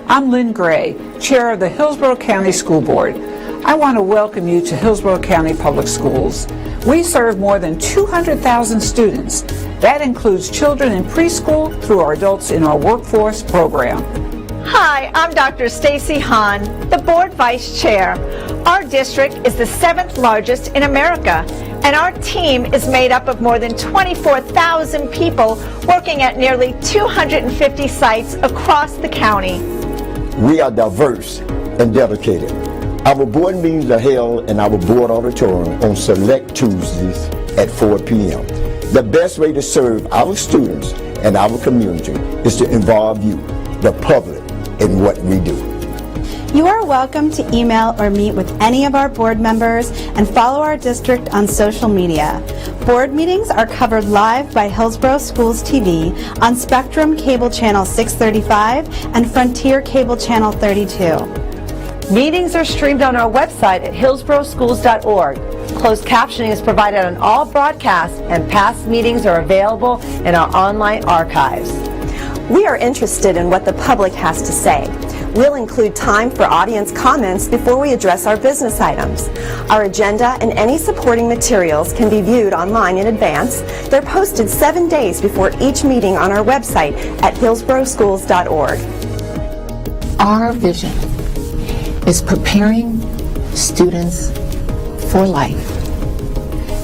I'm Lynn Gray, Chair of the Hillsborough County School Board. I want to welcome you to Hillsborough County Public Schools. We serve more than 200,000 students. That includes children in preschool through our adults in our workforce program. Hi, I'm Dr. Stacy Hahn, the Board Vice Chair. Our district is the 7th largest in America, and our team is made up of more than 24,000 people working at nearly 250 sites across the county. We are diverse and dedicated. Our board meetings are held in our board auditorium on select Tuesdays at 4 p.m. The best way to serve our students and our community is to involve you, the public, in what we do. You are welcome to email or meet with any of our board members and follow our district on social media. Board meetings are covered live by Hillsborough Schools TV on Spectrum Cable Channel 635 and Frontier Cable Channel 32. Meetings are streamed on our website at hillsboroughschools.org. Closed captioning is provided on all broadcasts, and past meetings are available in our online archives. We are interested in what the public has to say. We'll include time for audience comments before we address our business items. Our agenda and any supporting materials can be viewed online in advance. They're posted 7 days before each meeting on our website at hillsboroughschools.org. Our vision is preparing students for life,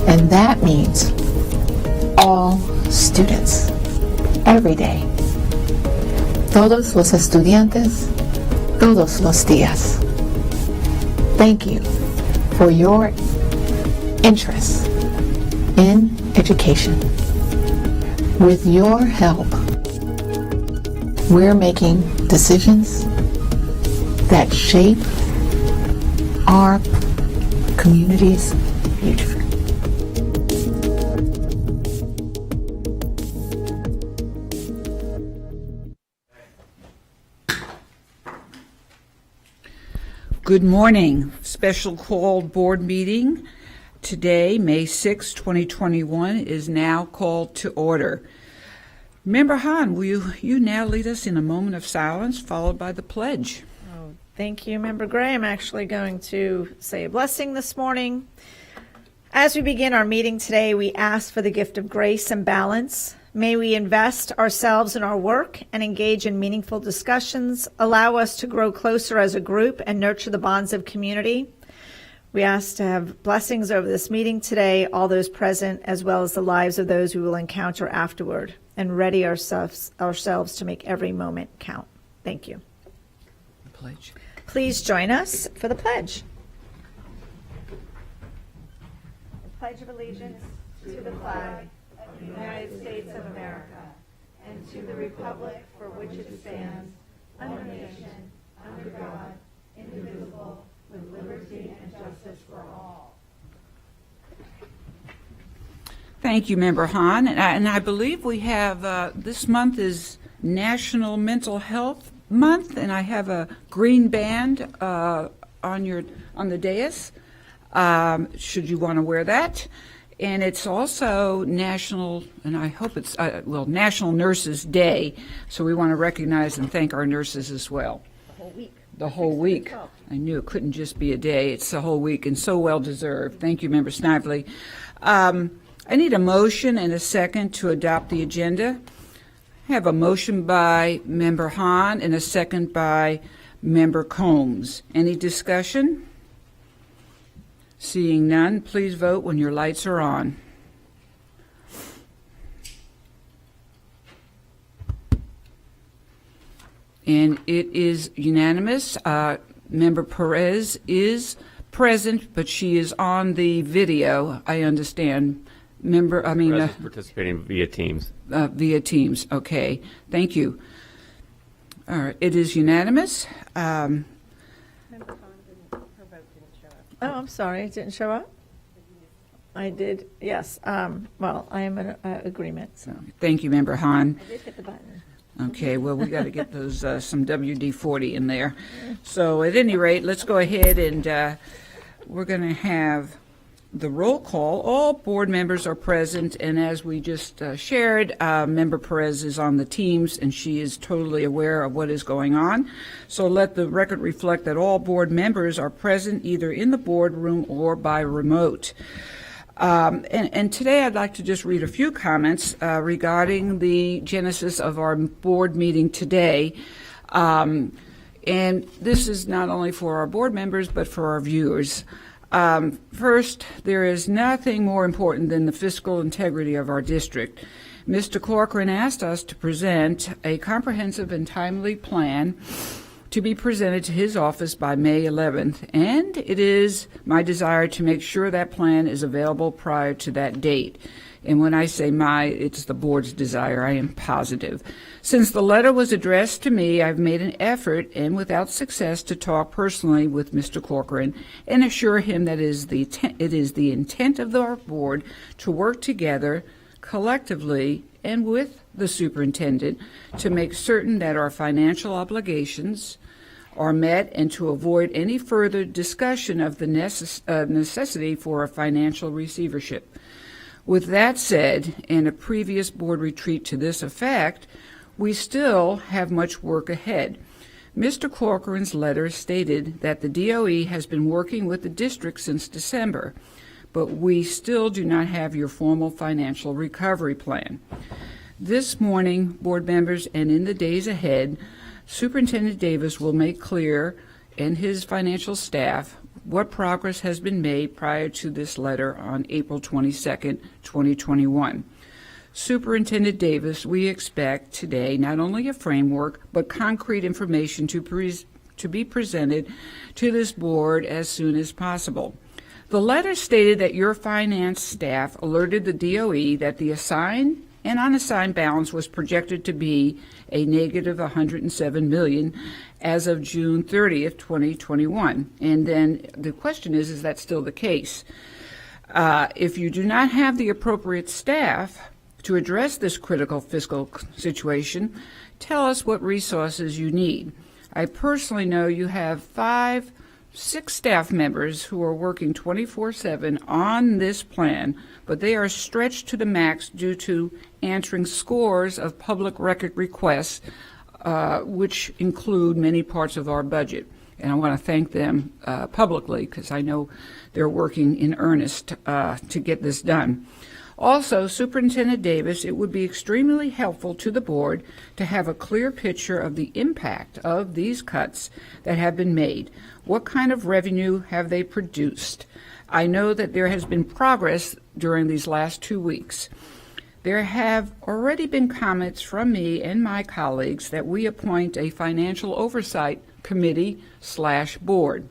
and that means all students, every day. Todos los estudiantes, todos los días. Thank you for your interest in education. With your help, we're making decisions that shape our community's future. Good morning. Special called board meeting today, May 6, 2021, is now called to order. Member Hahn, will you now lead us in a moment of silence followed by the pledge? Oh, thank you, Member Gray. I'm actually going to say a blessing this morning. As we begin our meeting today, we ask for the gift of grace and balance. May we invest ourselves in our work and engage in meaningful discussions, allow us to grow closer as a group and nurture the bonds of community. We ask to have blessings over this meeting today, all those present, as well as the lives of those we will encounter afterward, and ready ourselves to make every moment count. Thank you. Pledge. Please join us for the pledge. The Pledge of Allegiance to the flag of the United States of America and to the republic for which it stands, one nation, under God, indivisible, with liberty and justice for all. Thank you, Member Hahn. And I believe we have, this month is National Mental Health Month, and I have a green band on the dais, should you want to wear that. And it's also National, and I hope it's, National Nurses Day, so we want to recognize and thank our nurses as well. The whole week. The whole week. I knew it couldn't just be a day. It's the whole week, and so well deserved. Thank you, Member Snively. I need a motion and a second to adopt the agenda. I have a motion by Member Hahn and a second by Member Combs. Any discussion? Seeing none, please vote when your lights are on. And it is unanimous. Member Perez is present, but she is on the video, I understand. Perez is participating via Teams. Via Teams, okay. Thank you. All right, it is unanimous. Oh, I'm sorry, it didn't show up? I did, yes. Well, I am in agreement. So. Thank you, Member Hahn. I did hit the button. Okay, well, we got to get those some WD-40 in there. So at any rate, let's go ahead and we're going to have the roll call, all board members are present, and as we just shared, Member Perez is on the teams, and she is totally aware of what is going on. So let the record reflect that all board members are present either in the boardroom or by remote. And today I'd like to just read a few comments regarding the genesis of our board meeting today. And this is not only for our board members, but for our viewers. First, there is nothing more important than the fiscal integrity of our district. Mr. Corcoran asked us to present a comprehensive and timely plan to be presented to his office by May 11th, and it is my desire to make sure that plan is available prior to that date. And when I say it's the board's desire, I am positive. Since the letter was addressed to me, I've made an effort, and without success, to talk personally with Mr. Corcoran and assure him that it is the intent of our board to work together collectively and with the superintendent to make certain that our financial obligations are met and to avoid any further discussion of the necessity for a financial receivership. With that said, in a previous board retreat to this effect, we still have much work ahead. Mr. Corcoran's letter stated that the DOE has been working with the district since December, but we still do not have your formal financial recovery plan. This morning, board members, and in the days ahead, Superintendent Davis will make clear, and his financial staff, what progress has been made prior to this letter on April 22nd, 2021. Superintendent Davis, we expect today not only a framework, but concrete information to be presented to this board as soon as possible. The letter stated that your finance staff alerted the DOE that the assigned and unassigned balance was projected to be a negative $107 million as of June 30th, 2021. And then the question is that still the case? If you do not have the appropriate staff to address this critical fiscal situation, tell us what resources you need. I personally know you have 6 staff members who are working 24/7 on this plan, but they are stretched to the max due to answering scores of public record requests, which include many parts of our budget. And I want to thank them publicly because I know they're working in earnest to get this done. Also, Superintendent Davis, it would be extremely helpful to the board to have a clear picture of the impact of these cuts that have been made. What kind of revenue have they produced? I know that there has been progress during these last 2 weeks. There have already been comments from me and my colleagues that we appoint a financial oversight committee/board.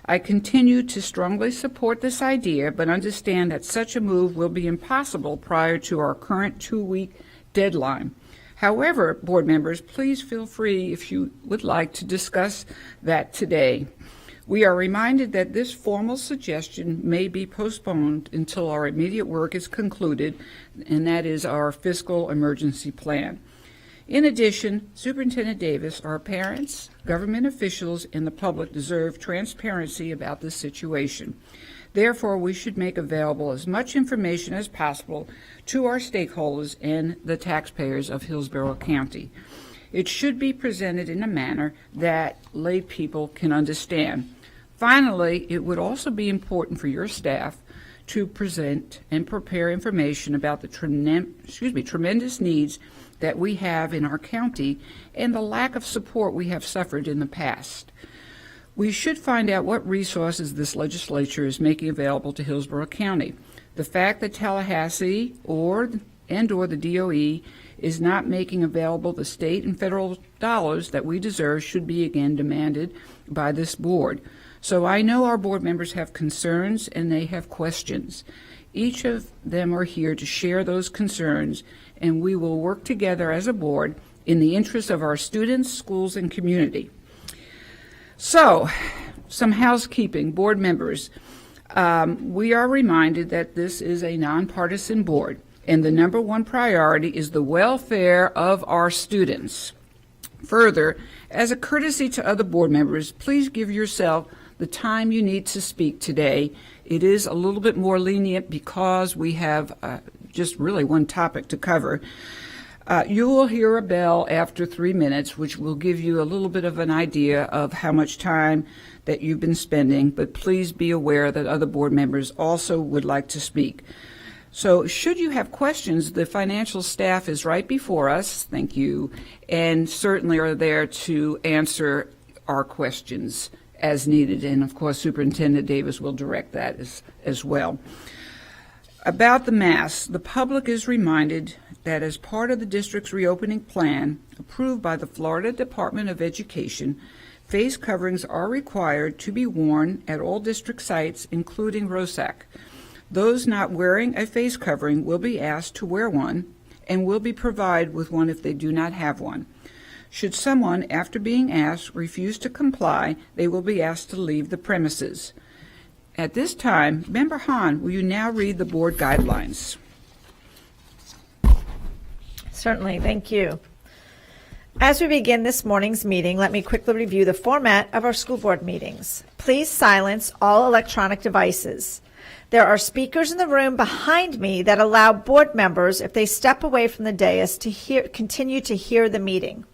I continue to strongly support this idea, but understand that such a move will be impossible prior to our current 2-week deadline. However, board members, please feel free if you would like to discuss that today. We are reminded that this formal suggestion may be postponed until our immediate work is concluded, and that is our fiscal emergency plan. In addition, Superintendent Davis, our parents, government officials, and the public deserve transparency about this situation. Therefore, we should make available as much information as possible to our stakeholders and the taxpayers of Hillsborough County. It should be presented in a manner that lay people can understand. Finally, it would also be important for your staff to present and prepare information about the tremendous needs that we have in our county and the lack of support we have suffered in the past. We should find out what resources this legislature is making available to Hillsborough County. The fact that Tallahassee or the DOE is not making available the state and federal dollars that we deserve should be again demanded by this board. So I know our board members have concerns and they have questions. Each of them are here to share those concerns, and we will work together as a board in the interest of our students, schools, and community. So, some housekeeping, board members. We are reminded that this is a nonpartisan board, and the number one priority is the welfare of our students. Further, as a courtesy to other board members, please give yourself the time you need to speak today. It is a little bit more lenient because we have just really one topic to cover. You will hear a bell after 3 minutes, which will give you a little bit of an idea of how much time that you've been spending, but please be aware that other board members also would like to speak. So should you have questions, the financial staff is right before us, thank you, and certainly are there to answer our questions as needed. And of course, Superintendent Davis will direct that as well. About the masks, the public is reminded that as part of the district's reopening plan approved by the Florida Department of Education, face coverings are required to be worn at all district sites, including ROSAC. Those not wearing a face covering will be asked to wear one and will be provided with one if they do not have one. Should someone, after being asked, refuse to comply, they will be asked to leave the premises. At this time, Member Hahn, will you now read the board guidelines? Certainly, thank you. As we begin this morning's meeting, let me quickly review the format of our school board meetings. Please silence all electronic devices. There are speakers in the room behind me that allow board members, if they step away from the dais, to continue to hear the meeting.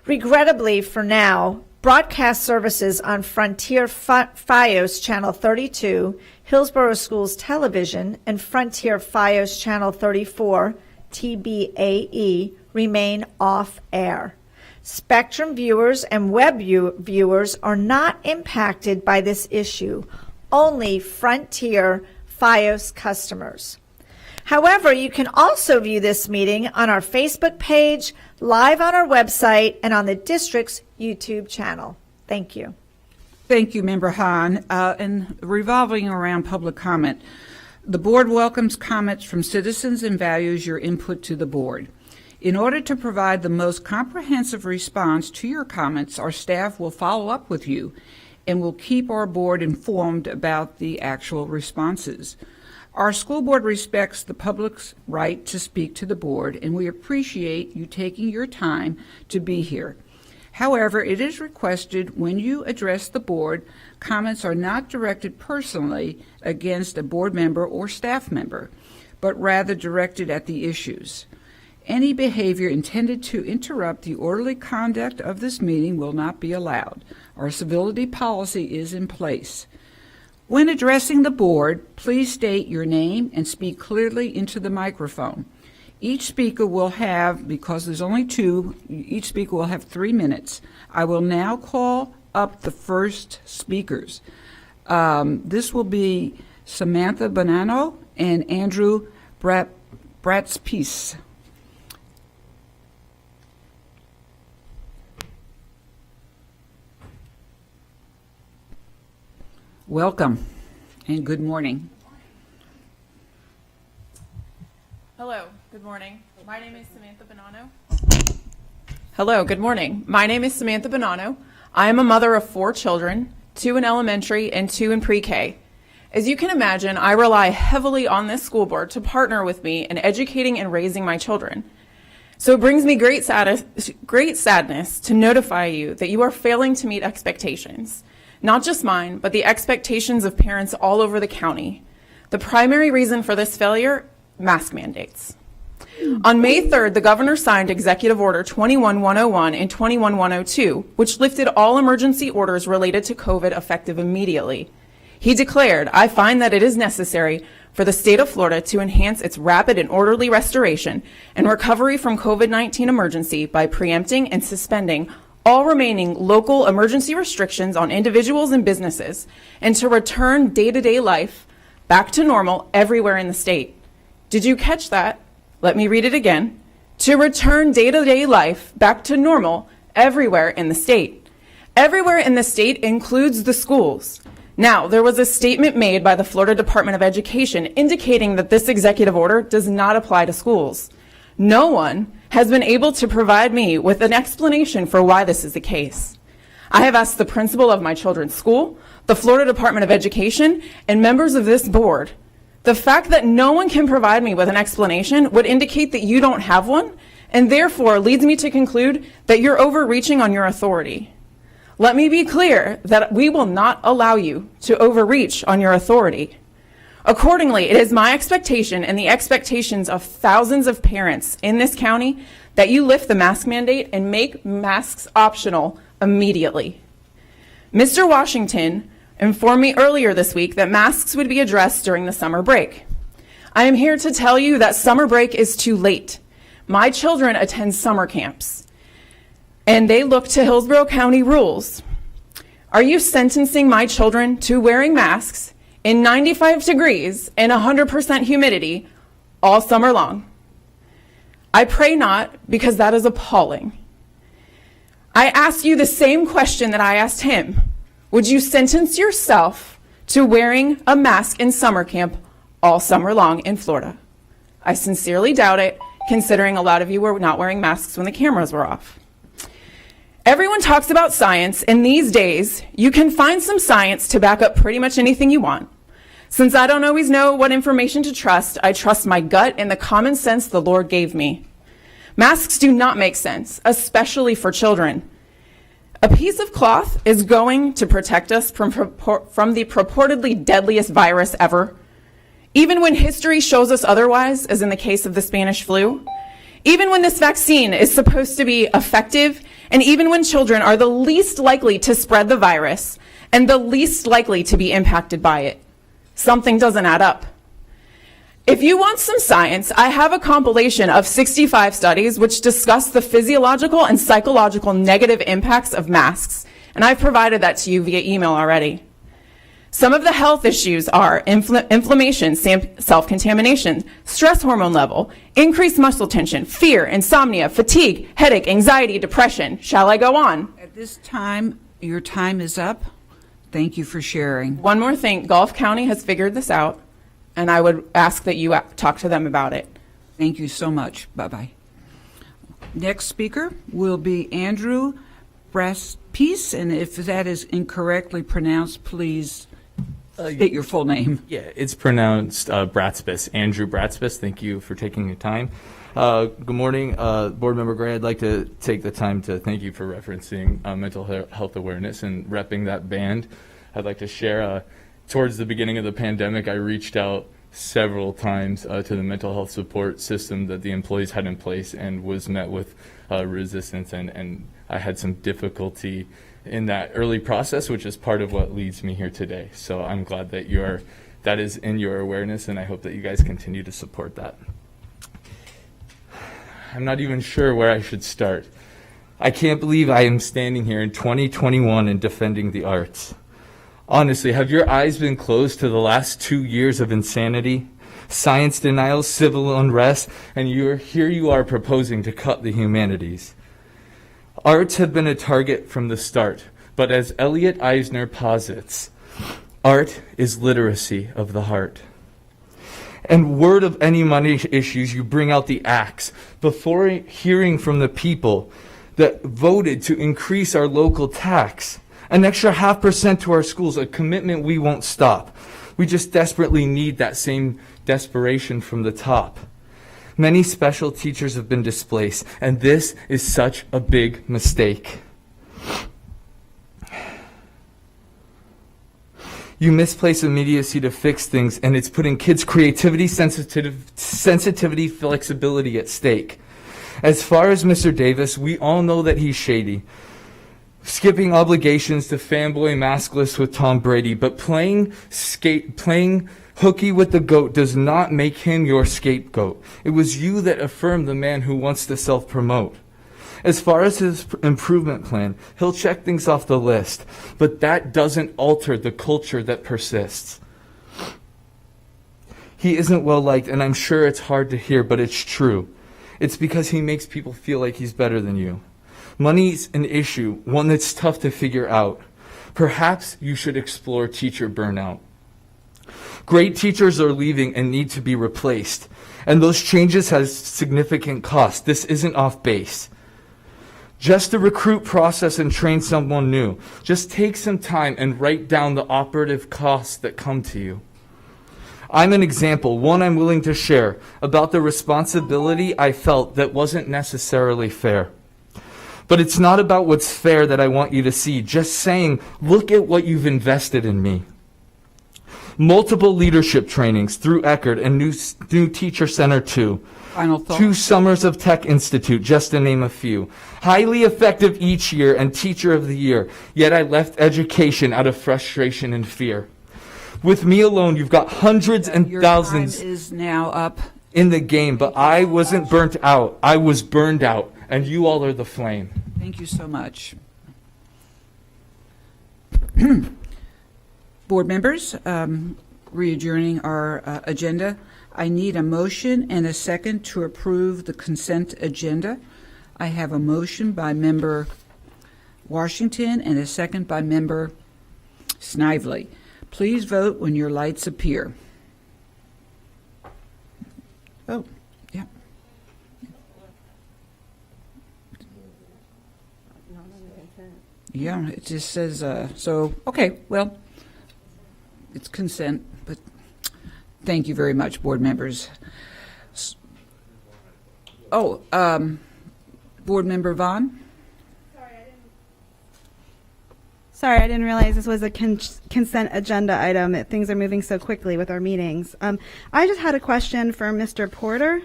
Regrettably, for now, broadcast services on Frontier Fios Channel 32, Hillsborough Schools Television, and Frontier Fios Channel 34, TBAE, remain off air. Spectrum viewers and web viewers are not impacted by this issue, only Frontier Fios customers. However, you can also view this meeting on our Facebook page, live on our website, and on the district's YouTube channel. Thank you. Thank you, Member Hahn. And revolving around public comment, the board welcomes comments from citizens and values your input to the board. In order to provide the most comprehensive response to your comments, our staff will follow up with you and will keep our board informed about the actual responses. Our school board respects the public's right to speak to the board, and we appreciate you taking your time to be here. However, it is requested when you address the board, comments are not directed personally against a board member or staff member, but rather directed at the issues. Any behavior intended to interrupt the orderly conduct of this meeting will not be allowed. Our civility policy is in place. When addressing the board, please state your name and speak clearly into the microphone. Each speaker will have, because there's only two, each speaker will have 3 minutes. I will now call up the first speakers. This will be Samantha Bonanno and Andrew Bratspiece. Welcome and good morning. Hello, good morning. My name is Samantha Bonanno. Hello, good morning. My name is Samantha Bonanno. I am a mother of 4 children, 2 in elementary and 2 in pre-K. As you can imagine, I rely heavily on this school board to partner with me in educating and raising my children. So it brings me great sadness to notify you that you are failing to meet expectations. Not just mine, but the expectations of parents all over the county. The primary reason for this failure, mask mandates. On May 3rd, the governor signed Executive Order 21101 and 21102, which lifted all emergency orders related to COVID effective immediately. He declared, "I find that it is necessary for the state of Florida to enhance its rapid and orderly restoration and recovery from COVID-19 emergency by preempting and suspending all remaining local emergency restrictions on individuals and businesses, and to return day-to-day life back to normal everywhere in the state." Did you catch that? Let me read it again. To return day-to-day life back to normal everywhere in the state. Everywhere in the state includes the schools. Now, there was a statement made by the Florida Department of Education indicating that this executive order does not apply to schools. No one has been able to provide me with an explanation for why this is the case. I have asked the principal of my children's school, the Florida Department of Education, and members of this board. The fact that no one can provide me with an explanation would indicate that you don't have one, and therefore leads me to conclude that you're overreaching on your authority. Let me be clear that we will not allow you to overreach on your authority. Accordingly, it is my expectation and the expectations of thousands of parents in this county that you lift the mask mandate and make masks optional immediately. Mr. Washington informed me earlier this week that masks would be addressed during the summer break. I am here to tell you that summer break is too late. My children attend summer camps, and they look to Hillsborough County rules. Are you sentencing my children to wearing masks in 95 degrees and 100% humidity all summer long? I pray not, because that is appalling. I ask you the same question that I asked him. Would you sentence yourself to wearing a mask in summer camp all summer long in Florida? I sincerely doubt it, considering a lot of you were not wearing masks when the cameras were off. Everyone talks about science, and these days, you can find some science to back up pretty much anything you want. Since I don't always know what information to trust, I trust my gut and the common sense the Lord gave me. Masks do not make sense, especially for children. A piece of cloth is going to protect us from the purportedly deadliest virus ever, even when history shows us otherwise, as in the case of the Spanish flu. Even when this vaccine is supposed to be effective, and even when children are the least likely to spread the virus and the least likely to be impacted by it. Something doesn't add up. If you want some science, I have a compilation of 65 studies which discuss the physiological and psychological negative impacts of masks, and I've provided that to you via email already. Some of the health issues are inflammation, self-contamination, stress hormone level, increased muscle tension, fear, insomnia, fatigue, headache, anxiety, depression. Shall I go on? At this time, your time is up. Thank you for sharing. One more thing, Gulf County has figured this out, and I would ask that you talk to them about it. Thank you so much. Bye-bye. Next speaker will be Andrew Braspies, and if that is incorrectly pronounced, please state your full name. Yeah, it's pronounced Bratspis, Andrew Bratspis. Thank you for taking the time. Good morning, Board Member Gray. I'd like to take the time to thank you for referencing mental health awareness and repping that band. I'd like to share, towards the beginning of the pandemic, I reached out several times to the mental health support system that the employees had in place and was met with resistance, and I had some difficulty in that early process, which is part of what leads me here today. So I'm glad that that is in your awareness, and I hope that you guys continue to support that. I'm not even sure where I should start. I can't believe I am standing here in 2021 and defending the arts. Honestly, have your eyes been closed to the last 2 years of insanity, science denial, civil unrest, and here you are proposing to cut the humanities? Arts have been a target from the start, but as Elliot Eisner posits, art is literacy of the heart. And word of any money issues, you bring out the axe before hearing from the people that voted to increase our local tax. An extra 0.5% to our schools, a commitment we won't stop. We just desperately need that same desperation from the top. Many special teachers have been displaced, and this is such a big mistake. You misplace immediacy to fix things, and it's putting kids' creativity, sensitivity, flexibility at stake. As far as Mr. Davis, we all know that he's shady. Skipping obligations to fanboy maskless with Tom Brady, but playing hooky with the GOAT does not make him your scapegoat. It was you that affirmed the man who wants to self-promote. As far as his improvement plan, he'll check things off the list, but that doesn't alter the culture that persists. He isn't well liked, and I'm sure it's hard to hear, but it's true. It's because he makes people feel like he's better than you. Money's an issue, one that's tough to figure out. Perhaps you should explore teacher burnout. Great teachers are leaving and need to be replaced, and those changes have significant cost. This isn't off base. Just to recruit, process, and train someone new, just take some time and write down the operative costs that come to you. I'm an example, one I'm willing to share, about the responsibility I felt that wasn't necessarily fair. But it's not about what's fair that I want you to see. Just saying, look at what you've invested in me. Multiple leadership trainings through Eckerd and new Teacher Center 2. Final thought. 2 summers of Tech Institute, just to name a few. Highly effective each year and Teacher of the Year. Yet I left education out of frustration and fear. With me alone, you've got hundreds and Your thousands time is now up. in the game, but I wasn't burnt out. I was burned out, and you all are the flame. Thank you so much. Board members, re-adjourning our agenda. I need a motion and a second to approve the consent agenda. I have a motion by Member Washington and a second by Member Snively. Please vote when your lights appear. Oh, yeah. Yeah, it just says, so, okay, well, it's consent, but thank you very much, board members. Oh, Board Member Vaughn? Sorry, I didn't realize this was a consent agenda item. Things are moving so quickly with our meetings. I just had a question for Mr. Porter.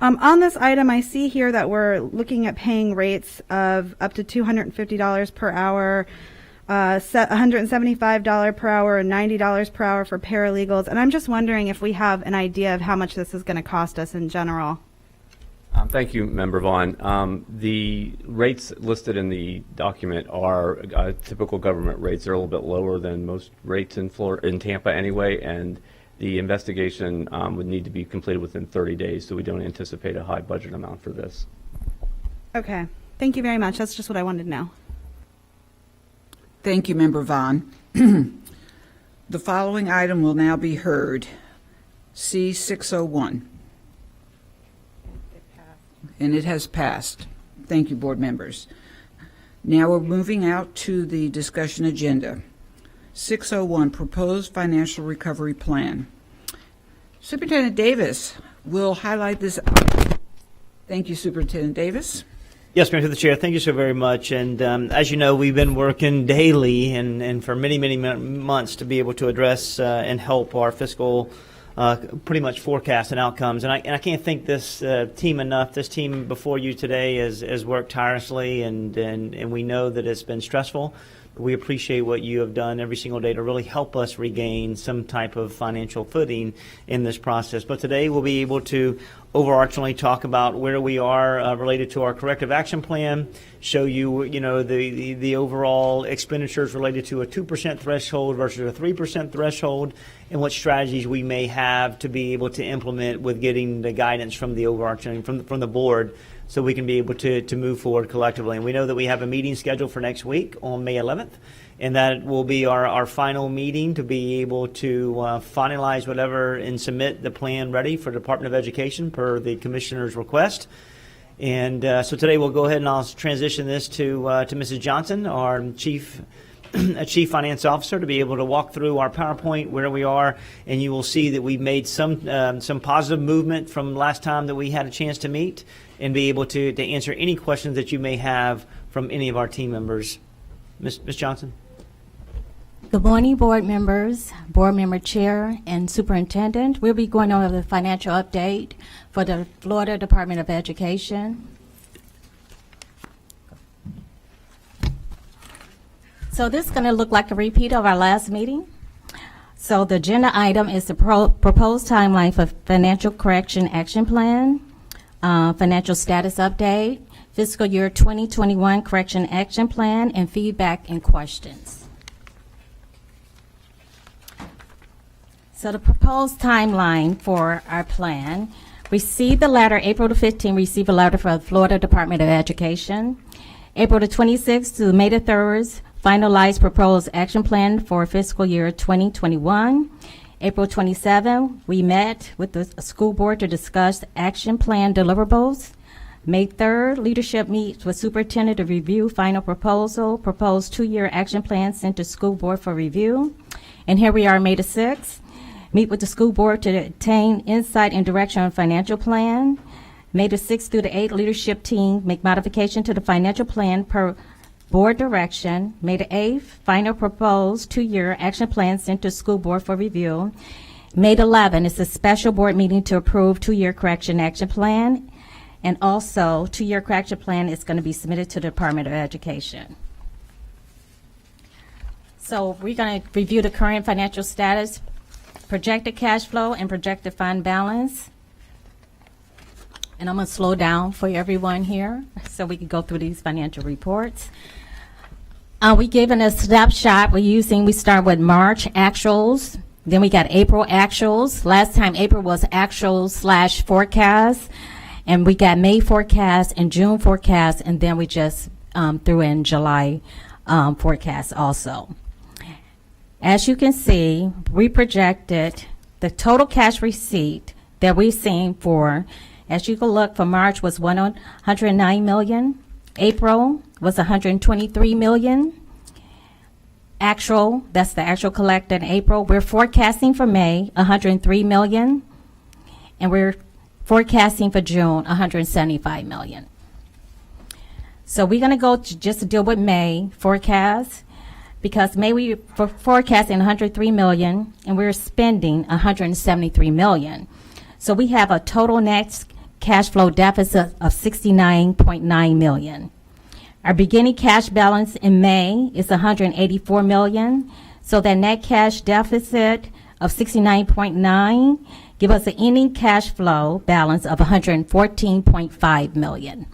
On this item, I see here that we're looking at paying rates of up to $250 per hour, $175 per hour, and $90 per hour for paralegals. And I'm just wondering if we have an idea of how much this is going to cost us in general. Thank you, Member Vaughn. The rates listed in the document are typical government rates. They're a little bit lower than most rates in Florida, in Tampa anyway, and the investigation would need to be completed within 30 days, so we don't anticipate a high budget amount for this. Okay. Thank you very much. That's just what I wanted to know. Thank you, Member Vaughn. The following item will now be heard. C-601. And it has passed. Thank you, board members. Now we're moving out to the discussion agenda. 601, Proposed Financial Recovery Plan. Superintendent Davis will highlight this. Thank you, Superintendent Davis. Yes, Ma'am, to the Chair. Thank you so very much. And as you know, we've been working daily and for many, many months to be able to address and help our fiscal pretty much forecast and outcomes. And I can't thank this team enough. This team before you today has worked tirelessly, and we know that it's been stressful. But we appreciate what you have done every single day to really help us regain some type of financial footing in this process. But today we'll be able to overarchingly talk about where we are related to our corrective action plan, show you, the overall expenditures related to a 2% threshold versus a 3% threshold, and what strategies we may have to be able to implement with getting the guidance from the overarching, from the board, so we can be able to move forward collectively. And we know that we have a meeting scheduled for next week on May 11th, and that will be our final meeting to be able to finalize whatever and submit the plan ready for the Department of Education per the Commissioner's request. And so today we'll go ahead and I'll transition this to Mrs. Johnson, our Chief Finance Officer, to be able to walk through our PowerPoint where we are, and you will see that we've made some positive movement from last time that we had a chance to meet, and be able to answer any questions that you may have from any of our team members. Ms. Johnson. Good morning, board members, board member chair, and superintendent. We'll be going over the financial update for the Florida Department of Education. So this is going to look like a repeat of our last meeting. So the agenda item is the proposed timeline for financial correction action plan, financial status update, fiscal year 2021 correction action plan, and feedback and questions. So the proposed timeline for our plan, received the letter April the 15th, received a letter from the Florida Department of Education. April the 26th to May the 3rd, finalized proposed action plan for fiscal year 2021. April 27th, we met with the school board to discuss action plan deliverables. May 3rd, leadership meets with superintendent to review final proposal, proposed 2-year action plan sent to school board for review. And here we are, May the 6th. Meet with the school board to obtain insight and direction on financial plan. May the 6th through the 8th, leadership team make modification to the financial plan per board direction. May the 8th, final proposed 2-year action plan sent to school board for review. May the 11th is a special board meeting to approve 2-year correction action plan. And also, 2-year correction plan is going to be submitted to the Department of Education. So we're going to review the current financial status, projected cash flow, and projected fund balance. And I'm going to slow down for everyone here so we can go through these financial reports. We given a snapshot. We start with March actuals. Then we got April actuals. Last time April was actuals / forecast. And we got May forecast and June forecast. And then we just threw in July forecast also. As you can see, we projected the total cash receipt that we've seen for, as you can look, for March was $109 million. April was $123 million. Actual, that's the actual collected in April. We're forecasting for May $103 million, and we're forecasting for June $175 million. So we're going to go to just deal with May forecast, because May we forecasting $103 million, and we're spending $173 million. So we have a total net cash flow deficit of $69.9 million. Our beginning cash balance in May is $184 million. So that net cash deficit of $69.9 give us an ending cash flow balance of $114.5 million.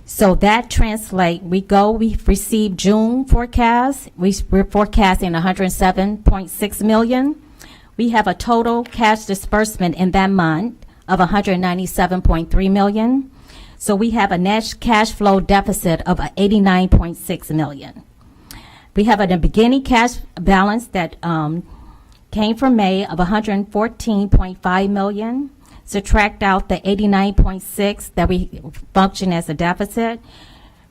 So that translate, we receive June forecast. We're forecasting $107.6 million. We have a total cash disbursement in that month of $197.3 million. So we have a net cash flow deficit of $89.6 million. We have a beginning cash balance that came from May of $114.5 million. Subtract out the $89.6 that we function as a deficit.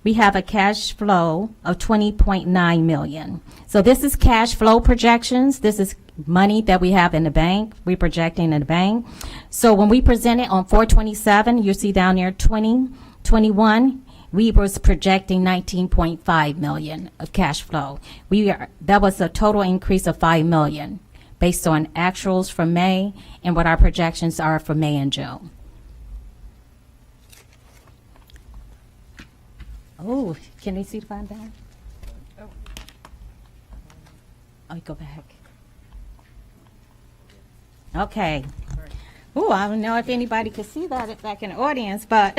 We have a cash flow of $20.9 million. So this is cash flow projections. This is money that we have in the bank. We're projecting in the bank. So when we present it on 4/27, you see down there 2021, we was projecting $19.5 million of cash flow. That was a total increase of $5 million based on actuals from May and what our projections are for May and June. Oh, can they see the fund balance? Oh, go back. Okay. Oh, I don't know if anybody could see that back in the audience, but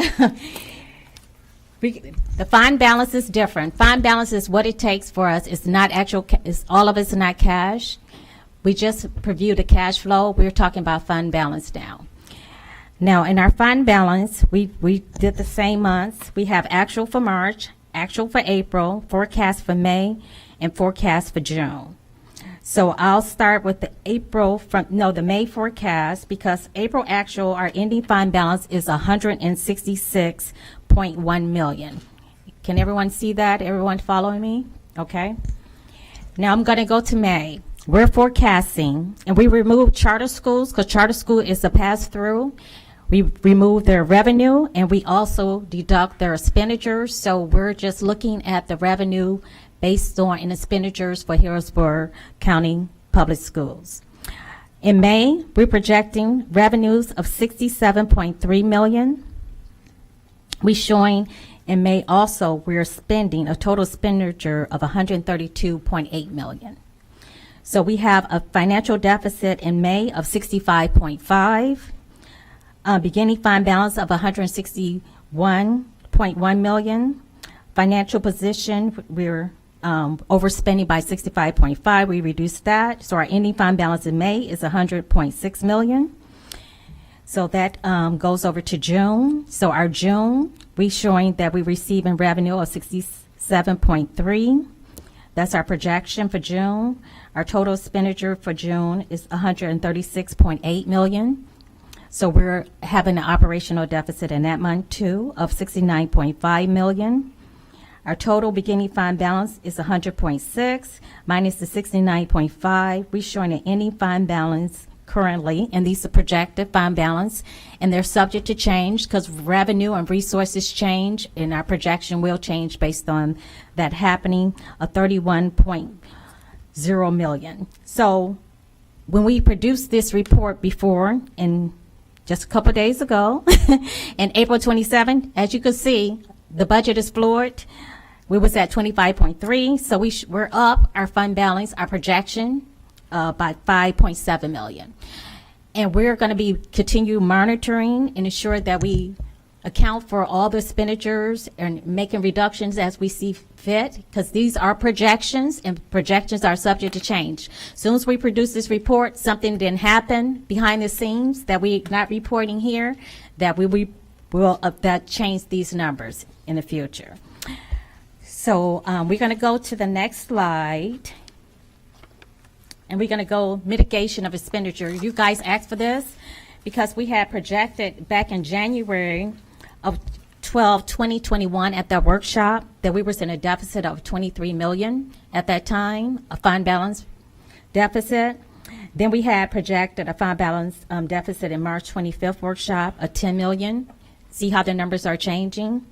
the fund balance is different. Fund balance is what it takes for us. It's not actual, all of it's not cash. We just preview the cash flow. We're talking about fund balance now. Now, in our fund balance, we did the same months. We have actual for March, actual for April, forecast for May, and forecast for June. So I'll start with the May forecast, because April actual, our ending fund balance is $166.1 million. Can everyone see that? Everyone following me? Okay. Now I'm going to go to May. We're forecasting, and we remove charter schools because charter school is a pass-through. We remove their revenue, and we also deduct their expenditures. So we're just looking at the revenue based on expenditures for Harrisburg County Public Schools. In May, we're projecting revenues of $67.3 million. We're showing in May also we're spending a total expenditure of $132.8 million. So we have a financial deficit in May of $65.5, beginning fund balance of $161.1 million. Financial position, we're overspending by $65.5. We reduced that. So our ending fund balance in May is $100.6 million. So that goes over to June. So our June, we're showing that we receive in revenue of $67.3. That's our projection for June. Our total expenditure for June is $136.8 million. So we're having an operational deficit in that month too of $69.5 million. Our total beginning fund balance is $100.6 minus the $69.5. We're showing an ending fund balance currently, and these are projected fund balance, and they're subject to change because revenue and resources change, and our projection will change based on that happening, of 31.0 million. So when we produced this report before, in just a couple days ago, in April 27, as you can see, the budget is floored. We was at 25.3, so we're up our fund balance, our projection, by 5.7 million. And we're going to be continue monitoring and ensure that we account for all the expenditures and making reductions as we see fit, because these are projections, and projections are subject to change. As soon as we produce this report, something didn't happen behind the scenes that we're not reporting here, that we will that change these numbers in the future. So we're going to go to the next slide, and we're going to go mitigation of expenditure. You guys asked for this because we had projected back in January of 2021 at that workshop that we was in a deficit of 23 million at that time, a fund balance deficit. Then we had projected a fund balance deficit in March 25th workshop of 10 million. See how the numbers are changing.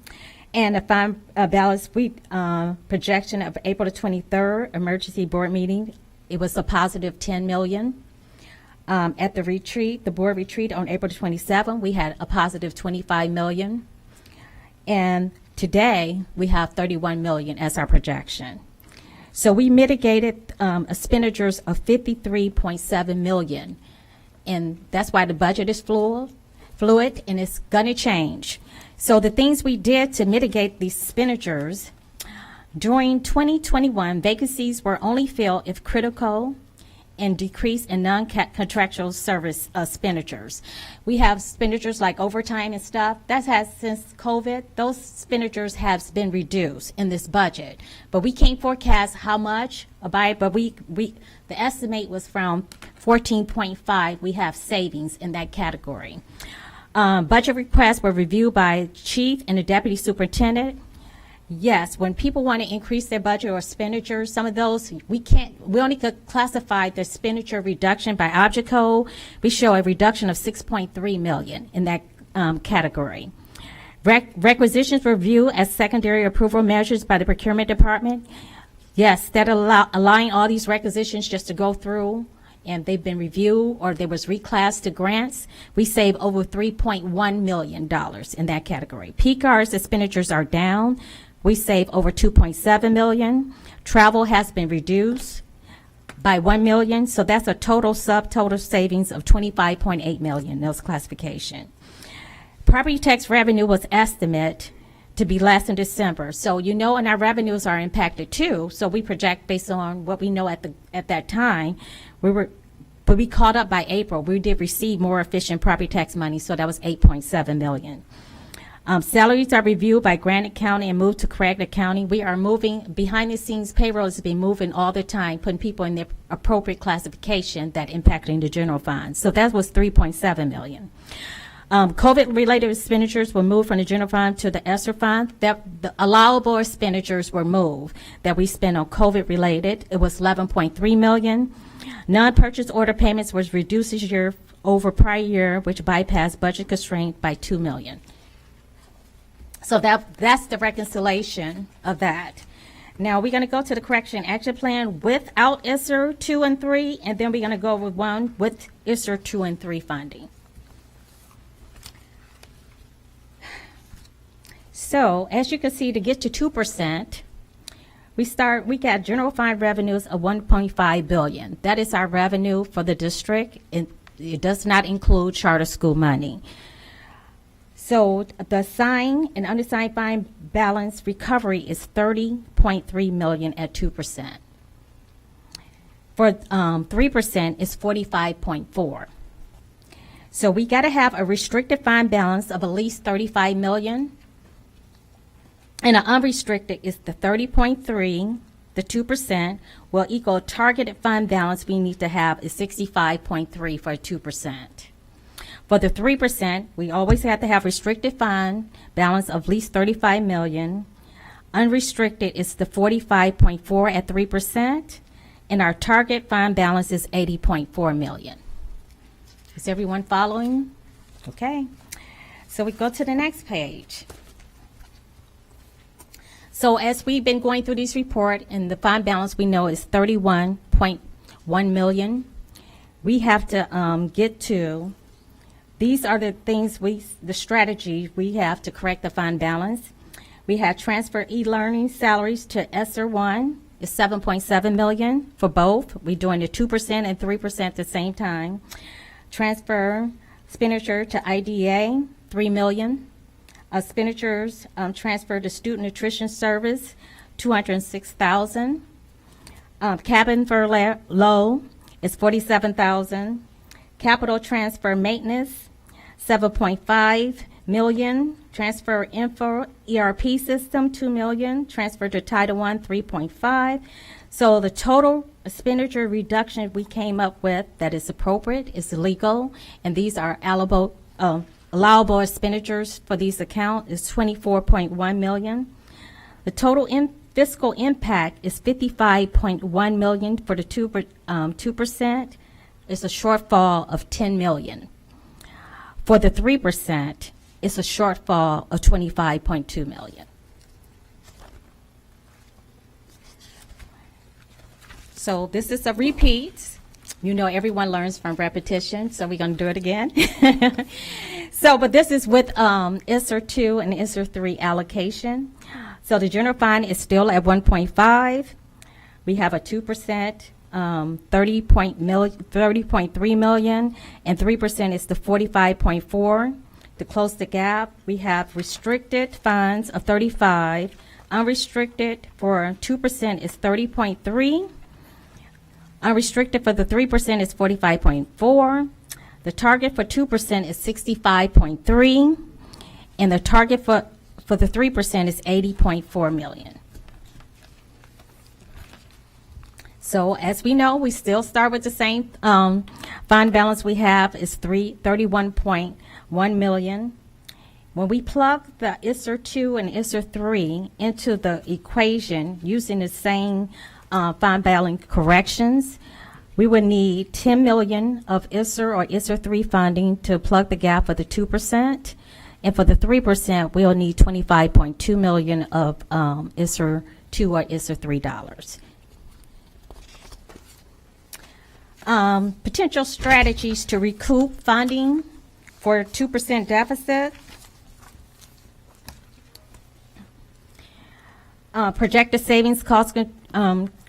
And a fund balance projection of April the 23rd emergency board meeting, it was a positive 10 million. At the retreat, the board retreat on April 27, we had a positive 25 million. And today we have 31 million as our projection. So we mitigated expenditures of 53.7 million. And that's why the budget is fluid, and it's gonna change. So the things we did to mitigate these expenditures, during 2021, vacancies were only filled if critical and decrease in non-contractual service expenditures. We have expenditures like overtime and stuff. That has, since COVID, those expenditures have been reduced in this budget. But we can't forecast how much, but the estimate was from 14.5. We have savings in that category. Budget requests were reviewed by chief and the deputy superintendent. Yes, when people want to increase their budget or expenditures, some of those we only could classify the expenditure reduction by object code. We show a reduction of 6.3 million in that category. Requisitions review as secondary approval measures by the procurement department. Yes, that allowing all these requisitions just to go through, and they've been reviewed or they was reclassed to grants. We save over $3.1 million in that category. PCARS expenditures are down. We save over 2.7 million. Travel has been reduced by 1 million, so that's a subtotal savings of 25.8 million, those classification. Property tax revenue was estimated to be less in December. So and our revenues are impacted too. So we project based on what we know at that time. But we caught up by April. We did receive more efficient property tax money, so that was 8.7 million. Salaries are reviewed by Granite County and moved to Craighead County. We are moving behind the scenes. Payroll has been moving all the time, putting people in their appropriate classification that impacting the general fund. So that was 3.7 million. COVID-related expenditures were moved from the general fund to the ESSER fund. The allowable expenditures were moved that we spent on COVID-related. It was 11.3 million. Non-purchase order payments was reduced this year over prior year, which bypassed budget constraint by 2 million. So that's the reconciliation of that. Now we're going to go to the correction action plan without ESSER 2 and 3, and then we're going to go with one with ESSER 2 and 3 funding. So as you can see, to get to 2%, we got general fund revenues of 1.5 billion. That is our revenue for the district. It does not include charter school money. So the assigned and unassigned fund balance recovery is 30.3 million at 2%. For 3% is 45.4. So we got to have a restricted fund balance of at least 35 million. And an unrestricted is the 30.3, the 2%, will equal targeted fund balance we need to have is 65.3 for 2%. For the 3%, we always have to have restricted fund balance of at least 35 million. Unrestricted is the 45.4 at 3%, and our target fund balance is 80.4 million. Is everyone following? Okay. So we go to the next page. So as we've been going through this report, and the fund balance we know is 31.1 million, we have to get to, these are the things the strategy we have to correct the fund balance. We have transfer e-learning salaries to ESSER 1 is 7.7 million for both. We're doing the 2% and 3% at the same time. Transfer expenditure to IDA, 3 million. Expenditures transferred to Student Nutrition Service, 206,000. Cabin furlough is 47,000. Capital transfer maintenance, 7.5 million. Transfer info ERP system, 2 million. Transfer to Title I, 3.5. So the total expenditure reduction we came up with that is appropriate, is legal, and these are allowable expenditures for these accounts is 24.1 million. The total fiscal impact is 55.1 million for the 2%. It's a shortfall of 10 million. For the 3%, it's a shortfall of 25.2 million. So this is a repeat. You know, everyone learns from repetition, so we're going to do it again. So, but this is with ESSER 2 and ESSER 3 allocation. So the general fund is still at 1.5. We have a 2%, 30.3 million, and 3% is the 45.4. To close the gap, we have restricted funds of 35. Unrestricted for 2% is 30.3. Unrestricted for the 3% is 45.4. The target for 2% is 65.3. And the target for the 3% is 80.4 million. So as we know, we still start with the same fund balance we have is 31.1 million. When we plug the ESSER 2 and ESSER 3 into the equation using the same fund balance corrections, we would need 10 million of ESSER or ESSER 3 funding to plug the gap for the 2%. And for the 3%, we'll need 25.2 million of ESSER 2 or ESSER 3 dollars. Potential strategies to recoup funding for 2% deficit. Projected savings cost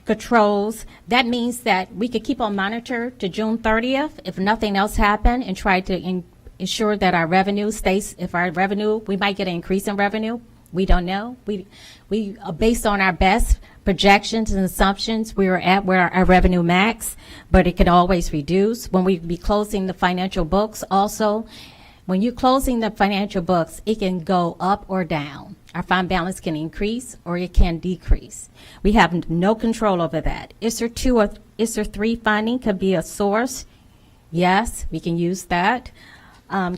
controls. That means that we could keep on monitor to June 30th if nothing else happened, and try to ensure that our revenue stays. If our revenue, we might get an increase in revenue. We don't know. We based on our best projections and assumptions, we are at where our revenue max, but it can always reduce. When we be closing the financial books also, when you're closing the financial books, it can go up or down. Our fund balance can increase or it can decrease. We have no control over that. ESSER 2 or ESSER 3 funding could be a source. Yes, we can use that.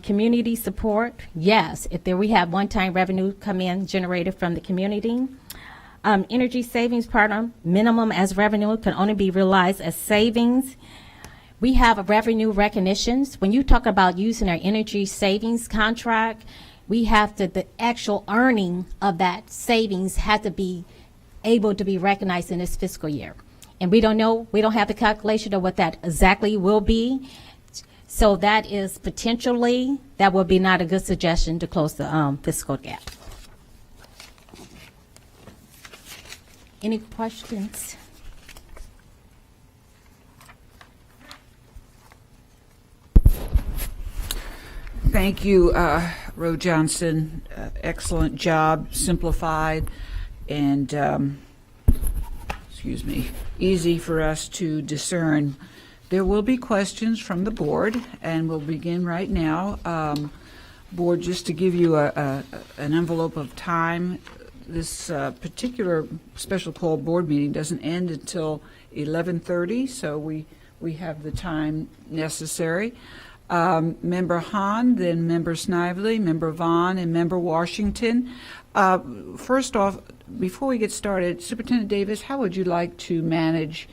Community support, yes, if we have one-time revenue come in generated from the community. Energy savings program, minimum as revenue can only be realized as savings. We have revenue recognitions. When you talk about using our energy savings contract, we have to, the actual earning of that savings has to be able to be recognized in this fiscal year. And we don't know, we don't have the calculation of what that exactly will be. So that is potentially, that would be not a good suggestion to close the fiscal gap. Any questions? Thank you, Ro Johnson. Excellent job, simplified, and easy for us to discern. There will be questions from the board, and we'll begin right now. Board, just to give you an envelope of time, this particular special call board meeting doesn't end until 11:30, so we have the time necessary. Member Hahn, then Member Snively, Member Vaughn, and Member Washington. First off, before we get started, Superintendent Davis, how would you like to manage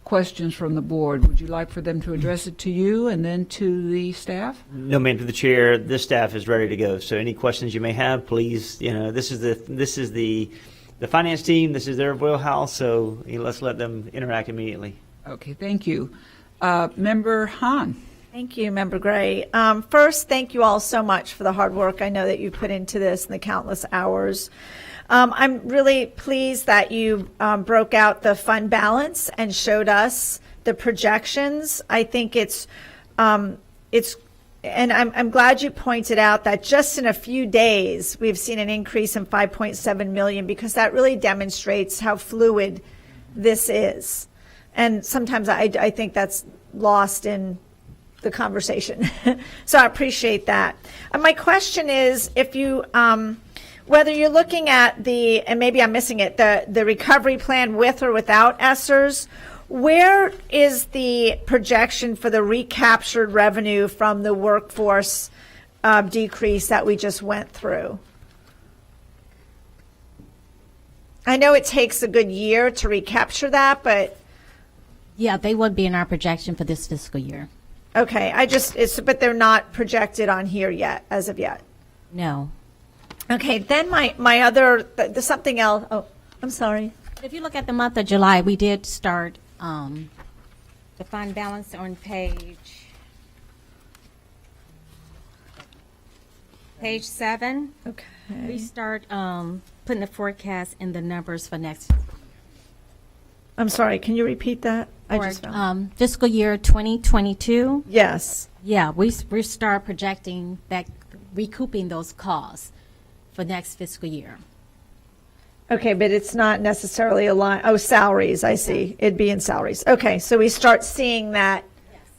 questions from the board. Would you like for them to address it to you and then to the staff? No, ma'am, to the chair. This staff is ready to go. So any questions you may have, please, this is the finance team. This is their wheelhouse. So let's let them interact immediately. Okay, thank you. Member Hahn. Thank you, Member Gray. First, thank you all so much for the hard work I know that you put into this and the countless hours. I'm really pleased that you broke out the fund balance and showed us the projections. I think and I'm glad you pointed out that just in a few days we've seen an increase in 5.7 million, because that really demonstrates how fluid this is. And sometimes I think that's lost in the conversation. So I appreciate that. And my question is, if you, whether you're looking at and maybe I'm missing it, the recovery plan with or without ESSERS, where is the projection for the recaptured revenue from the workforce decrease that we just went through? I know it takes a good year to recapture that, but... Yeah, they would be in our projection for this fiscal year. Okay, but they're not projected on here yet, as of yet. No. Okay, then my other, something else, oh, I'm sorry. If you look at the month of July, we did start the fund balance on page 7. Okay. We start putting the forecast in the numbers for next I'm sorry, can you repeat that? I just found. Fiscal year 2022. Yes. Yeah, we start projecting that, recouping those costs for next fiscal year. Okay, but it's not necessarily a line. Oh, salaries, I see. It'd be in salaries. Okay, so we start seeing that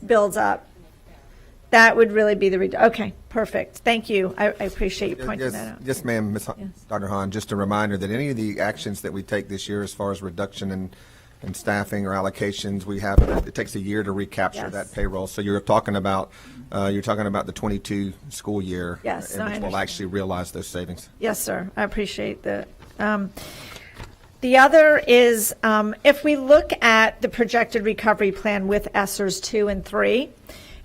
builds up. That would really be okay, perfect. Thank you. I appreciate you pointing that out. Yes, ma'am, Dr. Hahn, just a reminder that any of the actions that we take this year as far as reduction in staffing or allocations, it takes a year to recapture that payroll. So you're talking about the 22 school year, yes, in which we'll actually realize those savings. Yes, sir. I appreciate that. The other is, if we look at the projected recovery plan with ESSERS 2 and 3,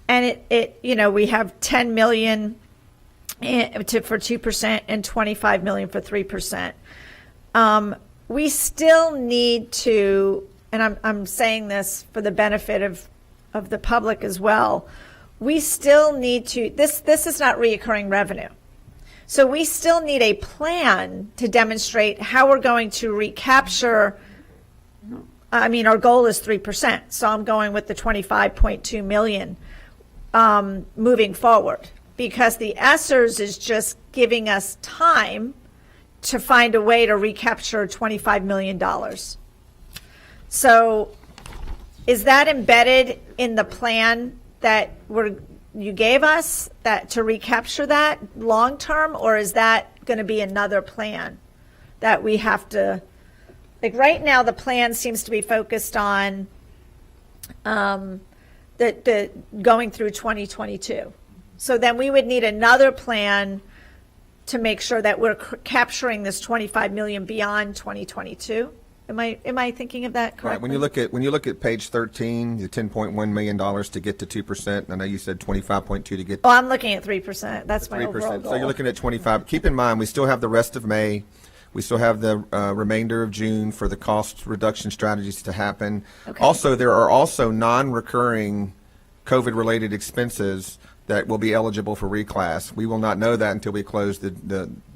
and we have 10 million for 2% and 25 million for 3%. We still need to, and I'm saying this for the benefit of the public as well, we still need to, this is not reoccurring revenue. So we still need a plan to demonstrate how we're going to recapture. I mean, our goal is 3%, so I'm going with the 25.2 million moving forward, because the ESSERS is just giving us time to find a way to recapture $25 million. So is that embedded in the plan that you gave us to recapture that long term, or is that going to be another plan that we have to, like right now the plan seems to be focused on the going through 2022. So then we would need another plan to make sure that we're capturing this 25 million beyond 2022. Am I thinking of that correctly? Right. When you look at page 13, the $10.1 million to get to 2%. I know you said 25.2 to get. Oh, I'm looking at 3%. That's my 3%. overall goal. So you're looking at 25. Keep in mind, we still have the rest of May. We still have the remainder of June for the cost reduction strategies to happen. Okay. Also, there are also non-recurring COVID-related expenses that will be eligible for reclass. We will not know that until we close the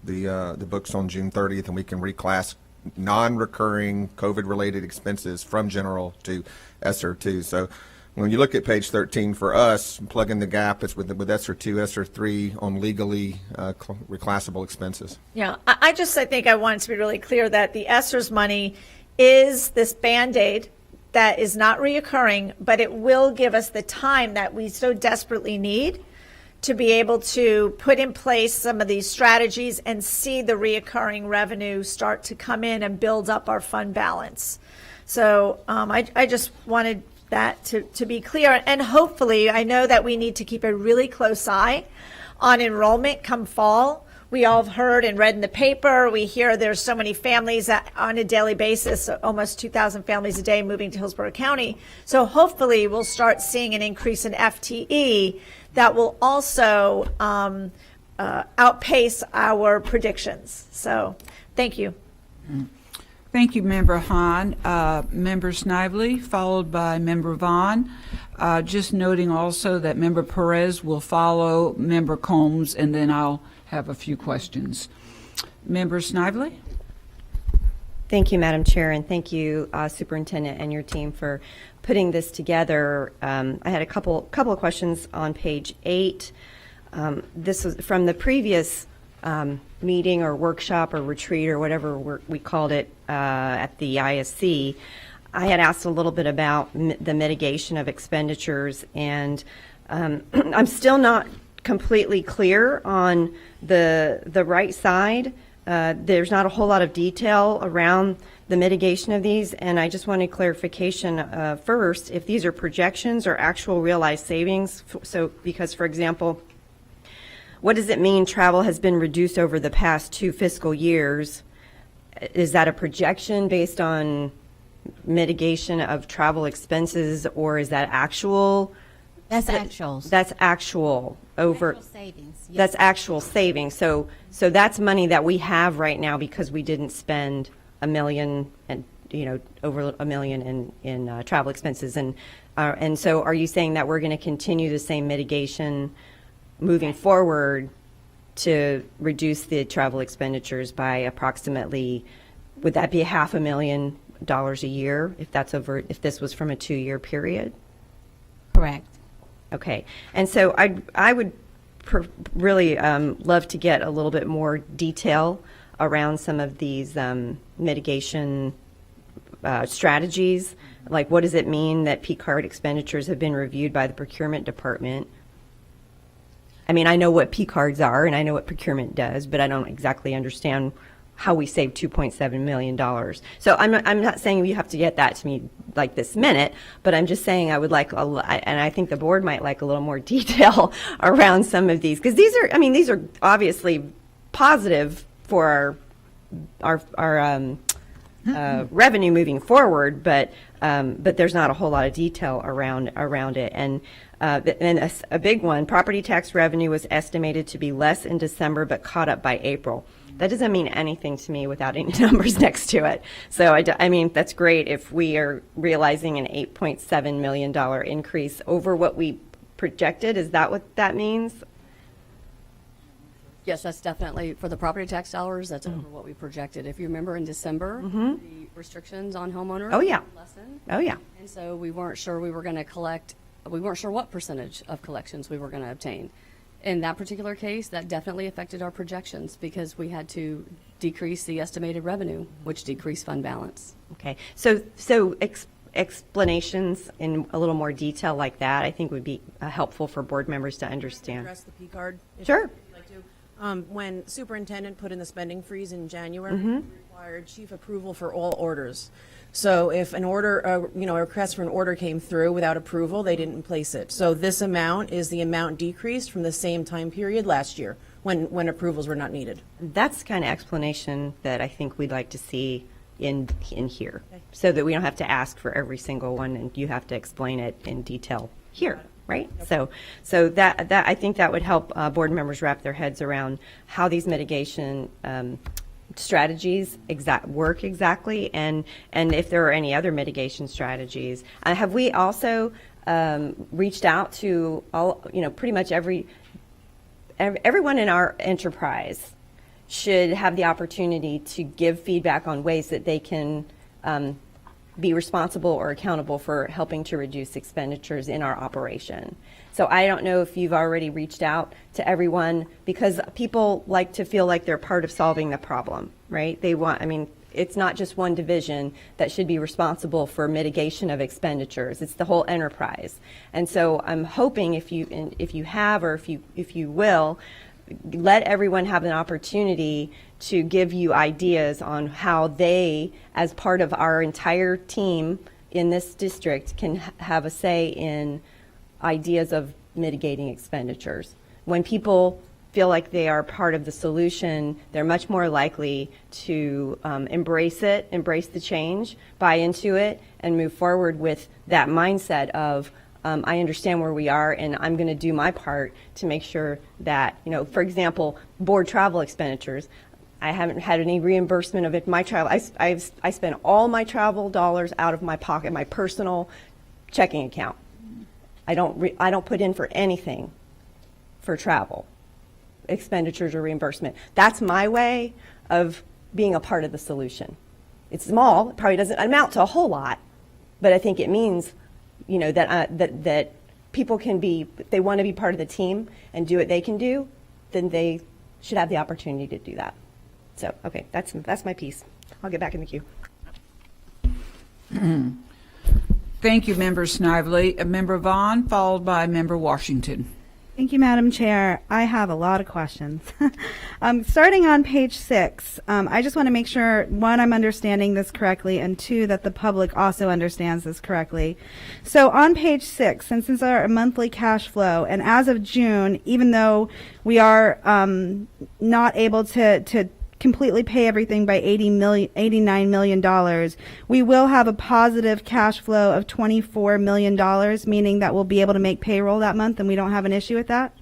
books on June 30th, and we can reclass non-recurring COVID-related expenses from general to ESSER 2. So when you look at page 13, for us, plugging the gap is with ESSER 2, ESSER 3 on legally reclassable expenses. Yeah, I think I want to be really clear that the ESSERS money is this Band-Aid that is not reoccurring, but it will give us the time that we so desperately need to be able to put in place some of these strategies and see the reoccurring revenue start to come in and build up our fund balance. So I just wanted that to be clear. And hopefully, I know that we need to keep a really close eye on enrollment come fall. we all have heard and read in the paper. We hear there's so many families on a daily basis, almost 2,000 families a day moving to Hillsborough County. So hopefully we'll start seeing an increase in FTE that will also outpace our predictions. So thank you. Thank you, Member Hahn. Member Snively, followed by Member Vaughn. Just noting also that Member Perez will follow Member Combs, and then I'll have a few questions. Member Snively? Thank you, Madam Chair, and thank you, Superintendent and your team for putting this together. I had a couple of questions on page 8. This was from the previous meeting or workshop or retreat or whatever we called it at the ISC. I had asked a little bit about the mitigation of expenditures, and I'm still not completely clear on the right side. There's not a whole lot of detail around the mitigation of these, and I just wanted clarification first if these are projections or actual realized savings. So, because, for example, what does it mean travel has been reduced over the past 2 fiscal years? Is that a projection based on mitigation of travel expenses, or is that actual? That's actuals. That's actual over. Actual savings. Yes. That's actual savings. So that's money that we have right now because we didn't spend $1 million and over $1 million in travel expenses, and so are you saying that we're going to continue the same mitigation moving forward to reduce the travel expenditures by approximately, would that be $500,000 a year if this was from a 2-year period? Correct. Okay, and so I would really love to get a little bit more detail around some of these mitigation strategies. Like, what does it mean that P-card expenditures have been reviewed by the procurement department? I mean, I know what P-cards are and I know what procurement does, but I don't exactly understand how we save $2.7 million. So I'm not saying you have to get that to me like this minute, but I'm just saying I would like, and I think the board might like a little more detail around some of these, because these are obviously positive for our revenue moving forward, but there's not a whole lot of detail around it. And a big one, property tax revenue was estimated to be less in December but caught up by April. That doesn't mean anything to me without any numbers next to it. So I mean, that's great if we are realizing an $8.7 million increase over what we projected. Is that what that means? Yes, that's definitely, for the property tax dollars, that's over what we projected. If you remember in December, the restrictions on homeowners lessened. Oh, yeah. And so we weren't sure we were going to collect, we weren't sure what percentage of collections we were going to obtain. In that particular case, that definitely affected our projections because we had to decrease the estimated revenue, which decreased fund balance. Okay. So explanations in a little more detail like that, I think would be helpful for board members to understand. Address the P-card. Sure. You'd like to. When superintendent put in the spending freeze in January, Mm-hmm. we required chief approval for all orders. So if an order, a request for an order came through without approval, they didn't place it. So this amount is the amount decreased from the same time period last year when approvals were not needed. That's the kind of explanation that I think we'd like to see in here, so that we don't have to ask for every single one and you have to explain it in detail here, right? So that I think that would help board members wrap their heads around how these mitigation strategies work exactly, and if there are any other mitigation strategies. Have we also reached out to pretty much everyone in our enterprise should have the opportunity to give feedback on ways that they can be responsible or accountable for helping to reduce expenditures in our operation. So I don't know if you've already reached out to everyone, because people like to feel like they're part of solving the problem, right? It's not just one division that should be responsible for mitigation of expenditures. It's the whole enterprise. And so I'm hoping if you have, or if you will, let everyone have an opportunity to give you ideas on how they, as part of our entire team in this district, can have a say in ideas of mitigating expenditures. When people feel like they are part of the solution, they're much more likely to embrace the change, buy into it, and move forward with that mindset of, I understand where we are, and I'm going to do my part to make sure that, for example, board travel expenditures. I haven't had any reimbursement of it. My travel, I spent all my travel dollars out of my pocket, my personal checking account. I don't put in for anything for travel expenditures or reimbursement. That's my way of being a part of the solution. It's small, it probably doesn't amount to a whole lot, but I think it means, that people can be, if they want to be part of the team and do what they can do, then they should have the opportunity to do that. So, okay, that's my piece. I'll get back in the queue. Thank you, Member Snively. Member Vaughn, followed by Member Washington. Thank you, Madam Chair. I have a lot of questions. Starting on page 6, I just want to make sure, one, I'm understanding this correctly, and two, that the public also understands this correctly. So on page 6, since it's our monthly cash flow, and as of June, even though we are not able to completely pay everything by $89 million, we will have a positive cash flow of $24 million, meaning that we'll be able to make payroll that month and we don't have an issue with that?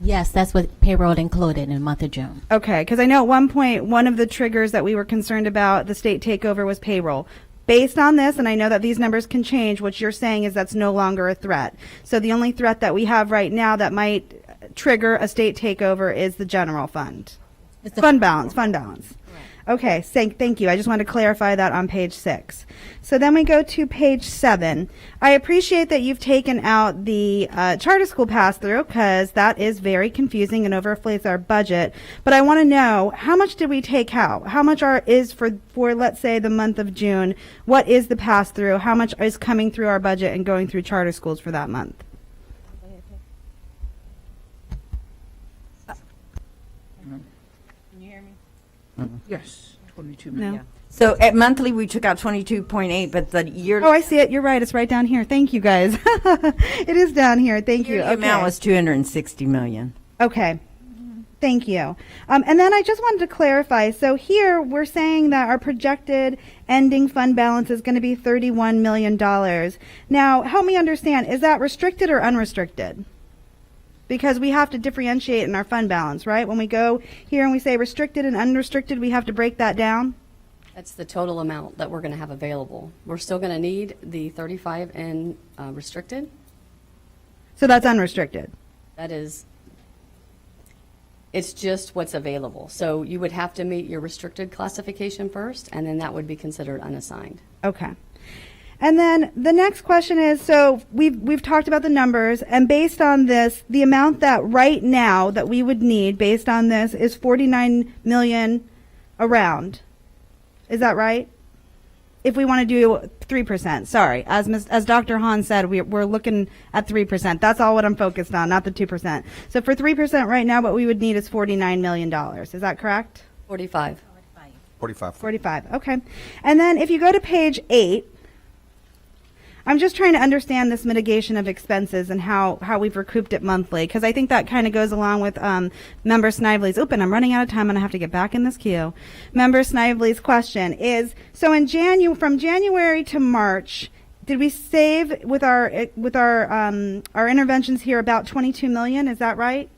Yes, that's what payroll included in the month of June. Okay, because I know at one point, one of the triggers that we were concerned about the state takeover was payroll. Based on this, and I know that these numbers can change, what you're saying is that's no longer a threat. So the only threat that we have right now that might trigger a state takeover is the general fund. Fund balance. Okay, thank you. I just wanted to clarify that on page 6. So then we go to page 7. I appreciate that you've taken out the charter school pass-through because that is very confusing and overflates our budget. But I want to know, how much did we take out? How much is for let's say the month of June? What is the pass-through? How much is coming through our budget and going through charter schools for that month? Yes, 22 No. million. So at monthly, we took out 22.8, but the year. Oh, I see it. You're right. It's right down here. Thank you, guys. It is down here. Thank you. The amount was 260 million. Okay. Thank you. And then I just wanted to clarify. So here we're saying that our projected ending fund balance is going to be $31 million. Now, help me understand. Is that restricted or unrestricted? Because we have to differentiate in our fund balance, right? When we go here and we say restricted and unrestricted, we have to break that down. That's the total amount that we're going to have available. We're still going to need the 35 in restricted. So that's unrestricted. That is, it's just what's available. So you would have to meet your restricted classification first, and then that would be considered unassigned. Okay. And then the next question is, so we've talked about the numbers, and based on this, the amount that right now that we would need based on this is 49 million around. Is that right? If we want to do 3%, sorry, as Dr. Hahn said, we're looking at 3%. That's all what I'm focused on, not the 2%. So for 3% right now, what we would need is $49 million. Is that correct? 45. 45. Okay. And then if you go to page 8. I'm just trying to understand this mitigation of expenses and how we've recouped it monthly, because I think that kind of goes along with Member Snively's. And I'm running out of time, and I have to get back in this queue. Member Snively's question is: so from January to March, did we save with our interventions here about $22 million? Is that right?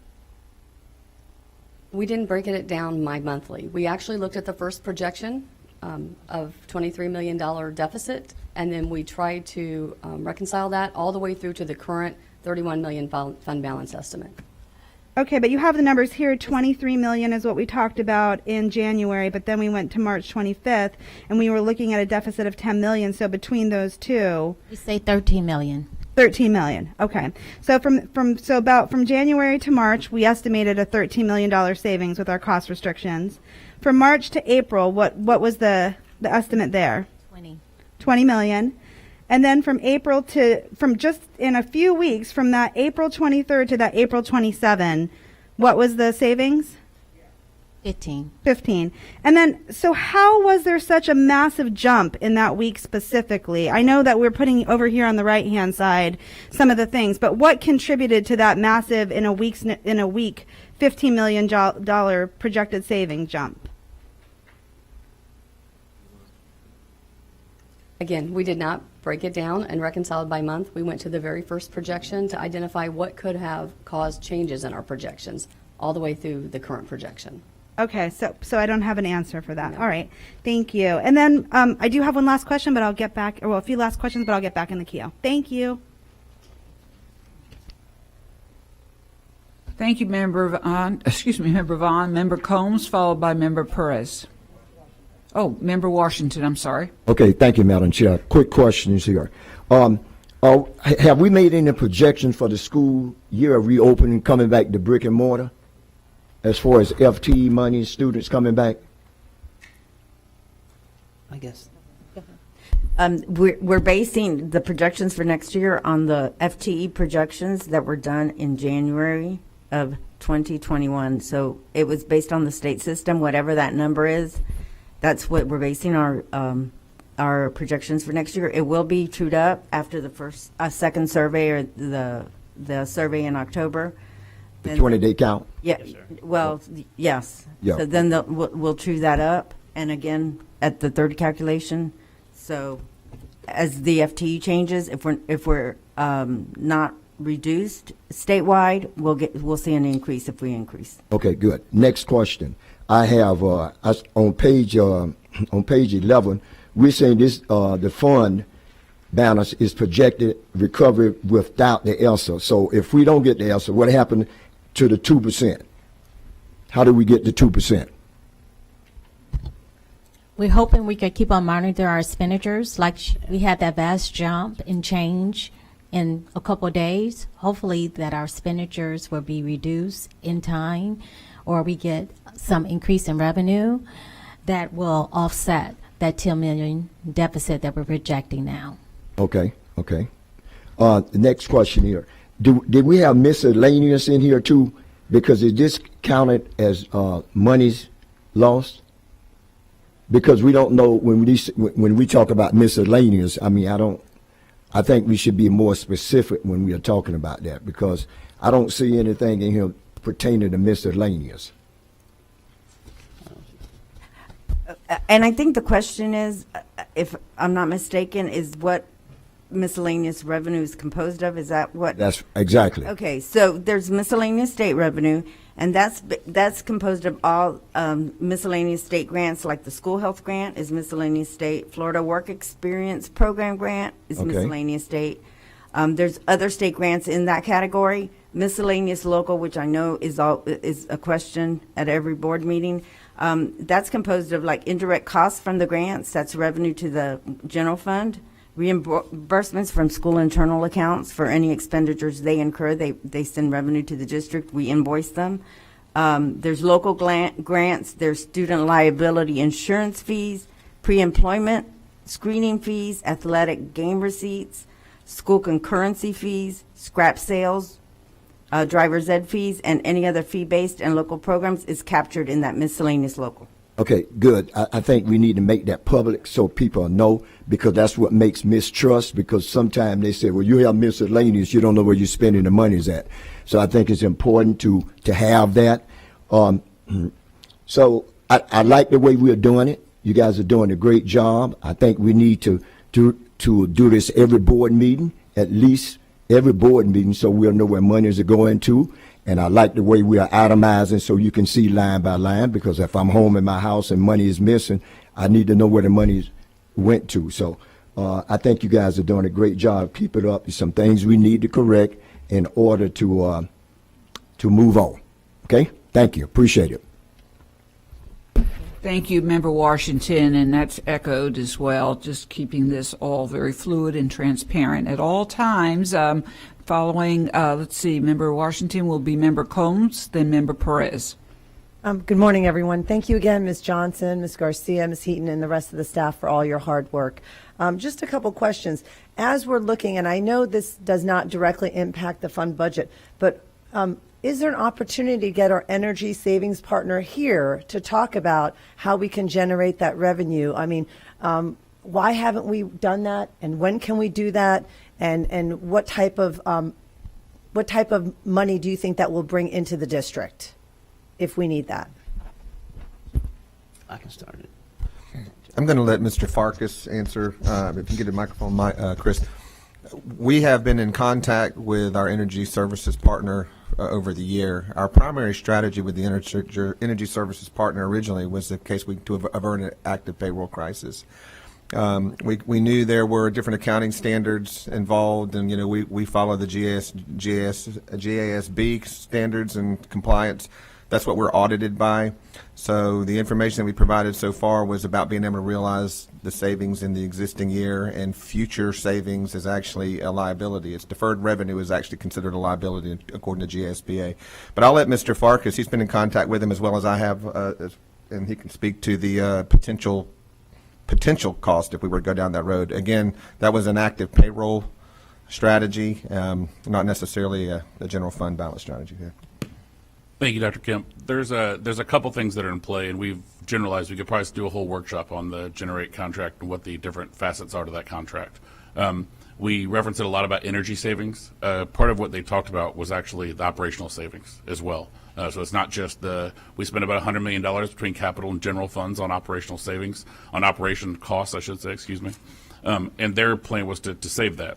We didn't break it down by monthly. We actually looked at the first projection of $23 million deficit, and then we tried to reconcile that all the way through to the current $31 million fund balance estimate. Okay, but you have the numbers here. 23 million is what we talked about in January, but then we went to March 25th, and we were looking at a deficit of 10 million. So between those two, We say 13 million. 13 million. Okay. So from January to March, we estimated a $13 million savings with our cost restrictions. From March to April, what was the estimate there? 20 million. And then from just in a few weeks, from that April 23rd to that April 27, what was the savings? 15. And then, so how was there such a massive jump in that week specifically? I know that we're putting over here on the right-hand side some of the things, but what contributed to that massive in a week $15 million projected saving jump? Again, we did not break it down and reconcile it by month. We went to the very first projection to identify what could have caused changes in our projections all the way through the current projection. Okay, so I don't have an answer for that. All right, thank you. And then I do have one last question, but I'll get back, or well, a few last questions, but I'll get back in the queue. Thank you. Thank you, Member Vaughn. Member Combs, followed by Member Perez. Oh, Member Washington, I'm sorry. Okay, thank you, Madam Chair. Quick questions here. Have we made any projections for the school year reopening, coming back to brick and mortar, as far as FTE money, students coming back? I guess. We're basing the projections for next year on the FTE projections that were done in January of 2021. So it was based on the state system, whatever that number is. That's what we're basing our projections for next year. It will be trued up after the second survey, or the survey in October. The 20-day count? Yeah. Yes, sir. Well, yes. Yeah. So then we'll true that up, and again at the third calculation. So as the FTE changes, if we're not reduced statewide, we'll see an increase if we increase. Okay, good. Next question. I have on page 11, we're saying this the fund balance is projected recovery without the ELSA. So if we don't get the ELSA, what happened to the 2%? How do we get the 2%? We're hoping we could keep on monitoring our expenditures. Like we had that vast jump in change in a couple of days. Hopefully that our expenditures will be reduced in time, or we get some increase in revenue that will offset that $10 million deficit that we're projecting now. Okay. The next question here. Did we have miscellaneous in here too? Because is this counted as monies lost? Because we don't know when we talk about miscellaneous. I mean, I think we should be more specific when we are talking about that, because I don't see anything in here pertaining to miscellaneous. And I think the question is, if I'm not mistaken, is what miscellaneous revenue is composed of? Is that what? That's exactly. Okay, so there's miscellaneous state revenue, and that's composed of all miscellaneous state grants, like the school health grant is miscellaneous state. Florida Work Experience Program grant is miscellaneous state. There's other state grants in that category. Miscellaneous local, which I know is a question at every board meeting. That's composed of like indirect costs from the grants. That's revenue to the general fund. Reimbursements from school internal accounts for any expenditures they incur. They send revenue to the district. We invoice them. There's local grants. There's student liability insurance fees, pre-employment screening fees, athletic game receipts, school concurrency fees, scrap sales, driver's ed fees, and any other fee-based and local programs is captured in that miscellaneous local. Okay, good. I think we need to make that public so people know, because that's what makes mistrust, because sometimes they say, well, you have miscellaneous, you don't know where you're spending the monies at. So I think it's important to have that. So I like the way we're doing it. You guys are doing a great job. I think we need to do this every board meeting, at least every board meeting, so we'll know where monies are going to. And I like the way we are itemizing so you can see line by line, because if I'm home in my house and money is missing, I need to know where the money went to. So I think you guys are doing a great job. Keep it up. There's some things we need to correct in order to move on. Okay? Thank you. Appreciate it. Thank you, Member Washington, and that's echoed as well, just keeping this all very fluid and transparent at all times. Following, let's see, Member Washington will be Member Combs, then Member Perez. Good morning, everyone. Thank you again, Ms. Johnson, Ms. Garcia, Ms. Heaton, and the rest of the staff for all your hard work. Just a couple questions. As we're looking, and I know this does not directly impact the fund budget, but is there an opportunity to get our energy savings partner here to talk about how we can generate that revenue? I mean, why haven't we done that, and when can we do that, and what type of money do you think that will bring into the district if we need that? I can start it. I'm going to let Mr. Farkas answer. If you get a microphone, Chris. We have been in contact with our energy services partner over the year. Our primary strategy with the energy services partner originally was in case to avert an active payroll crisis. We knew there were different accounting standards involved, and we follow the GASB standards and compliance. That's what we're audited by. So the information that we provided so far was about being able to realize the savings in the existing year, and future savings is actually a liability. It's deferred revenue is actually considered a liability according to GSBA. But I'll let Mr. Farkas, he's been in contact with him as well as I have, and he can speak to the potential cost if we were to go down that road. Again, that was an active payroll strategy, not necessarily a general fund balance strategy here. Thank you, Dr. Kemp. There's a couple things that are in play, and we've generalized. We could probably do a whole workshop on the Generate contract and what the different facets are to that contract. We referenced it a lot about energy savings. Part of what they talked about was actually the operational savings as well. So it's not just we spent about $100 million between capital and general funds on operational savings, on operation costs, I should say, excuse me. And their plan was to save that.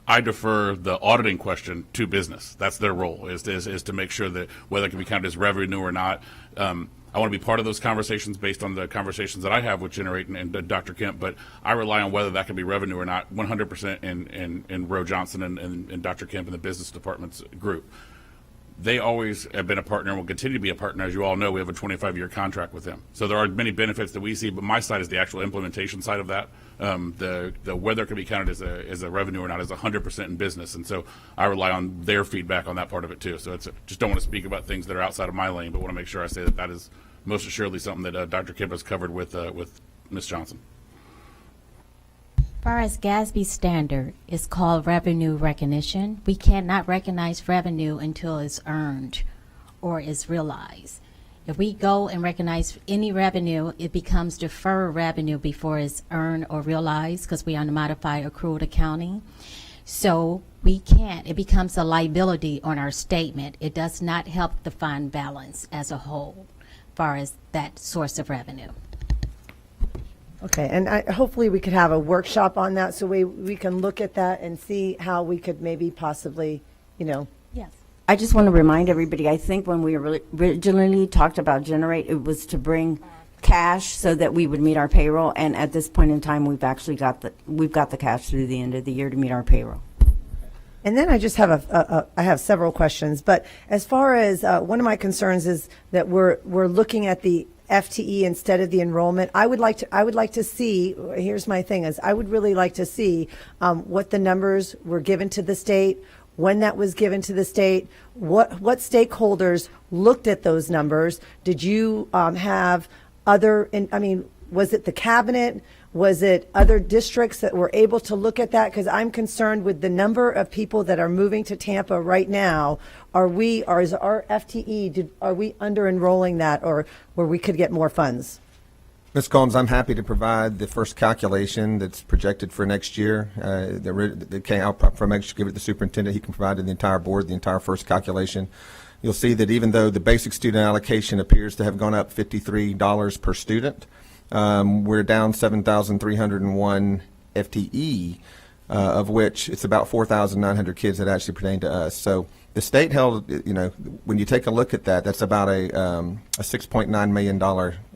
I defer the auditing question to business. That's their role, is to make sure that whether it can be counted as revenue or not. I want to be part of those conversations based on the conversations that I have with Generate and Dr. Kemp, but I rely on whether that can be revenue or not 100% in Roe Johnson and Dr. Kemp and the business department's group. They always have been a partner and will continue to be a partner. As you all know, we have a 25-year contract with them. So there are many benefits that we see, but my side is the actual implementation side of that. The whether it can be counted as a revenue or not is 100% in business, and so I rely on their feedback on that part of it too. So just don't want to speak about things that are outside of my lane, but want to make sure I say that is most assuredly something that Dr. Kemp has covered with Ms. Johnson. As far as GASB standard is called revenue recognition, we cannot recognize revenue until it's earned or is realized. If we go and recognize any revenue, it becomes deferred revenue before it's earned or realized, because we are on the modified accrual accounting. So we can't. It becomes a liability on our statement. It does not help the fund balance as a whole as far as that source of revenue. Okay, and hopefully we could have a workshop on that so we can look at that and see how we could maybe possibly, Yes. I just want to remind everybody, I think when we originally talked about Generate, it was to bring cash so that we would meet our payroll, and at this point in time, we've actually got the cash through the end of the year to meet our payroll. And then I just have I have several questions, but as far as one of my concerns is that we're looking at the FTE instead of the enrollment. I would like to see, here's my thing, is I would really like to see what the numbers were given to the state, when that was given to the state, what stakeholders looked at those numbers. Did you have was it the cabinet? Was it other districts that were able to look at that? Because I'm concerned with the number of people that are moving to Tampa right now. Is our FTE, are we under enrolling that, or where we could get more funds? Ms. Combs, I'm happy to provide the first calculation that's projected for next year. I'll give it to the superintendent. He can provide to the entire board the entire first calculation. You'll see that even though the basic student allocation appears to have gone up $53 per student, we're down 7,301 FTE, of which it's about 4,900 kids that actually pertain to us. So the state held, when you take a look at that, that's about a $6.9 million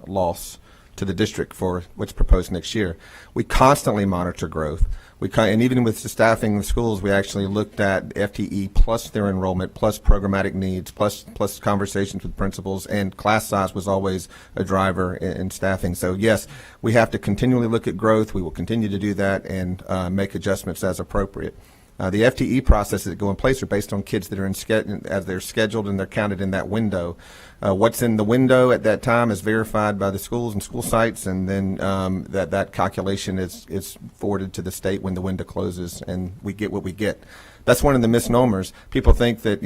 loss to the district for what's proposed next year. We constantly monitor growth. And even with the staffing in the schools, we actually looked at FTE plus their enrollment, plus programmatic needs, plus conversations with principals, and class size was always a driver in staffing. So yes, we have to continually look at growth. We will continue to do that and make adjustments as appropriate. The FTE processes that go in place are based on kids that are as they're scheduled, and they're counted in that window. What's in the window at that time is verified by the schools and school sites, and then that calculation is forwarded to the state when the window closes, and we get what we get. That's one of the misnomers. People think that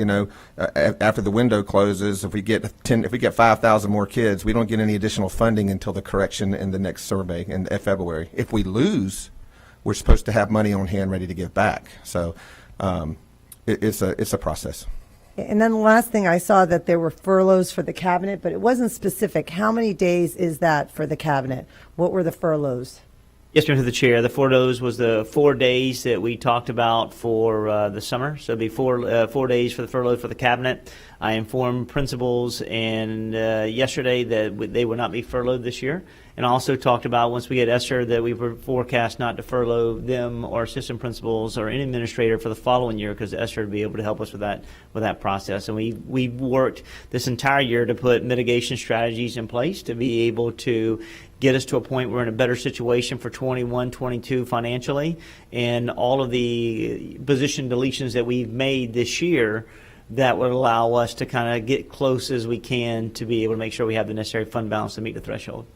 after the window closes, if we get 5,000 more kids, we don't get any additional funding until the correction in the next survey in February. If we lose, we're supposed to have money on hand ready to give back. So it's a process. And then the last thing, I saw that there were furloughs for the cabinet, but it wasn't specific. How many days is that for the cabinet? What were the furloughs? Yes, ma'am, to the chair. The 4 days was the 4 days that we talked about for the summer. So it'd be 4 days for the furlough for the cabinet. I informed principals and yesterday that they will not be furloughed this year. And also talked about, once we get ESSER, that we were forecast not to furlough them or assistant principals or any administrator for the following year, because ESSER would be able to help us with that process. And we worked this entire year to put mitigation strategies in place to be able to get us to a point where we're in a better situation for 21, 22 financially. And all of the position deletions that we've made this year, that would allow us to kind of get close as we can to be able to make sure we have the necessary fund balance to meet the threshold.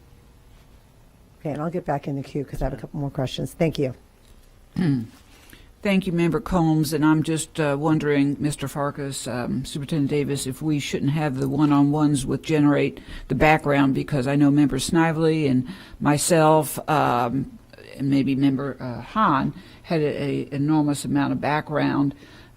Okay, and I'll get back in the queue because I have a couple more questions. Thank you. Thank you, Member Combs. And I'm just wondering, Mr. Farkas, Superintendent Davis, if we shouldn't have the one-on-ones with Generate the background, because I know Member Snively and myself and maybe Member Hahn had an enormous amount of background,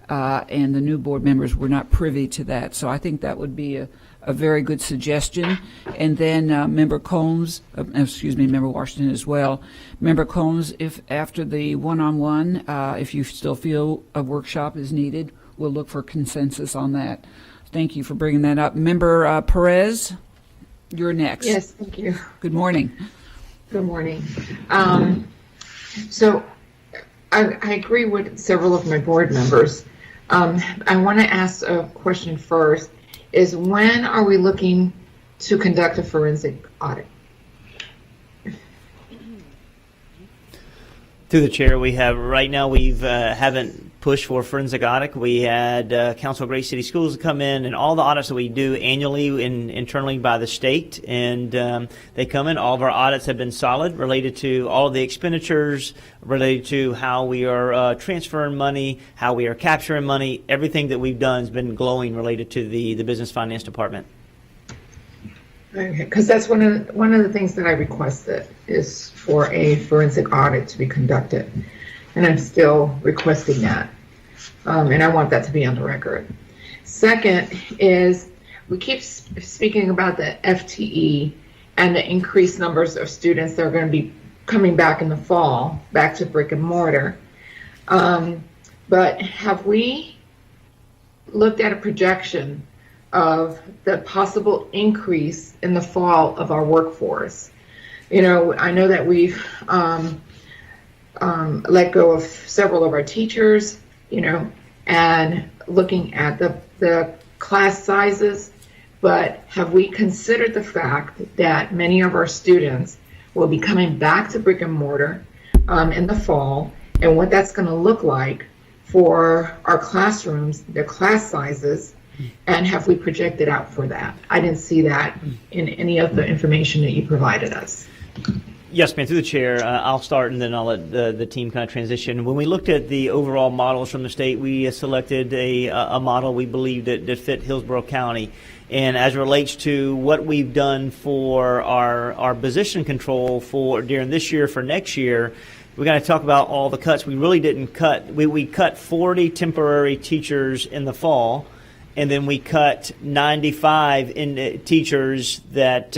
and the new board members were not privy to that. So I think that would be a very good suggestion. And then Member Combs, Member Washington as well. Member Combs, if after the one-on-one, if you still feel a workshop is needed, we'll look for consensus on that. Thank you for bringing that up. Member Perez, you're next. Yes, thank you. Good morning. Good morning. So I agree with several of my board members. I want to ask a question first. Is when are we looking to conduct a forensic audit? Through the chair, we have right now. Haven't pushed for forensic audit. We had Council of Great City Schools come in, and all the audits that we do annually internally by the state, and they come in. All of our audits have been solid, related to all of the expenditures, related to how we are transferring money, how we are capturing money. Everything that we've done has been glowing related to the business finance department. Okay, because that's one of the things that I requested is for a forensic audit to be conducted, and I'm still requesting that, and I want that to be on the record. Second is we keep speaking about the FTE and the increased numbers of students that are going to be coming back in the fall, back to brick and mortar. But have we looked at a projection of the possible increase in the fall of our workforce? I know that we've let go of several of our teachers, and looking at the class sizes, but have we considered the fact that many of our students will be coming back to brick and mortar in the fall, and what that's going to look like for our classrooms, their class sizes, and have we projected out for that? I didn't see that in any of the information that you provided us. Yes, ma'am. Through the chair, I'll start and then I'll let the team kind of transition. When we looked at the overall models from the state, we selected a model we believed that fit Hillsborough County. And as it relates to what we've done for our position control for during this year for next year, we're going to talk about all the cuts. We really didn't cut. We cut 40 temporary teachers in the fall, and then we cut 95 teachers that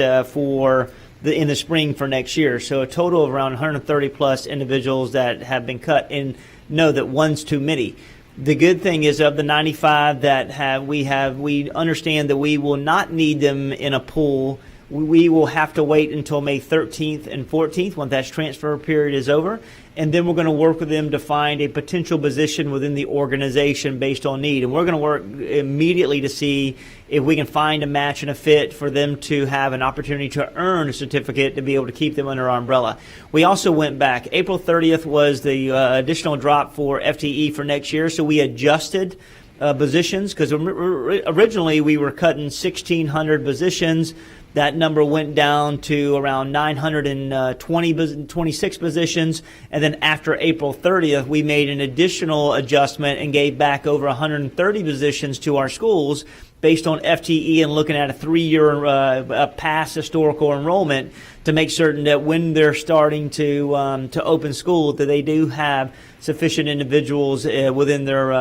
in the spring for next year. So a total of around 130 plus individuals that have been cut, and know that one's too many. The good thing is, of the 95 that we understand that we will not need them in a pool. we will have to wait until May 13th and 14th when that transfer period is over. And then we're going to work with them to find a potential position within the organization based on need. And we're going to work immediately to see if we can find a match and a fit for them to have an opportunity to earn a certificate to be able to keep them under our umbrella. We also went back. April 30th was the additional drop for FTE for next year, so we adjusted positions because originally we were cutting 1,600 positions. That number went down to around 926 positions. And then after April 30th, we made an additional adjustment and gave back over 130 positions to our schools based on FTE and looking at a 3-year past historical enrollment to make certain that when they're starting to open school, that they do have sufficient individuals within their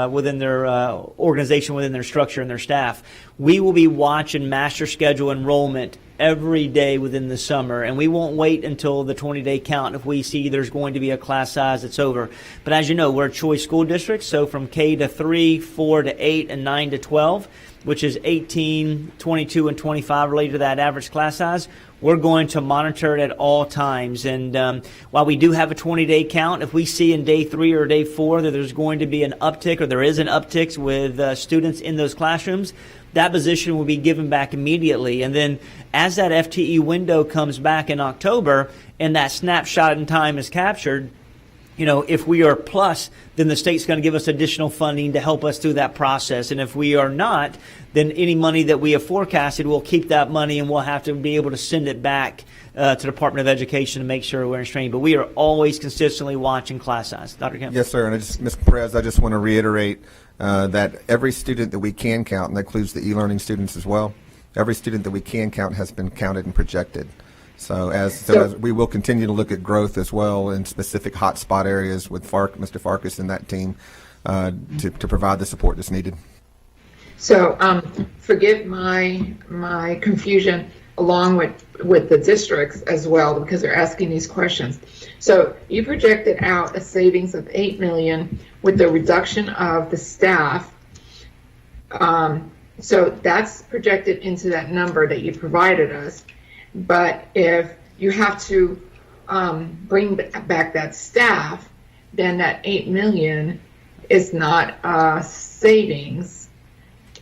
organization, within their structure and their staff. We will be watching master schedule enrollment every day within the summer, and we won't wait until the 20-day count if we see there's going to be a class size that's over. But as you know, we're a choice school district, so from K to 3, 4 to 8, and 9 to 12, which is 18, 22, and 25 related to that average class size, we're going to monitor it at all times. And while we do have a 20-day count, if we see in day 3 or day 4 that there's going to be an uptick or there is an uptick with students in those classrooms, that position will be given back immediately. And then as that FTE window comes back in October and that snapshot in time is captured, you know, if we are plus, then the state's going to give us additional funding to help us through that process. And if we are not, then any money that we have forecasted, we'll keep that money and we'll have to be able to send it back to the Department of Education to make sure we're in strain. But we are always consistently watching class size. Dr. Kemp? Yes, sir. And Mr. Perez, I just want to reiterate that every student that we can count, and that includes the e-learning students as well, every student that we can count has been counted and projected. So as we will continue to look at growth as well in specific hotspot areas with Mr. Farkas and that team to provide the support that's needed. So forgive my confusion along with the districts as well, because they're asking these questions. So you projected out a savings of $8 million with the reduction of the staff. So that's projected into that number that you provided us. But if you have to bring back that staff, then that $8 million is not savings.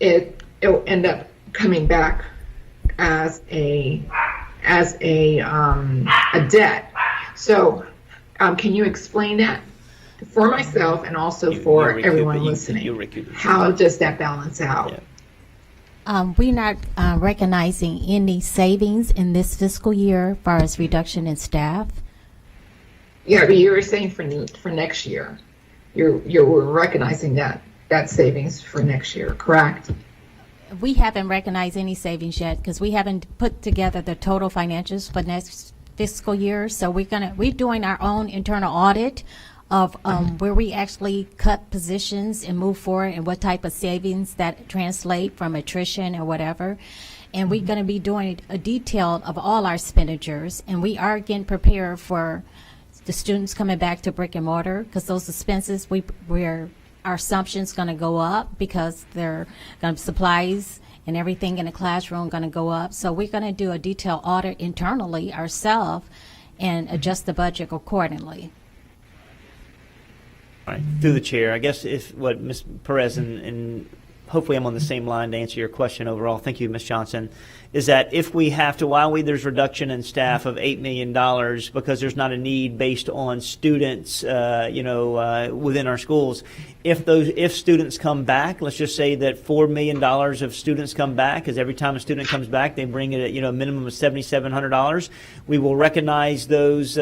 It'll end up coming back as a debt. So can you explain that for myself and also for everyone listening? How does that balance out? Yeah. We're not recognizing any savings in this fiscal year as far as reduction in staff. Yeah, but you were saying for next year, you're recognizing that savings for next year, correct? We haven't recognized any savings yet because we haven't put together the total financials for next fiscal year. So we're doing our own internal audit of where we actually cut positions and move forward and what type of savings that translate from attrition or whatever. And we're going to be doing a detail of all our expenditures, and we are getting prepared for the students coming back to brick and mortar because those expenses, our assumption's going to go up because they're going to supplies and everything in the classroom going to go up. So we're going to do a detailed audit internally ourselves and adjust the budget accordingly. All right. Through the chair, I guess if what Ms. Perez and hopefully I'm on the same line to answer your question overall. Thank you, Ms. Johnson. Is that if we have to, there's reduction in staff of $8 million because there's not a need based on students, within our schools. If students come back, let's just say that $4 million of students come back, because every time a student comes back, they bring it at a minimum of $7,700. We will recognize those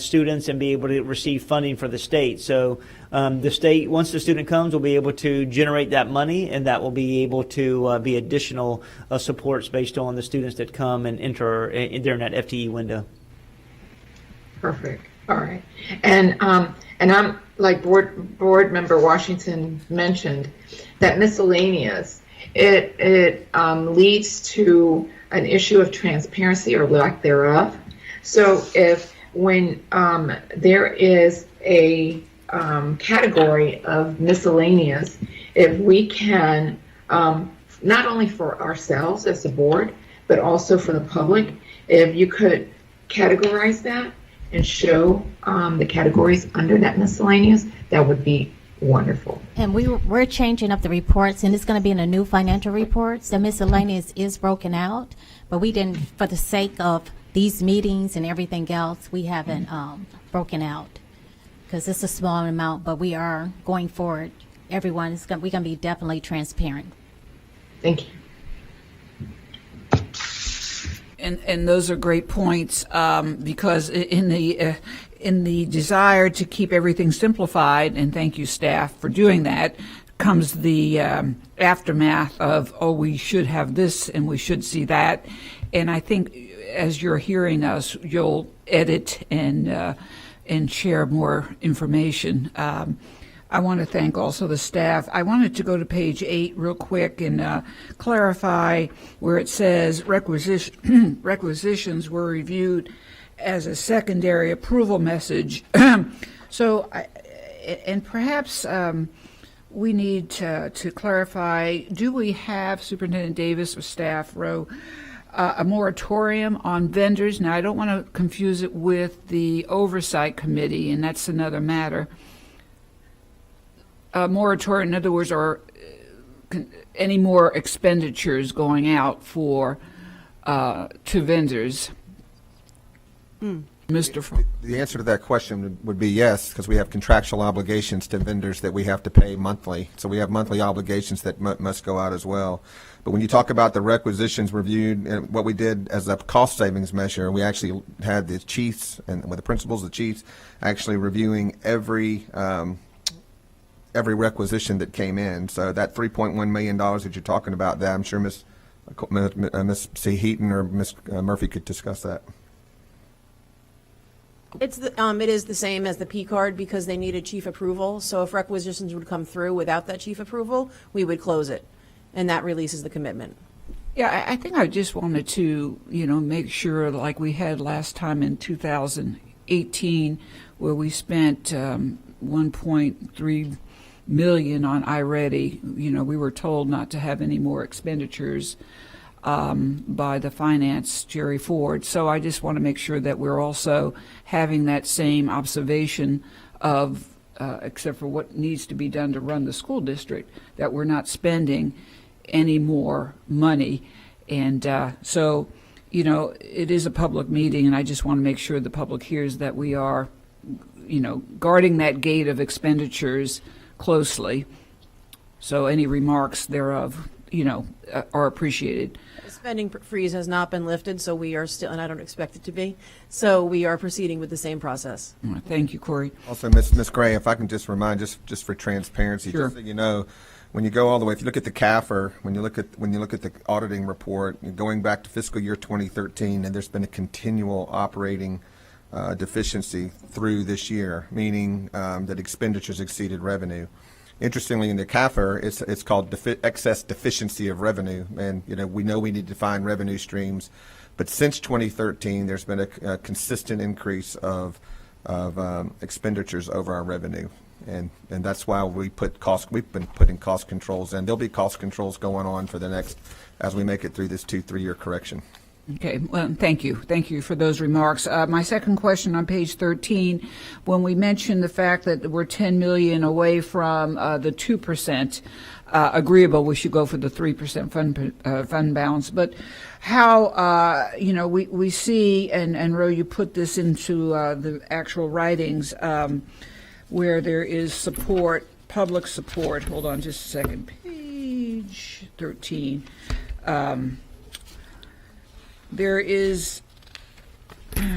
students and be able to receive funding for the state. So the state, once the student comes, will be able to generate that money, and that will be able to be additional supports based on the students that come and enter during that FTE window. Perfect. All right. And I'm like board member Washington mentioned that miscellaneous, it leads to an issue of transparency or lack thereof. So when there is a category of miscellaneous, if we can, not only for ourselves as a board, but also for the public, if you could categorize that and show the categories under that miscellaneous, that would be wonderful. And we're changing up the reports, and it's going to be in the new financial reports. The miscellaneous is broken out, but we didn't, for the sake of these meetings and everything else, we haven't broken out because it's a small amount, but we are going forward. We're going to be definitely transparent. Thank you. And those are great points, because in the desire to keep everything simplified, and thank you, staff, for doing that, comes the aftermath of, oh, we should have this and we should see that. And I think as you're hearing us, you'll edit and share more information. I want to thank also the staff. I wanted to go to page 8 real quick and clarify where it says requisitions were reviewed as a secondary approval message. So, and perhaps we need to clarify, do we have, Superintendent Davis or staff, Rowe, a moratorium on vendors? Now, I don't want to confuse it with the Oversight Committee, and that's another matter. Moratorium, in other words, are any more expenditures going out to vendors? Mr. The answer to that question would be yes, because we have contractual obligations to vendors that we have to pay monthly. So we have monthly obligations that must go out as well. But when you talk about the requisitions reviewed, and what we did as a cost savings measure, we actually had the chiefs and with the principals, the chiefs, actually reviewing every requisition that came in. So that $3.1 million that you're talking about, that I'm sure Ms. C. Heaton or Ms. Murphy could discuss that. It is the same as the P card because they needed chief approval. So if requisitions would come through without that chief approval, we would close it, and that releases the commitment. Yeah, I think I just wanted to, make sure, like we had last time in 2018, where we spent 1.3 million on iReady. We were told not to have any more expenditures by the finance, Jerry Ford. So I just want to make sure that we're also having that same observation of, except for what needs to be done to run the school district, that we're not spending any more money. And so, it is a public meeting, and I just want to make sure the public hears that we are, guarding that gate of expenditures closely. So any remarks thereof, are appreciated. The spending freeze has not been lifted, so we are still, and I don't expect it to be, so we are proceeding with the same process. Thank you, Corey. Also, Ms. Gray, if I can just remind, just for transparency, Sure. just so you know, when you go all the way, if you look at the CAFR, when you look at the auditing report, going back to fiscal year 2013, and there's been a continual operating deficiency through this year, meaning that expenditures exceeded revenue. Interestingly, in the CAFR, it's called excess deficiency of revenue, and we know we need to find revenue streams, but since 2013, there's been a consistent increase of expenditures over our revenue, and that's why we've been putting cost controls in. There'll be cost controls going on for the next, as we make it through this 2-3 year correction. Okay, well, thank you. Thank you for those remarks. My second question on page 13, when we mentioned the fact that we're 10 million away from the 2% agreeable, we should go for the 3% fund balance. But how, we see, and Ro, you put this into the actual writings, where there is support, public support. Hold on just a second. Page 13. There is, let's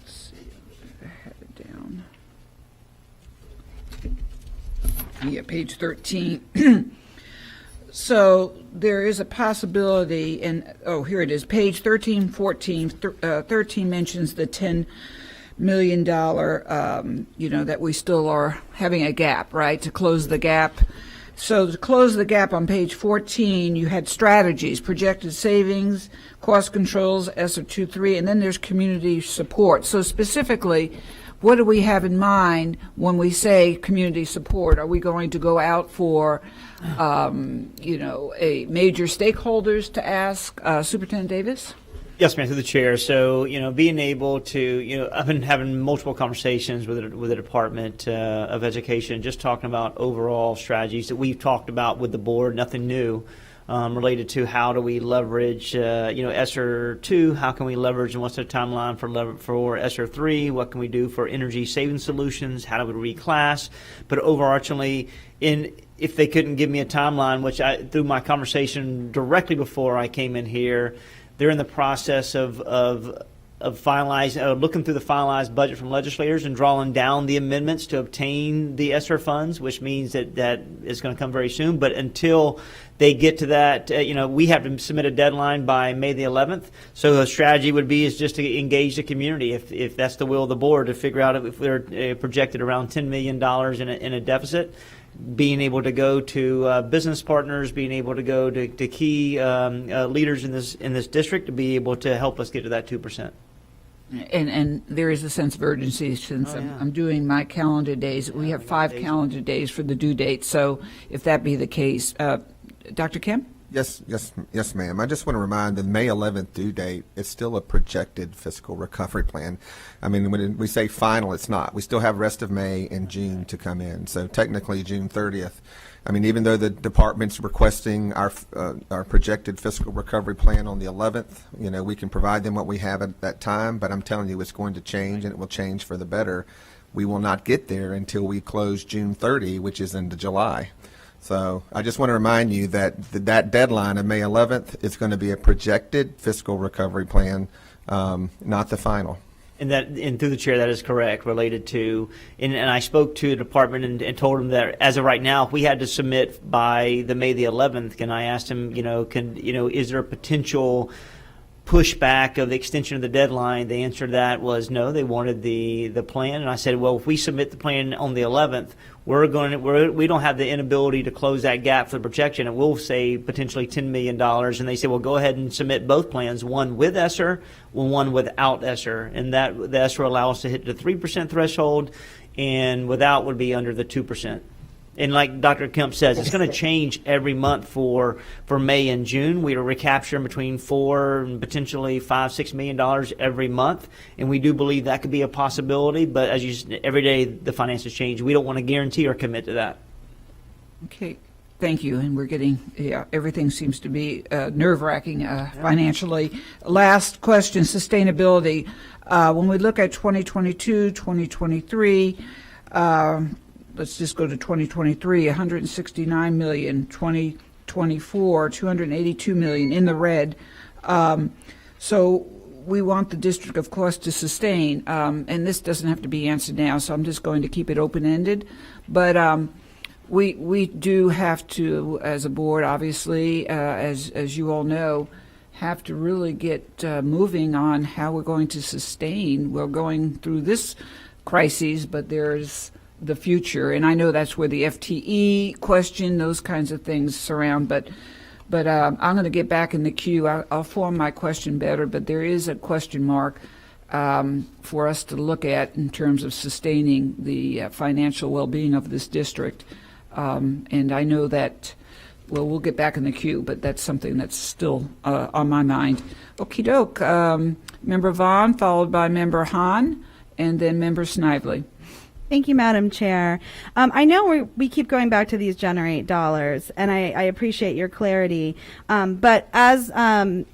see if I have it down. Yeah, page 13. So there is a possibility, and here it is, page 13, 14. 13 mentions the $10 million, that we still are having a gap, right, to close the gap. So to close the gap on page 14, you had strategies, projected savings, cost controls, ESSER 2.3, and then there's community support. So specifically, what do we have in mind when we say community support? Are we going to go out for, a major stakeholders to ask Superintendent Davis? Yes, ma'am, through the chair. So, being able to, I've been having multiple conversations with the Department of Education, just talking about overall strategies that we've talked about with the board, nothing new, related to how do we leverage, ESSER 2, how can we leverage, and what's the timeline for ESSER 3, what can we do for energy saving solutions, how do we reclass, but overarchingly, if they couldn't give me a timeline, which through my conversation directly before I came in here, they're in the process of finalizing, looking through the finalized budget from legislators and drawing down the amendments to obtain the ESSER funds, which means that is going to come very soon. But until they get to that, we have to submit a deadline by May the 11th. So the strategy would be is just to engage the community, if that's the will of the board, to figure out if they're projected around $10 million in a deficit. Being able to go to business partners, being able to go to key leaders in this district to be able to help us get to that 2%. And there is a sense of urgency since I'm doing my calendar days. We have 5 calendar days for the due date. So if that be the case, Dr. Kemp? Yes, ma'am. I just want to remind the May 11th due date, it's still a projected fiscal recovery plan. I mean, when we say final, it's not. We still have rest of May and June to come in. So technically June 30th. I mean, even though the department's requesting our projected fiscal recovery plan on the 11th, we can provide them what we have at that time, but I'm telling you it's going to change, and it will change for the better. We will not get there until we close June 30, which is into July. So I just want to remind you that that deadline of May 11th is going to be a projected fiscal recovery plan, not the final. And through the chair, that is correct, related to, and I spoke to the department and told them that as of right now, if we had to submit by the May the 11th, and I asked him, is there a potential pushback of the extension of the deadline? The answer to that was no. They wanted the plan, and I said, well, if we submit the plan on the 11th, we don't have the inability to close that gap for the projection. It will save potentially $10 million. And they said, well, go ahead and submit both plans, one with ESSER, one without ESSER. And that the ESSER allow us to hit the 3% threshold, and without would be under the 2%. And like Dr. Kemp says, it's going to change every month for May and June. We are recapturing between $4 and potentially $5-6 million every month, and we do believe that could be a possibility. But every day the finances change. We don't want to guarantee or commit to that. Okay, thank you. And we're getting everything seems to be nerve-wracking financially. Last question: sustainability. When we look at 2022, 2023. Let's just go to 2023, 169 million, 2024, 282 million in the red. So we want the district, of course, to sustain, and this doesn't have to be answered now, so I'm just going to keep it open-ended. But we do have to, as a board, obviously, as you all know, have to really get moving on how we're going to sustain. We're going through this crisis, but there's the future, and I know that's where the FTE question, those kinds of things surround, but I'm going to get back in the queue. I'll form my question better, but there is a question mark for us to look at in terms of sustaining the financial well-being of this district, and I know that, well, we'll get back in the queue, but that's something that's still on my mind. Okie doke. Member Vaughn, followed by Member Hahn, and then Member Snively. Thank you, Madam Chair. I know we keep going back to these Generate dollars, and I appreciate your clarity. But as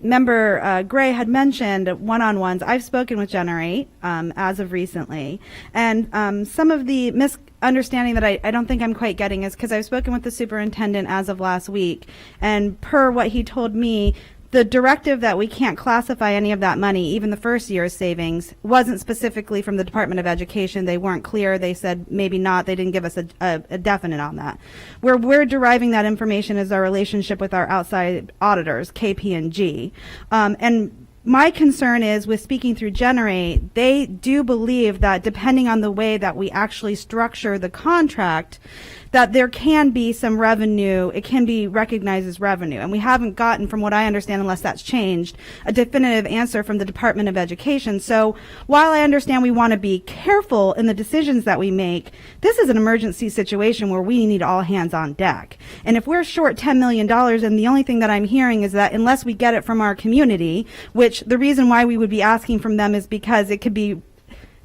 Member Gray had mentioned, one-on-ones, I've spoken with Generate as of recently. And some of the misunderstanding that I don't think I'm quite getting is because I've spoken with the superintendent as of last week. And per what he told me, the directive that we can't classify any of that money, even the first year's savings, wasn't specifically from the Department of Education. They weren't clear. They said maybe not. They didn't give us a definite on that. Where we're deriving that information is our relationship with our outside auditors, KPMG. And my concern is with speaking through Generate, they do believe that depending on the way that we actually structure the contract, that there can be some revenue, it can be recognized as revenue. And we haven't gotten, from what I understand, unless that's changed, a definitive answer from the Department of Education. So while I understand we want to be careful in the decisions that we make, this is an emergency situation where we need all hands on deck. And if we're short $10 million, and the only thing that I'm hearing is that unless we get it from our community, which the reason why we would be asking from them is because it could be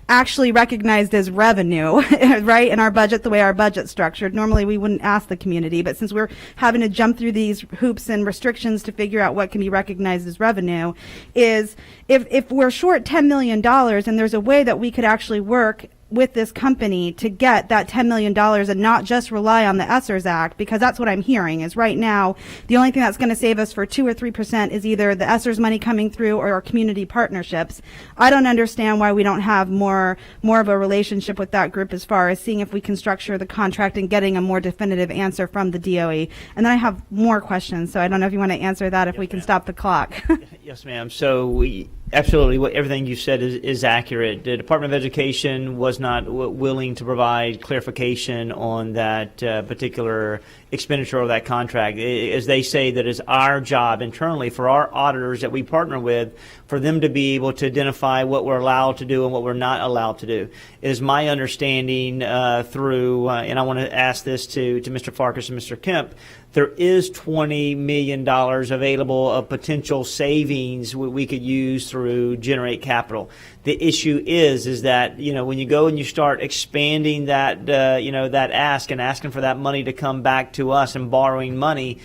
actually recognized as revenue, right, in our budget, the way our budget's structured. Normally we wouldn't ask the community, but since we're having to jump through these hoops and restrictions to figure out what can be recognized as revenue, is if we're short $10 million and there's a way that we could actually work with this company to get that $10 million and not just rely on the ESSERS Act, because that's what I'm hearing is right now the only thing that's going to save us for 2 or 3% is either the ESSERS money coming through or our community partnerships. I don't understand why we don't have more of a relationship with that group as far as seeing if we can structure the contract and getting a more definitive answer from the DOE. And then I have more questions, so I don't know if you want to answer that if we can stop the clock. Yes, ma'am. So absolutely, everything you said is accurate. The Department of Education was not willing to provide clarification on that particular expenditure of that contract. As they say, that is our job internally for our auditors that we partner with, for them to be able to identify what we're allowed to do and what we're not allowed to do. It is my understanding through, and I want to ask this to Mr. Farkas and Mr. Kemp, there is $20 million available of potential savings we could use through Generate Capital. The issue is that, when you go and you start expanding that, that ask and asking for that money to come back to us and borrowing money,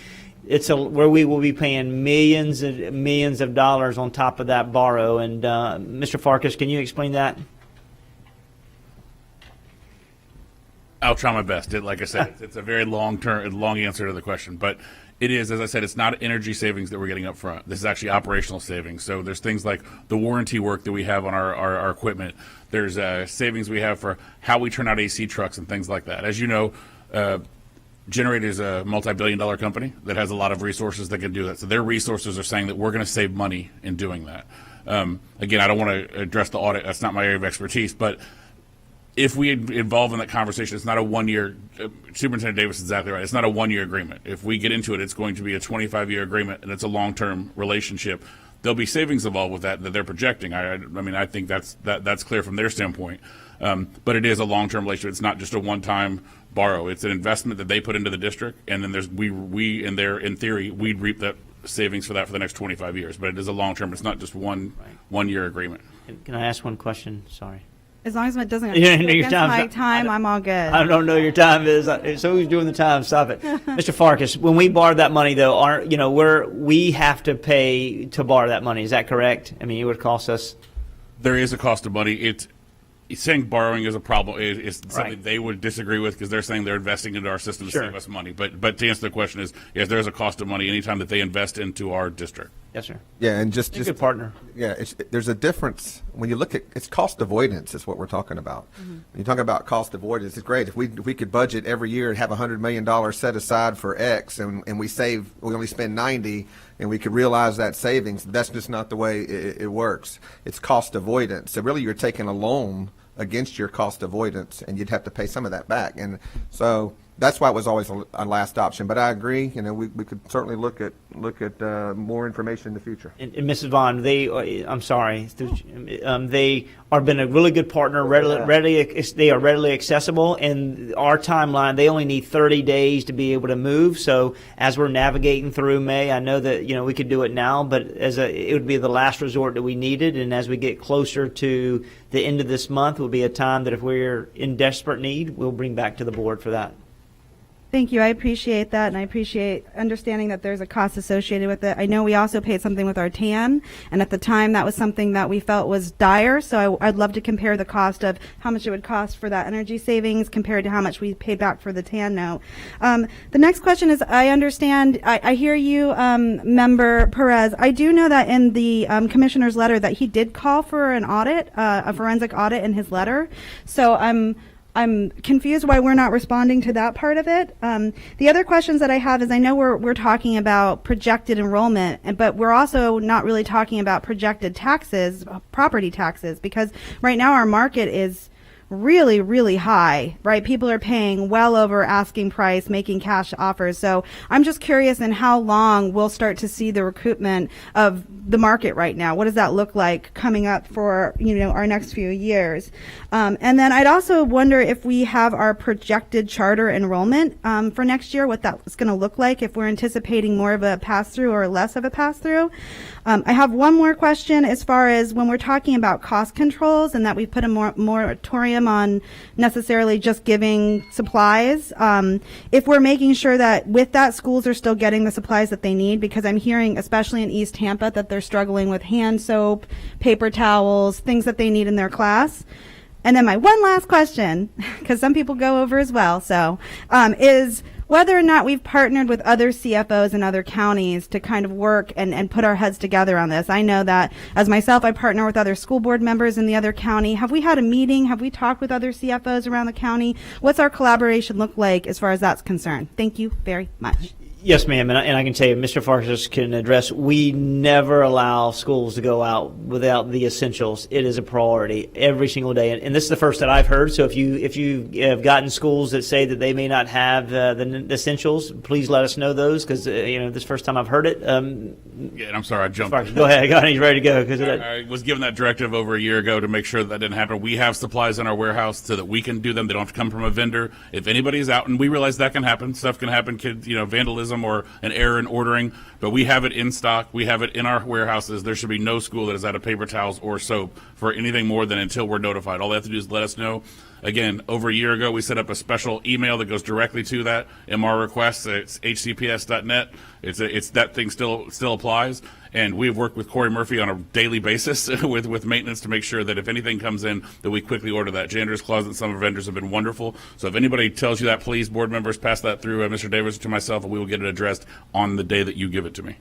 where we will be paying millions and millions of dollars on top of that borrow. And Mr. Farkas, can you explain that? I'll try my best. Like I said, it's a very long answer to the question, but it is, as I said, it's not energy savings that we're getting up front. This is actually operational savings. So there's things like the warranty work that we have on our equipment. There's savings we have for how we turn out AC trucks and things like that. As you know, Generate is a multi-billion-dollar company that has a lot of resources that can do that. So their resources are saying that we're going to save money in doing that. Again, I don't want to address the audit. That's not my area of expertise, but if we involve in that conversation, it's not a one-year, Superintendent Davis is exactly right, it's not a one-year agreement. If we get into it, it's going to be a 25-year agreement, and it's a long-term relationship. There'll be savings involved with that they're projecting. I think that's clear from their standpoint. But it is a long-term relationship. It's not just a one-time borrow. It's an investment that they put into the district, and then in theory, we'd reap that savings for that for the next 25 years. But it is a long-term. It's not just one-year agreement. Can I ask one question? Sorry. As long as it doesn't You go don't know your against time. my time, I'm all good. I don't know your time is. So who's doing the time? Stop it, Mr. Farkas. When we borrow that money, though, we have to pay to borrow that money. Is that correct? I mean, it would cost us. There is a cost of money. It's saying borrowing is a problem. It's something Right. they would disagree with because they're saying they're investing into our system to Sure. save us money. But to answer the question is, yes, there is a cost of money anytime that they invest into our district. Yes, sir. Yeah, and just You're a good partner. Yeah, there's a difference when you look at it's cost avoidance is what we're talking about. When you talk about cost avoidance, it's great if we could budget every year and have $100 million set aside for X, and we only spend 90, and we could realize that savings. That's just not the way it works. It's cost avoidance. So really, you're taking a loan against your cost avoidance, and you'd have to pay some of that back. And so that's why it was always a last option. But I agree. We could certainly look at more information in the future. And Mrs. Vaughn, they are been a really good partner. They are readily accessible, and our timeline, they only need 30 days to be able to move. So as we're navigating through May, I know that we could do it now, but it would be the last resort that we needed. And as we get closer to the end of this month, will be a time that if we're in desperate need, we'll bring back to the board for that. Thank you. I appreciate that, and I appreciate understanding that there's a cost associated with it. I know we also paid something with our TAN, and at the time that was something that we felt was dire, so I'd love to compare the cost of how much it would cost for that energy savings compared to how much we paid back for the TAN note. The next question is, I understand, I hear you, Member Perez. I do know that in the commissioner's letter that he did call for an audit, a forensic audit in his letter, so I'm confused why we're not responding to that part of it. The other questions that I have is I know we're talking about projected enrollment, but we're also not really talking about projected taxes, property taxes, because right now our market is really, really high, right? People are paying well over asking price, making cash offers. So I'm just curious in how long we'll start to see the recoupment of the market right now. What does that look like coming up for, our next few years? And then I'd also wonder if we have our projected charter enrollment for next year, what that's going to look like, if we're anticipating more of a pass-through or less of a pass-through. I have one more question as far as when we're talking about cost controls and that we've put a moratorium on necessarily just giving supplies. If we're making sure that with that schools are still getting the supplies that they need, because I'm hearing, especially in East Tampa, that they're struggling with hand soap, paper towels, things that they need in their class. And then my one last question, because some people go over as well, is whether or not we've partnered with other CFOs in other counties to kind of work and put our heads together on this. I know that as myself, I partner with other school board members in the other county. Have we had a meeting? Have we talked with other CFOs around the county? What's our collaboration look like as far as that's concerned? Thank you very much. Yes, ma'am, and I can tell you, Mr. Farkas can address, we never allow schools to go out without the essentials. It is a priority every single day, and this is the first that I've heard, so if you have gotten schools that say that they may not have the essentials, please let us know those, because, this is the first time I've heard it. Yeah, and I'm sorry, I jumped. Farkas, go ahead, he's ready to go. I was given that directive over a year ago to make sure that didn't happen. We have supplies in our warehouse so that we can do them. They don't have to come from a vendor. If anybody's out, and we realize that can happen, stuff can happen, vandalism or an error in ordering, but we have it in stock. We have it in our warehouses. There should be no school that is out of paper towels or soap for anything more than until we're notified. All they have to do is let us know. Again, over a year ago, we set up a special email that goes directly to that MR request. It's hcps.net. It's that thing still applies. And we've worked with Corey Murphy on a daily basis with maintenance to make sure that if anything comes in, that we quickly order that. Janitor's Closet and some of our vendors have been wonderful. So if anybody tells you that, please, board members, pass that through Mr. Davis to myself, and we will get it addressed on the day that you give it to me.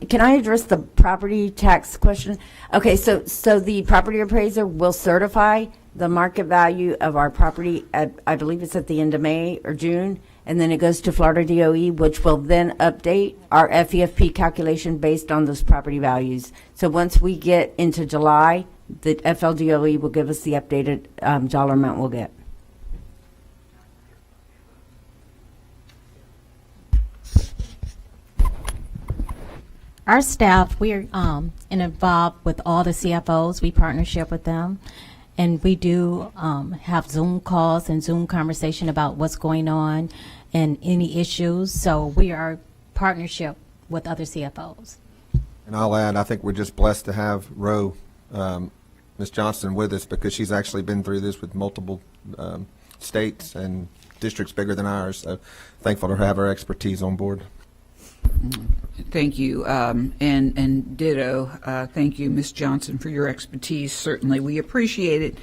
Can I address the property tax question? Okay, so the property appraiser will certify the market value of our property at, I believe it's at the end of May or June, and then it goes to Florida DOE, which will then update our FEFP calculation based on those property values. So once we get into July, the FLDOE will give us the updated dollar amount we'll get. Our staff, we're involved with all the CFOs. We partnership with them. And we do have Zoom calls and Zoom conversation about what's going on and any issues. So we are partnership with other CFOs. And I'll add, I think we're just blessed to have Ms. Johnston with us, because she's actually been through this with multiple states and districts bigger than ours. So thankful to have her expertise on board. Thank you, and ditto. Thank you, Ms. Johnson, for your expertise. Certainly, we appreciate it.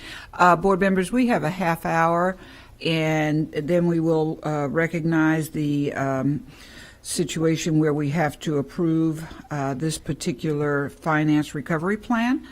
Board members, we have a half hour, and then we will recognize the situation where we have to approve this particular finance recovery plan.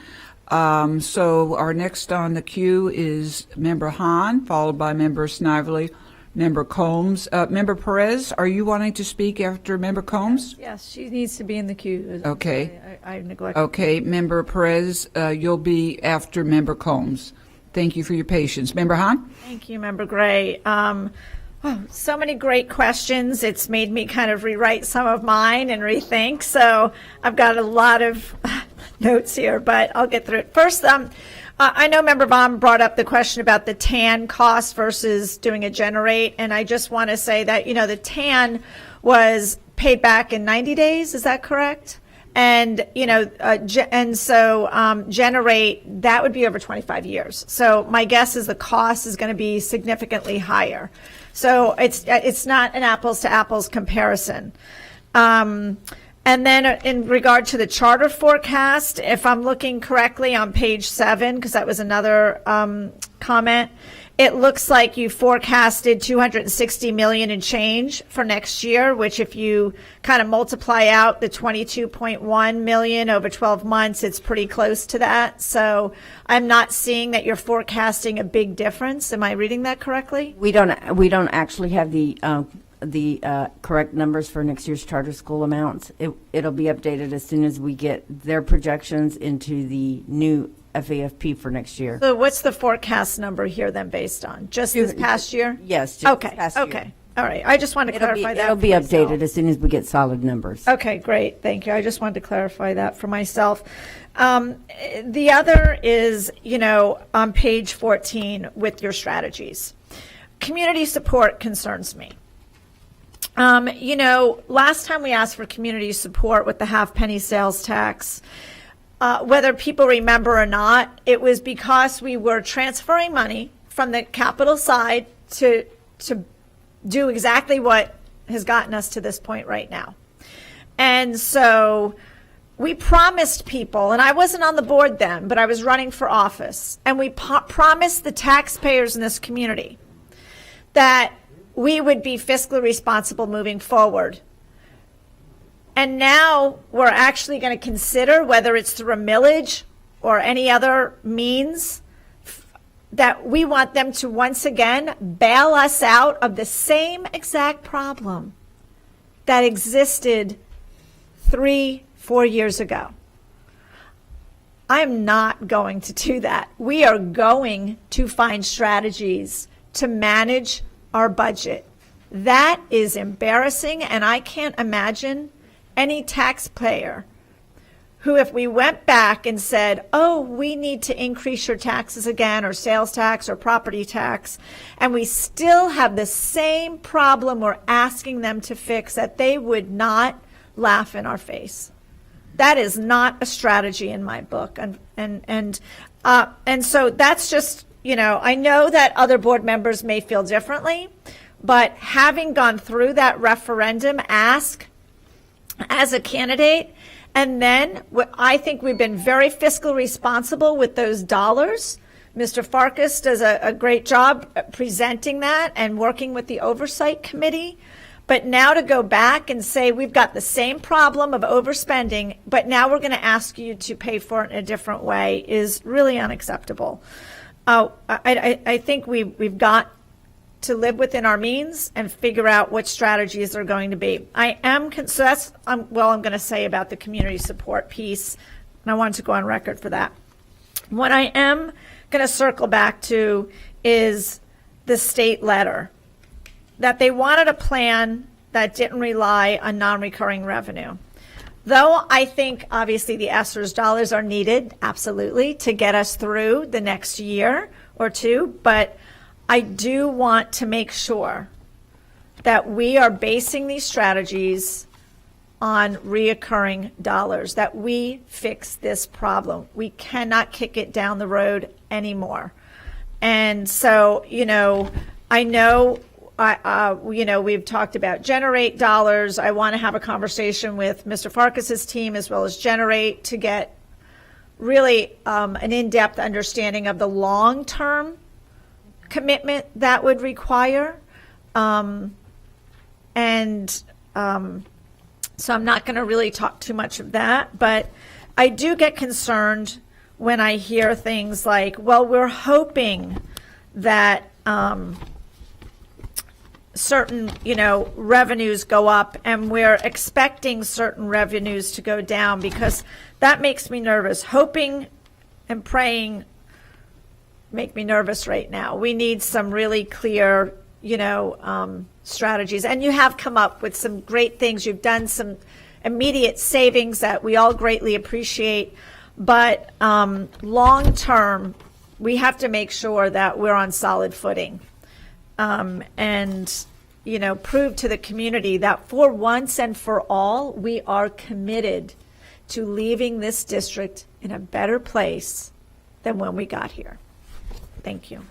So our next on the queue is Member Hahn, followed by Member Snively, Member Combs. Member Perez, are you wanting to speak after Member Combs? Yes, she needs to be in the queue. Okay. I neglected. Okay, Member Perez, you'll be after Member Combs. Thank you for your patience. Member Hahn? Thank you, Member Gray. So many great questions. It's made me kind of rewrite some of mine and rethink. So I've got a lot of notes here, but I'll get through it. First, I know Member Vaughn brought up the question about the TAN cost versus doing a generate, and I just want to say that, the TAN was paid back in 90 days, is that correct? And, generate, that would be over 25 years. So my guess is the cost is going to be significantly higher. So it's not an apples to apples comparison. And then in regard to the charter forecast, if I'm looking correctly on page 7, because that was another comment, it looks like you forecasted $260 million and change for next year, which if you kind of multiply out the $22.1 million over 12 months, it's pretty close to that. So I'm not seeing that you're forecasting a big difference. Am I reading that correctly? We don't actually have the correct numbers for next year's charter school amounts. It'll be updated as soon as we get their projections into the new FAFP for next year. So what's the forecast number here then based on? Just this past year? Yes, just Okay, this past year. okay. All right, I just wanted to clarify that. It'll be for myself. updated as soon as we get solid numbers. Okay, great, thank you. I just wanted to clarify that for myself. The other is, on page 14 with your strategies. Community support concerns me. Last time we asked for community support with the half-penny sales tax, whether people remember or not, it was because we were transferring money from the capital side to do exactly what has gotten us to this point right now. And so we promised people, and I wasn't on the board then, but I was running for office, and we promised the taxpayers in this community that we would be fiscally responsible moving forward. And now we're actually going to consider whether it's through a millage or any other means that we want them to once again bail us out of the same exact problem that existed 3-4 years ago. I'm not going to do that. We are going to find strategies to manage our budget. That is embarrassing, and I can't imagine any taxpayer who, if we went back and said, oh, we need to increase your taxes again, or sales tax or property tax, and we still have the same problem we're asking them to fix, that they would not laugh in our face. That is not a strategy in my book. And so that's just, I know that other board members may feel differently, but having gone through that referendum ask as a candidate, and then I think we've been very fiscally responsible with those dollars. Mr. Farkas does a great job presenting that and working with the oversight committee. But now to go back and say we've got the same problem of overspending, but now we're going to ask you to pay for it in a different way is really unacceptable. I think we've got to live within our means and figure out what strategies are going to be. So that's I'm going to say about the community support piece, and I wanted to go on record for that. What I am going to circle back to is the state letter, that they wanted a plan that didn't rely on non-recurring revenue. Though I think obviously the ESSER's dollars are needed, absolutely, to get us through the next year or two, but I do want to make sure that we are basing these strategies on reoccurring dollars, that we fix this problem. We cannot kick it down the road anymore. And so, I know, we've talked about Generate dollars. I want to have a conversation with Mr. Farkas's team as well as Generate to get really an in-depth understanding of the long-term commitment that would require. So I'm not going to really talk too much of that, but I do get concerned when I hear things like, well, we're hoping that certain, revenues go up, and we're expecting certain revenues to go down, because that makes me nervous. Hoping and praying make me nervous right now. We need some really clear, strategies. And you have come up with some great things. You've done some immediate savings that we all greatly appreciate. But long term, we have to make sure that we're on solid footing. And prove to the community that for once and for all, we are committed to leaving this district in a better place than when we got here. Thank you.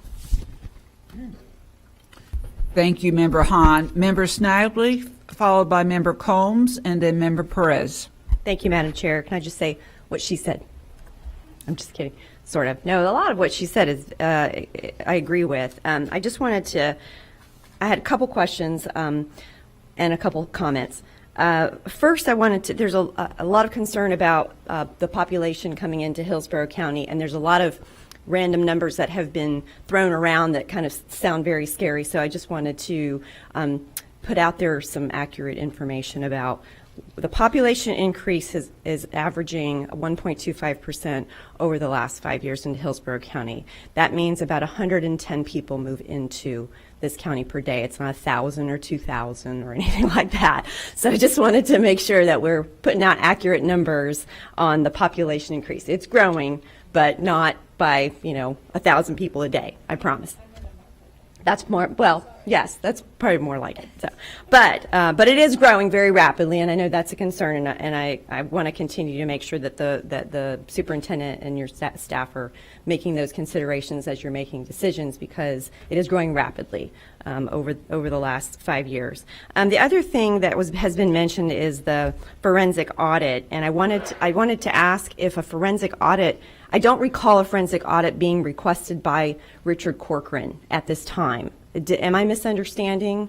Thank you, Member Hahn. Member Snively, followed by Member Combs, and then Member Perez. Thank you, Madam Chair. Can I just say what she said? I'm just kidding, sort of. No, a lot of what she said is I agree with. I just wanted to, I had a couple questions and a couple comments. First, I wanted to, there's a lot of concern about the population coming into Hillsborough County, and there's a lot of random numbers that have been thrown around that kind of sound very scary. So I just wanted to put out there some accurate information about The population increase is averaging 1.25% over the last 5 years in Hillsborough County. That means about 110 people move into this county per day. It's not 1,000 or 2,000 or anything like that. So I just wanted to make sure that we're putting out accurate numbers on the population increase. It's growing, but not by, 1,000 people a day, I promise. That's more, well, yes, that's probably more like it. So, but it is growing very rapidly, and I know that's a concern, and I want to continue to make sure that the superintendent and your staff are making those considerations as you're making decisions, because it is growing rapidly over the last 5 years. The other thing that has been mentioned is the forensic audit, and I wanted to ask if a forensic audit. I don't recall a forensic audit being requested by Richard Corcoran at this time. Am I misunderstanding?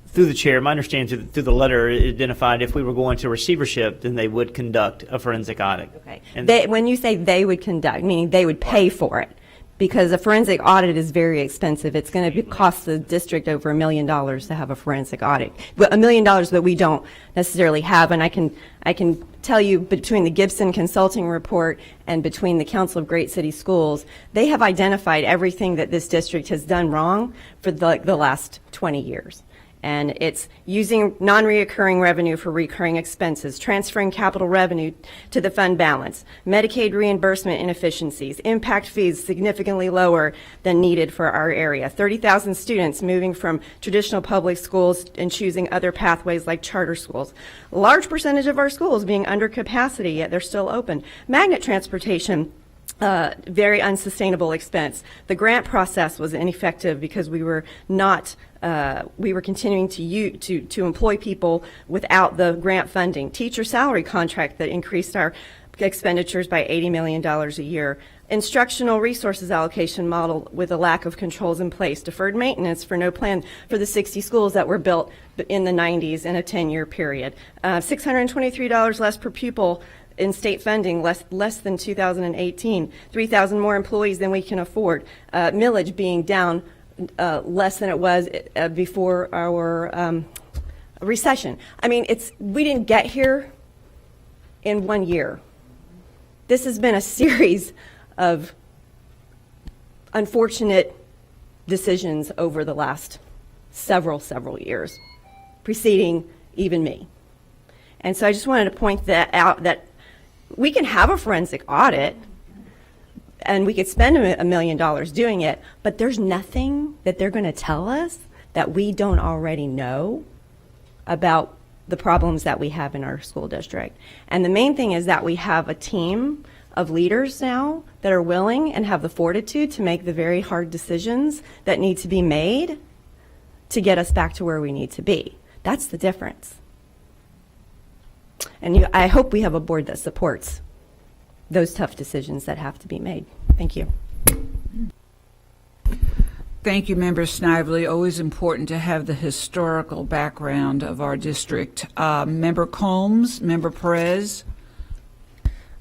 Through the chair, my understanding through the letter, it identified if we were going to receivership, then they would conduct a forensic audit. Okay. And When you say they would conduct, meaning they would pay for it, because a forensic audit is very expensive. It's going to cost the district over $1 million to have a forensic audit. But $1 million that we don't necessarily have, and I can tell you, between the Gibson Consulting Report and between the Council of Great City Schools, they have identified everything that this district has done wrong for the last 20 years. And it's using non-reoccurring revenue for recurring expenses, transferring capital revenue to the fund balance, Medicaid reimbursement inefficiencies, impact fees significantly lower than needed for our area, 30,000 students moving from traditional public schools and choosing other pathways like charter schools, a large percentage of our schools being under capacity, yet they're still open, magnet transportation, very unsustainable expense. The grant process was ineffective because we were continuing to employ people without the grant funding. Teacher salary contract that increased our expenditures by $80 million a year. Instructional resources allocation model with a lack of controls in place. Deferred maintenance for no plan for the 60 schools that were built in the 90s in a 10-year period. $623 less per pupil in state funding, less than 2018, 3,000 more employees than we can afford, millage being down less than it was before our recession. I mean, we didn't get here in 1 year. This has been a series of unfortunate decisions over the last several years, preceding even me. And so I just wanted to point that out, that we can have a forensic audit and we could spend $1 million doing it, but there's nothing that they're going to tell us that we don't already know about the problems that we have in our school district. And the main thing is that we have a team of leaders now that are willing and have the fortitude to make the very hard decisions that need to be made to get us back to where we need to be. That's the difference. And I hope we have a board that supports those tough decisions that have to be made. Thank you. Thank you, Member Snively. Always important to have the historical background of our district. Member Combs, Member Perez.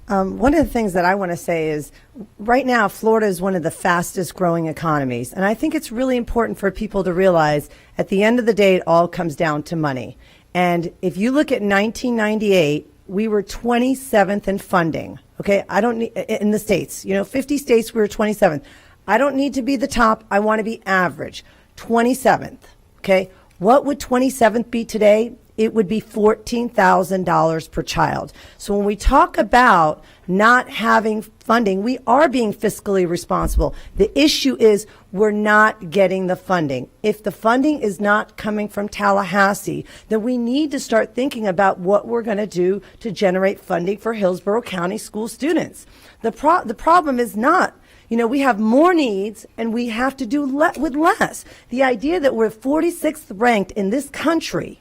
One of the things that I want to say is right now, Florida is one of the fastest growing economies. And I think it's really important for people to realize at the end of the day, it all comes down to money. And if you look at 1998, we were 27th in funding. Okay, I don't need in the states. 50 states, we were 27th. I don't need to be the top. I want to be average. 27th. Okay, what would 27th be today? It would be $14,000 per child. So when we talk about not having funding, we are being fiscally responsible. The issue is we're not getting the funding. If the funding is not coming from Tallahassee, then we need to start thinking about what we're going to do to generate funding for Hillsborough County school students. The problem is not, we have more needs and we have to do with less. The idea that we're 46th ranked in this country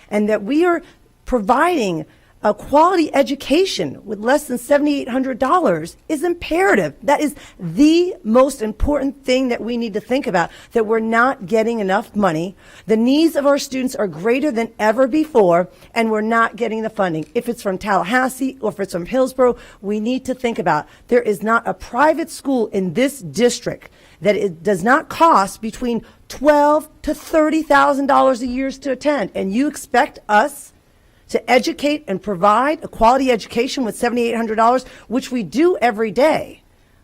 and that we are providing a quality education with less than $7,800 is imperative. That is the most important thing that we need to think about, that we're not getting enough money. The needs of our students are greater than ever before, and we're not getting the funding. If it's from Tallahassee or if it's from Hillsborough, we need to think about there is not a private school in this district that it does not cost between $12,000 to $30,000 a year to attend, and you expect us to educate and provide a quality education with $7,800, which we do every day.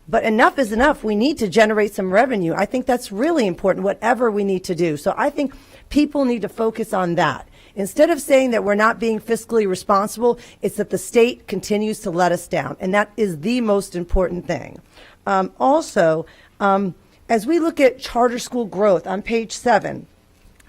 But enough is enough. We need to generate some revenue. I think that's really important, whatever we need to do. So I think people need to focus on that. Instead of saying that we're not being fiscally responsible, it's that the state continues to let us down. And that is the most important thing. Also, as we look at charter school growth on page 7,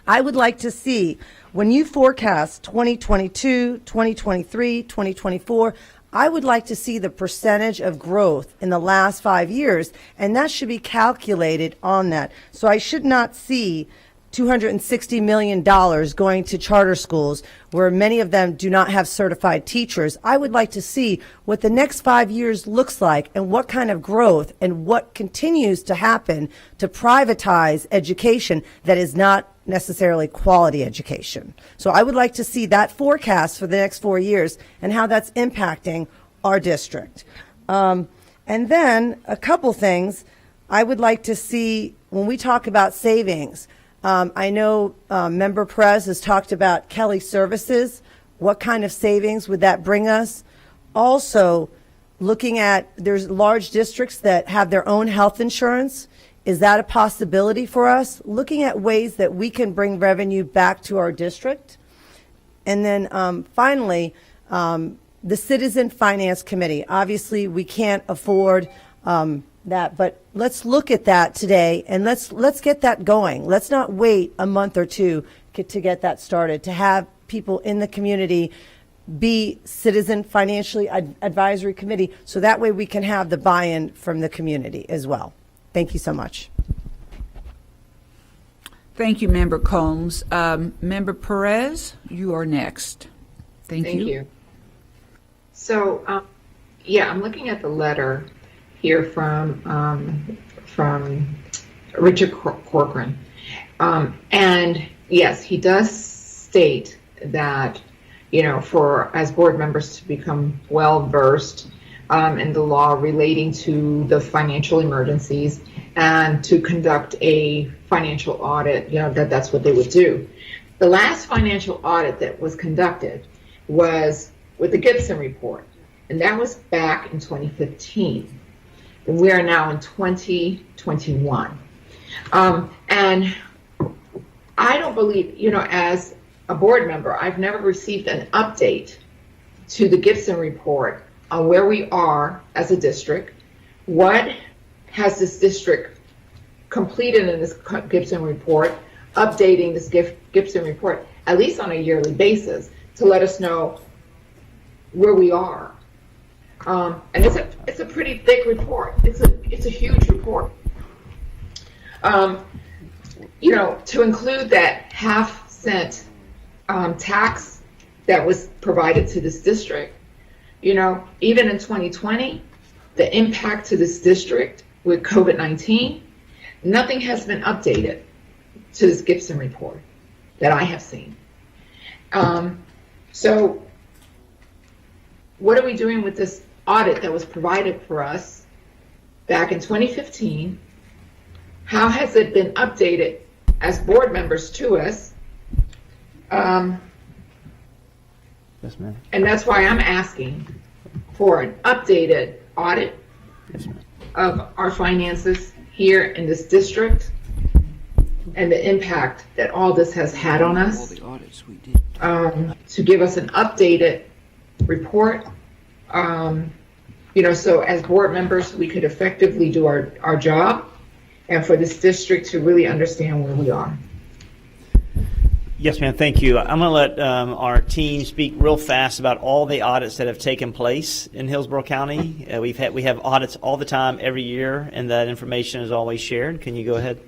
I would like to see, when you forecast 2022, 2023, 2024, I would like to see the percentage of growth in the last 5 years, and that should be calculated on that. So I should not see $260 million going to charter schools where many of them do not have certified teachers. I would like to see what the next 5 years looks like and what kind of growth and what continues to happen to privatize education that is not necessarily quality education. So I would like to see that forecast for the next 4 years and how that's impacting our district. And then a couple things I would like to see when we talk about savings. I know Member Perez has talked about Kelly Services. What kind of savings would that bring us? Also, looking at, there's large districts that have their own health insurance. Is that a possibility for us? Looking at ways that we can bring revenue back to our district. And then finally, the Citizen Finance Committee. Obviously, we can't afford that, but let's look at that today and let's get that going. Let's not wait a month or two to get that started, to have people in the community be Citizen Financially Advisory Committee, so that way we can have the buy-in from the community as well. Thank you so much. Thank you, Member Combs. Member Perez, you are next. Thank you. So, yeah, I'm looking at the letter here from Richard Corcoran. And yes, he does state that, you know, for as board members to become well versed in the law relating to the financial emergencies and to conduct a financial audit, you know, that's what they would do. The last financial audit that was conducted was with the Gibson report, and that was back in 2015. And we are now in 2021. And I don't believe, you know, as a board member, I've never received an update to the Gibson report on where we are as a district. What has this district completed in this Gibson report, updating this Gibson report, at least on a yearly basis, to let us know where we are. And it's a pretty thick report. It's a huge report. You know, to include that half-cent tax that was provided to this district, you know, even in 2020, the impact to this district with COVID-19, nothing has been updated to this Gibson report that I have seen. So what are we doing with this audit that was provided for us back in 2015? How has it been updated as board members to us? Yes, ma'am. And that's why I'm asking for an updated audit of our finances here in this district and the impact that all this has had on us. To give us an updated report, you know, so as board members we could effectively do our job, and for this district to really understand where we are. Yes, ma'am. Thank you. I'm going to let our team speak real fast about all the audits that have taken place in Hillsborough County. We have audits all the time, every year, and that information is always shared. Can you go ahead?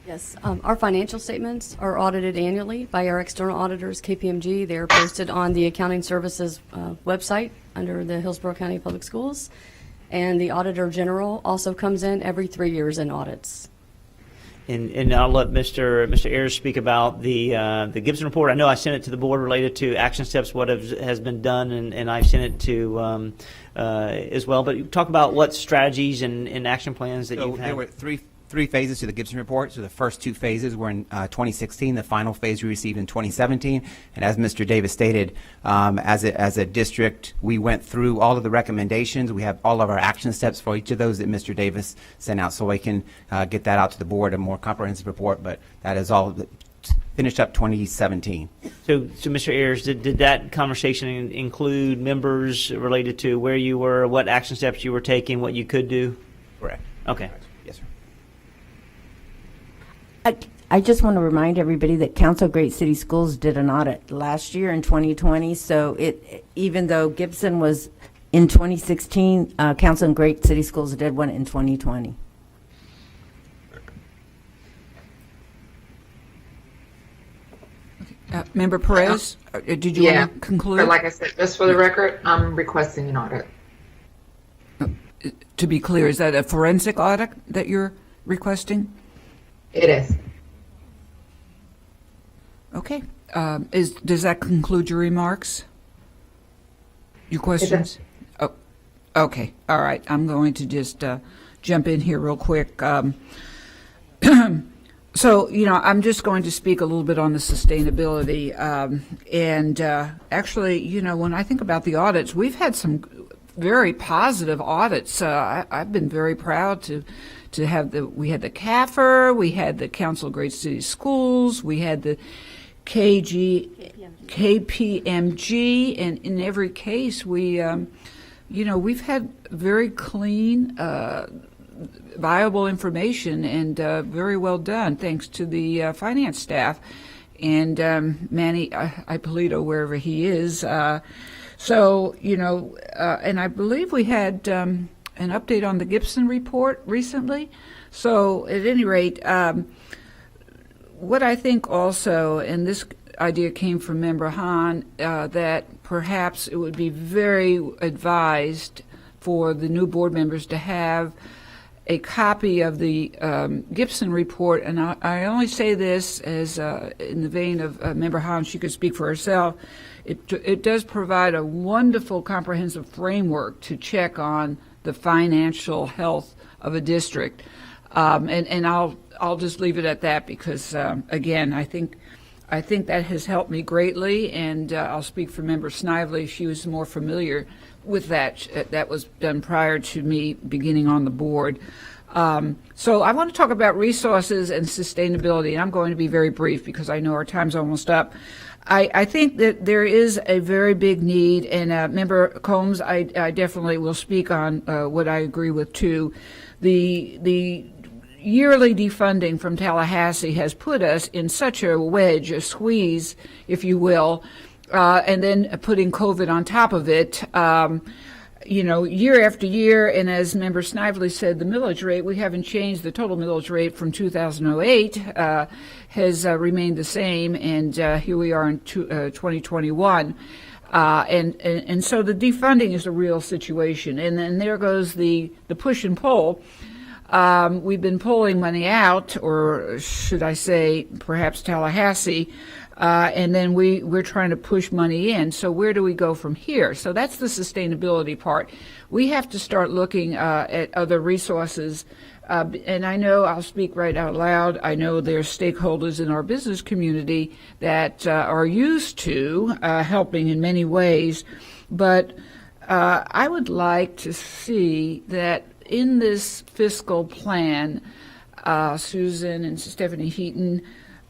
Yes, our financial statements are audited annually by our external auditors, KPMG. They're posted on the Accounting Services website under the Hillsborough County Public Schools. And the Auditor General also comes in every 3 years and audits. And I'll let Mr. Ayers speak about the Gibson report. I know I sent it to the board related to action steps, what has been done, and I've sent it to as well. But talk about what strategies and action plans that you've had. There were three three phases to the Gibson report. So the first two phases were in 2016. The final phase we received in 2017. And as Mr. Davis stated, as a district, we went through all of the recommendations. We have all of our action steps for each of those that Mr. Davis sent out, so I can get that out to the board, a more comprehensive report. But that is all finished up 2017. So Mr. Ayers, did that conversation include members related to where you were, what action steps you were taking, what you could do? Correct. Okay. Yes, sir. I just want to remind everybody that Council of Great City Schools did an audit last year in 2020. So even though Gibson was in 2016, Council of Great City Schools did one in 2020. Member Perez, did you want to conclude? But like I said, just for the record, I'm requesting an audit. To be clear, is that a forensic audit that you're requesting? It is. Okay. Does that conclude your remarks? Your questions? Oh, okay. All right. I'm going to just jump in here real quick. So, I'm just going to speak a little bit on the sustainability. Actually, when I think about the audits, we've had some very positive audits. I've been very proud to have we had the CAFR, we had the Council of Great City Schools, we had the KPMG, and in every case, we've had very clean, viable information, and very well done, thanks to the finance staff and Manny Ippolito, wherever he is. And I believe we had an update on the Gibson report recently. So at any rate, what I think also, and this idea came from Member Hahn, that perhaps it would be very advised for the new board members to have a copy of the Gibson report, and I only say this as in the vein of Member Hahn. She could speak for herself. It does provide a wonderful, comprehensive framework to check on the financial health of a district, and I'll just leave it at that because again, I think that has helped me greatly, and I'll speak for Member Snively. She was more familiar with that. That was done prior to me beginning on the board. So I want to talk about resources and sustainability, and I'm going to be very brief because I know our time's almost up. I think that there is a very big need, and Member Combs, I definitely will speak on what I agree with too. The yearly defunding from Tallahassee has put us in such a wedge, a squeeze, if you will, and then putting COVID on top of it, year after year. And as Member Snively said, the millage rate, we haven't changed. The total millage rate from 2008 has remained the same, and here we are in 2021. And so the defunding is a real situation. And then there goes the push and pull. We've been pulling money out, or should I say perhaps Tallahassee, and then we're trying to push money in. So where do we go from here? So that's the sustainability part. We have to start looking at other resources. And I know, I'll speak right out loud, I know there's stakeholders in our business community that are used to helping in many ways. But I would like to see that in this fiscal plan, Susan and Stephanie Heaton,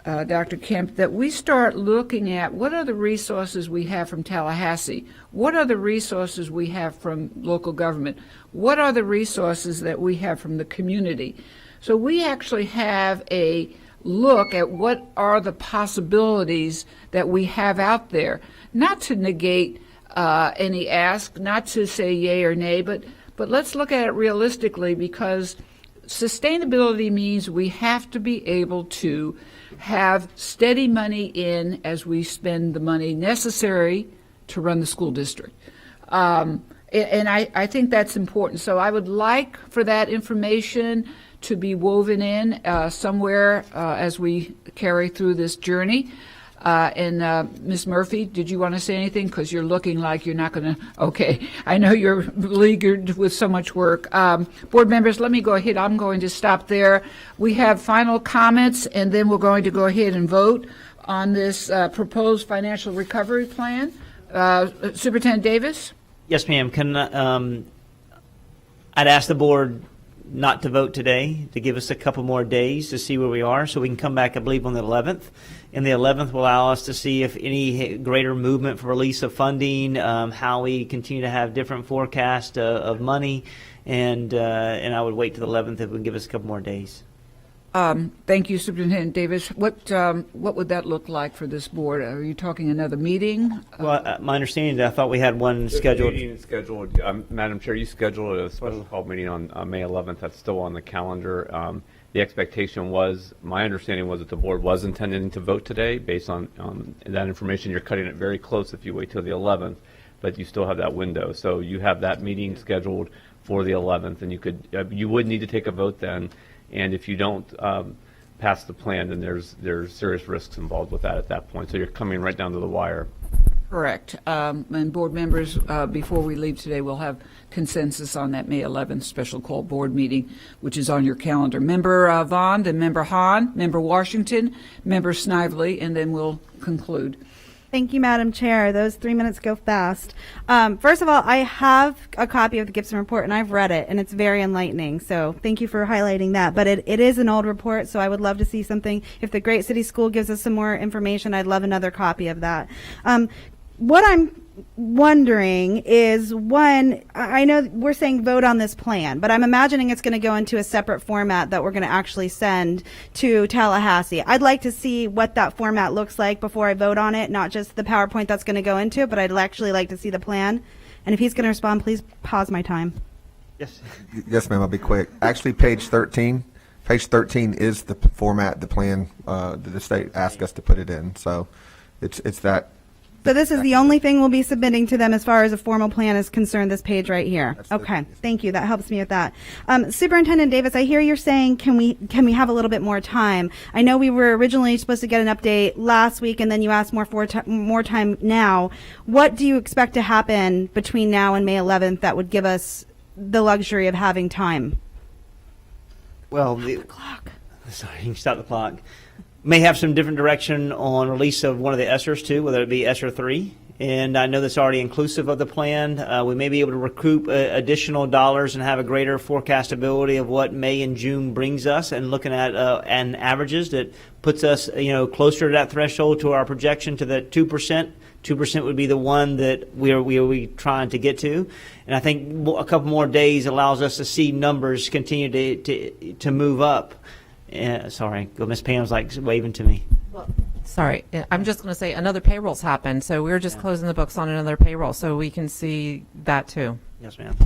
Dr. Kemp, that we start looking at what are the resources we have from Tallahassee, what are the resources we have from local government, what are the resources that we have from the community. So we actually have a look at what are the possibilities that we have out there, not to negate any ask, not to say yay or nay, but let's look at it realistically, because sustainability means we have to be able to have steady money in as we spend the money necessary to run the school district. And I think that's important. So I would like for that information to be woven in somewhere as we carry through this journey. And Ms. Murphy, did you want to say anything? Because you're looking like you're not going to. Okay, I know you're beleaguered with so much work. Board members, let me go ahead. I'm going to stop there. We have final comments, and then we're going to go ahead and vote on this proposed financial recovery plan. Superintendent Davis? Yes, ma'am. Can I'd ask the board not to vote today, to give us a couple more days to see where we are, so we can come back, I believe, on the 11th. And the 11th will allow us to see if any greater movement for release of funding, how we continue to have different forecasts of money, and I would wait to the 11th if we can give us a couple more days. Thank you, Superintendent Davis. What would that look like for this board? Are you talking another meeting? Well, my understanding is I thought we had one scheduled. Meeting is scheduled. Madam Chair, you scheduled a special call meeting on May 11th. That's still on the calendar. The expectation was, my understanding was that the board was intending to vote today based on that information. You're cutting it very close if you wait till the 11th, but you still have that window. So you have that meeting scheduled for the 11th, and you would need to take a vote then. And if you don't pass the plan, then there's serious risks involved with that at that point. So you're coming right down to the wire. Correct. And board members, before we leave today, we'll have consensus on that May 11th special call board meeting, which is on your calendar. Member Vaughn, then Member Hahn, Member Washington, Member Snively, and then we'll conclude. Thank you, Madam Chair. Those 3 minutes go fast. First of all, I have a copy of the Gibson report, and I've read it, and it's very enlightening. So thank you for highlighting that. But it is an old report, so I would love to see something. If the Great City School gives us some more information, I'd love another copy of that. What I'm wondering is, one, I know we're saying vote on this plan, but I'm imagining it's going to go into a separate format that we're going to actually send to Tallahassee. I'd like to see what that format looks like before I vote on it, not just the PowerPoint that's going to go into it, but I'd actually like to see the plan. And if he's going to respond, please pause my time. Yes. Yes, ma'am, I'll be quick. Actually, page 13 is the format, the plan that the state asked us to put it in. So it's that. So this is the only thing we'll be submitting to them as far as a formal plan is concerned, this page right here. Okay, thank you. That helps me with that. Superintendent Davis, I hear you're saying, can we have a little bit more time? I know we were originally supposed to get an update last week, and then you asked more time now. What do you expect to happen between now and May 11th that would give us the luxury of having time? Well, the clock. Sorry, you can stop the clock. May have some different direction on release of one of the ESSERs too, whether it be ESSER 3. And I know that's already inclusive of the plan. We may be able to recoup additional dollars and have a greater forecastability of what May and June brings us, and looking at and averages that puts us, closer to that threshold to our projection to the 2%. 2% would be the one that we trying to get to. And I think a couple more days allows us to see numbers continue to move up. Sorry, Miss Pam's like waving to me. Sorry, I'm just going to say another payroll's happened, so we're just closing the books on another payroll, so we can see that too. Yes, ma'am.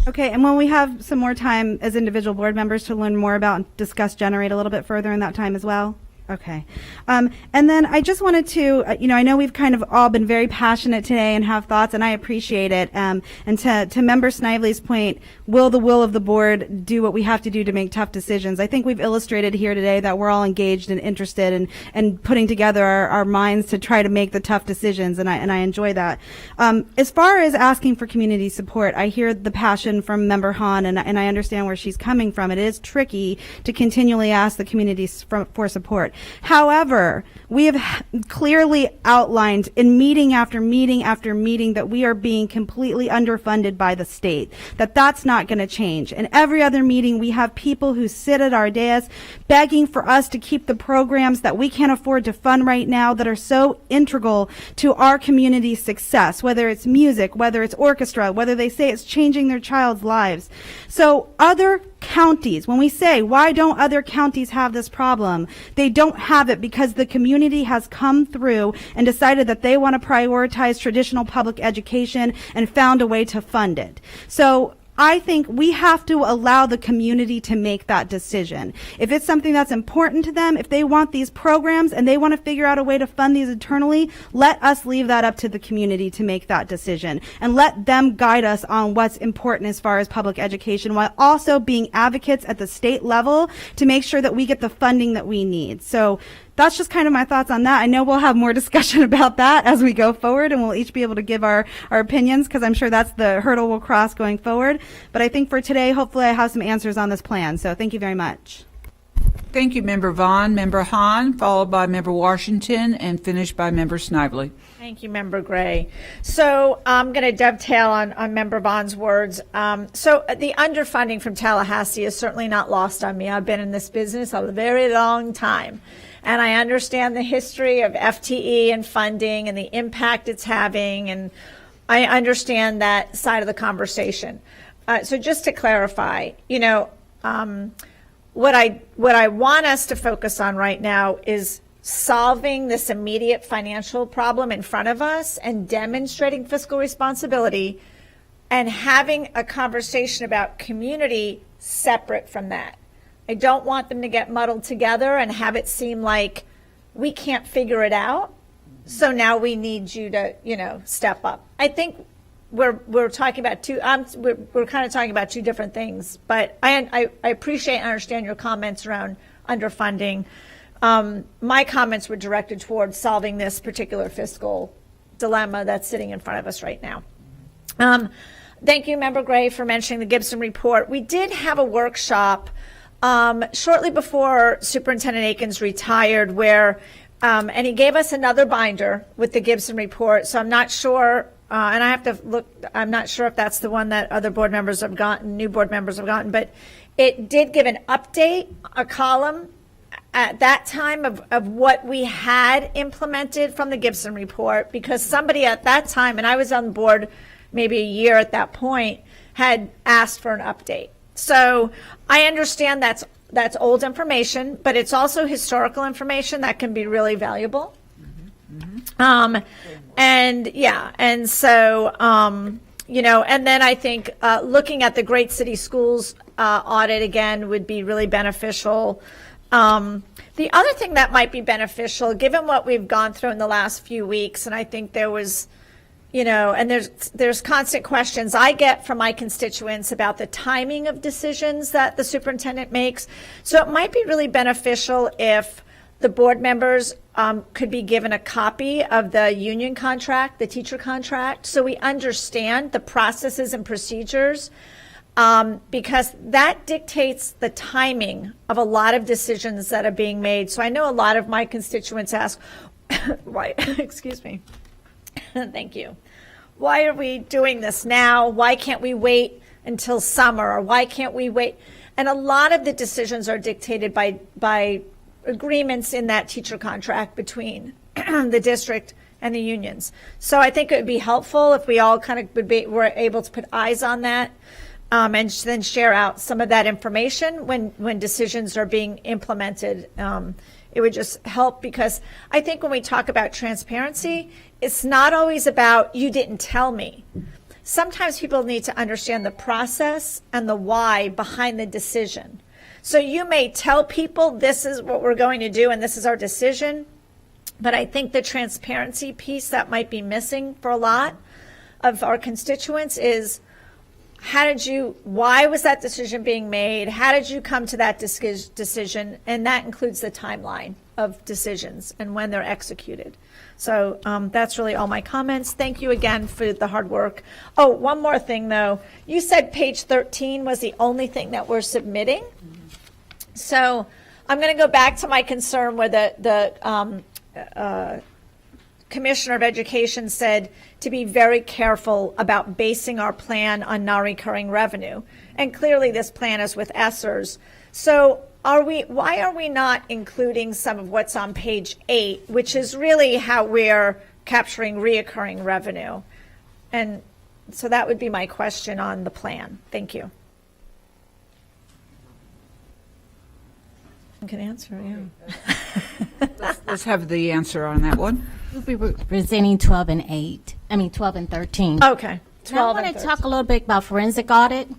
Okay, and when we have some more time as individual board members to learn more about and discuss Generate a little bit further in that time as well? Okay. And then I just wanted to, I know we've kind of all been very passionate today and have thoughts, and I appreciate it. And to Member Snively's point, will the will of the board do what we have to do to make tough decisions? I think we've illustrated here today that we're all engaged and interested and putting together our minds to try to make the tough decisions, and I enjoy that. As far as asking for community support, I hear the passion from Member Hahn, and I understand where she's coming from. It is tricky to continually ask the community for support. However, we have clearly outlined in meeting after meeting after meeting that we are being completely underfunded by the state, that's not going to change. And every other meeting, we have people who sit at our dais begging for us to keep the programs that we can't afford to fund right now that are so integral to our community's success, whether it's music, whether it's orchestra, whether they say it's changing their child's lives. So other counties, when we say, why don't other counties have this problem? They don't have it because the community has come through and decided that they want to prioritize traditional public education and found a way to fund it. So I think we have to allow the community to make that decision. If it's something that's important to them, if they want these programs and they want to figure out a way to fund these internally, let us leave that up to the community to make that decision and let them guide us on what's important as far as public education, while also being advocates at the state level to make sure that we get the funding that we need. So that's just kind of my thoughts on that. I know we'll have more discussion about that as we go forward, and we'll each be able to give our opinions, because I'm sure that's the hurdle we'll cross going forward. But I think for today, hopefully I have some answers on this plan. So thank you very much. Thank you, Member Vaughn. Member Hahn, followed by Member Washington, and finished by Member Snively. Thank you, Member Gray. So I'm going to dovetail on Member Vaughn's words. So the underfunding from Tallahassee is certainly not lost on me. I've been in this business a very long time, and I understand the history of FTE and funding and the impact it's having, and I understand that side of the conversation. So just to clarify, what I want us to focus on right now is solving this immediate financial problem in front of us and demonstrating fiscal responsibility and having a conversation about community separate from that. I don't want them to get muddled together and have it seem like we can't figure it out, so now we need you to, step up. I think we're talking about we're kind of talking about two different things, but I appreciate and understand your comments around underfunding. My comments were directed towards solving this particular fiscal dilemma that's sitting in front of us right now. Thank you, Member Gray, for mentioning the Gibson report. We did have a workshop shortly before Superintendent Akins retired where, and he gave us another binder with the Gibson report, so I'm not sure, and I have to look, I'm not sure if that's the one that other board members have gotten, new board members have gotten, but it did give an update, a column, at that time of what we had implemented from the Gibson report, because somebody at that time, and I was on the board maybe a year at that point, had asked for an update. So I understand that's old information, but it's also historical information that can be really valuable. And so, and then I think looking at the Great City Schools audit again would be really beneficial. The other thing that might be beneficial, given what we've gone through in the last few weeks, and I think there was, and there's constant questions I get from my constituents about the timing of decisions that the superintendent makes. So it might be really beneficial if the board members could be given a copy of the union contract, the teacher contract, so we understand the processes and procedures. Because that dictates the timing of a lot of decisions that are being made. So I know a lot of my constituents ask, why, excuse me, thank you. Why are we doing this now? Why can't we wait until summer? Or why can't we wait? And a lot of the decisions are dictated by agreements in that teacher contract between the district and the unions. So I think it would be helpful if we all kind of were able to put eyes on that. And then share out some of that information when decisions are being implemented. It would just help, because I think when we talk about transparency, it's not always about you didn't tell me. Sometimes people need to understand the process and the why behind the decision. So you may tell people this is what we're going to do and this is our decision, but I think the transparency piece that might be missing for a lot of our constituents is, why was that decision being made? How did you come to that decision? And that includes the timeline of decisions and when they're executed. So that's really all my comments. Thank you again for the hard work. Oh, one more thing though. You said page 13 was the only thing that we're submitting. So I'm going to go back to my concern where the Commissioner of Education said to be very careful about basing our plan on non-recurring revenue. And clearly this plan is with ESSERS. So why are we not including some of what's on page 8, which is really how we're capturing reoccurring revenue? And so that would be my question on the plan. Thank you. I can answer, yeah. Let's have the answer on that one. We'll be presenting 12 and 13. Okay. 12 now I want and to talk a little bit about forensic audit.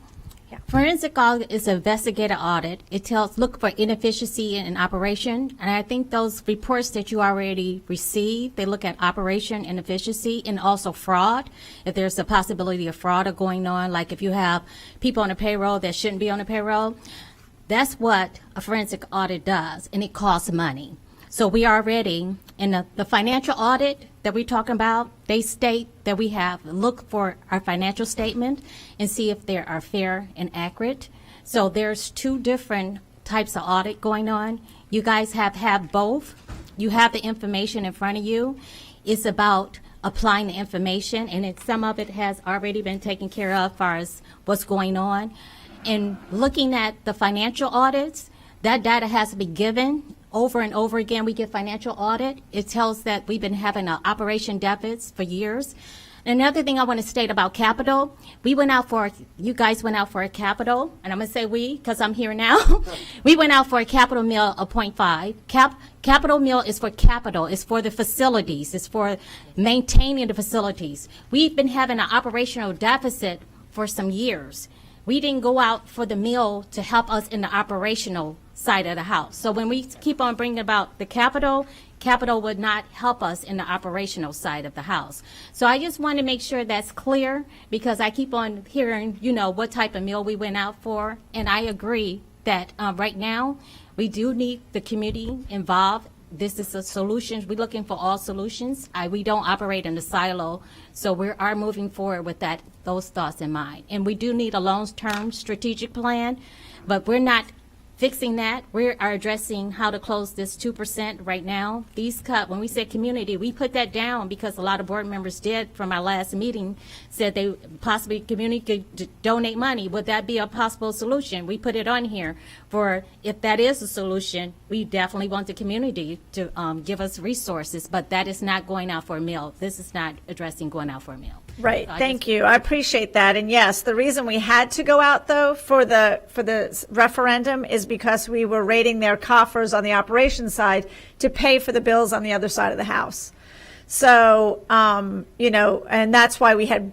Yeah. Forensic audit is an investigative audit. It look for inefficiency in operation, and I think those reports that you already received, they look at operation and efficiency and also fraud. If there's a possibility of fraud going on, like if you have people on the payroll that shouldn't be on the payroll, that's what a forensic audit does, and it costs money. So we are already, in the financial audit that we're talking about, they state that we have look for our financial statement and see if they are fair and accurate. So there's two different types of audit going on. You guys have both. You have the information in front of you. It's about applying the information, and some of it has already been taken care of as far as what's going on. And looking at the financial audits, that data has to be given over and over again. We get financial audit. It tells that we've been having operation deficits for years. Another thing I want to state about capital, you guys went out for a capital, and I'm going to say we because I'm here now. We went out for a capital meal of 0.5. Capital meal is for capital. It's for the facilities. It's for maintaining the facilities. We've been having an operational deficit for some years. We didn't go out for the meal to help us in the operational side of the house. So when we keep on bringing about the capital would not help us in the operational side of the house. So I just want to make sure that's clear because I keep on hearing, what type of meal we went out for. And I agree that right now we do need the community involved. This is a solution. We're looking for all solutions. We don't operate in a silo. So we are moving forward with those thoughts in mind. And we do need a long-term strategic plan, but we're not fixing that. We are addressing how to close this 2% right now. When we said community, we put that down because a lot of board members did from our last meeting, said they possibly community could donate money. Would that be a possible solution? We put it on here for if that is a solution, we definitely want the community to give us resources, but that is not going out for a meal. This is not addressing going out for a meal. Right. Thank you. I appreciate that. And yes, the reason we had to go out though for the referendum is because we were raiding their coffers on the operations side to pay for the bills on the other side of the house. So, and that's why we had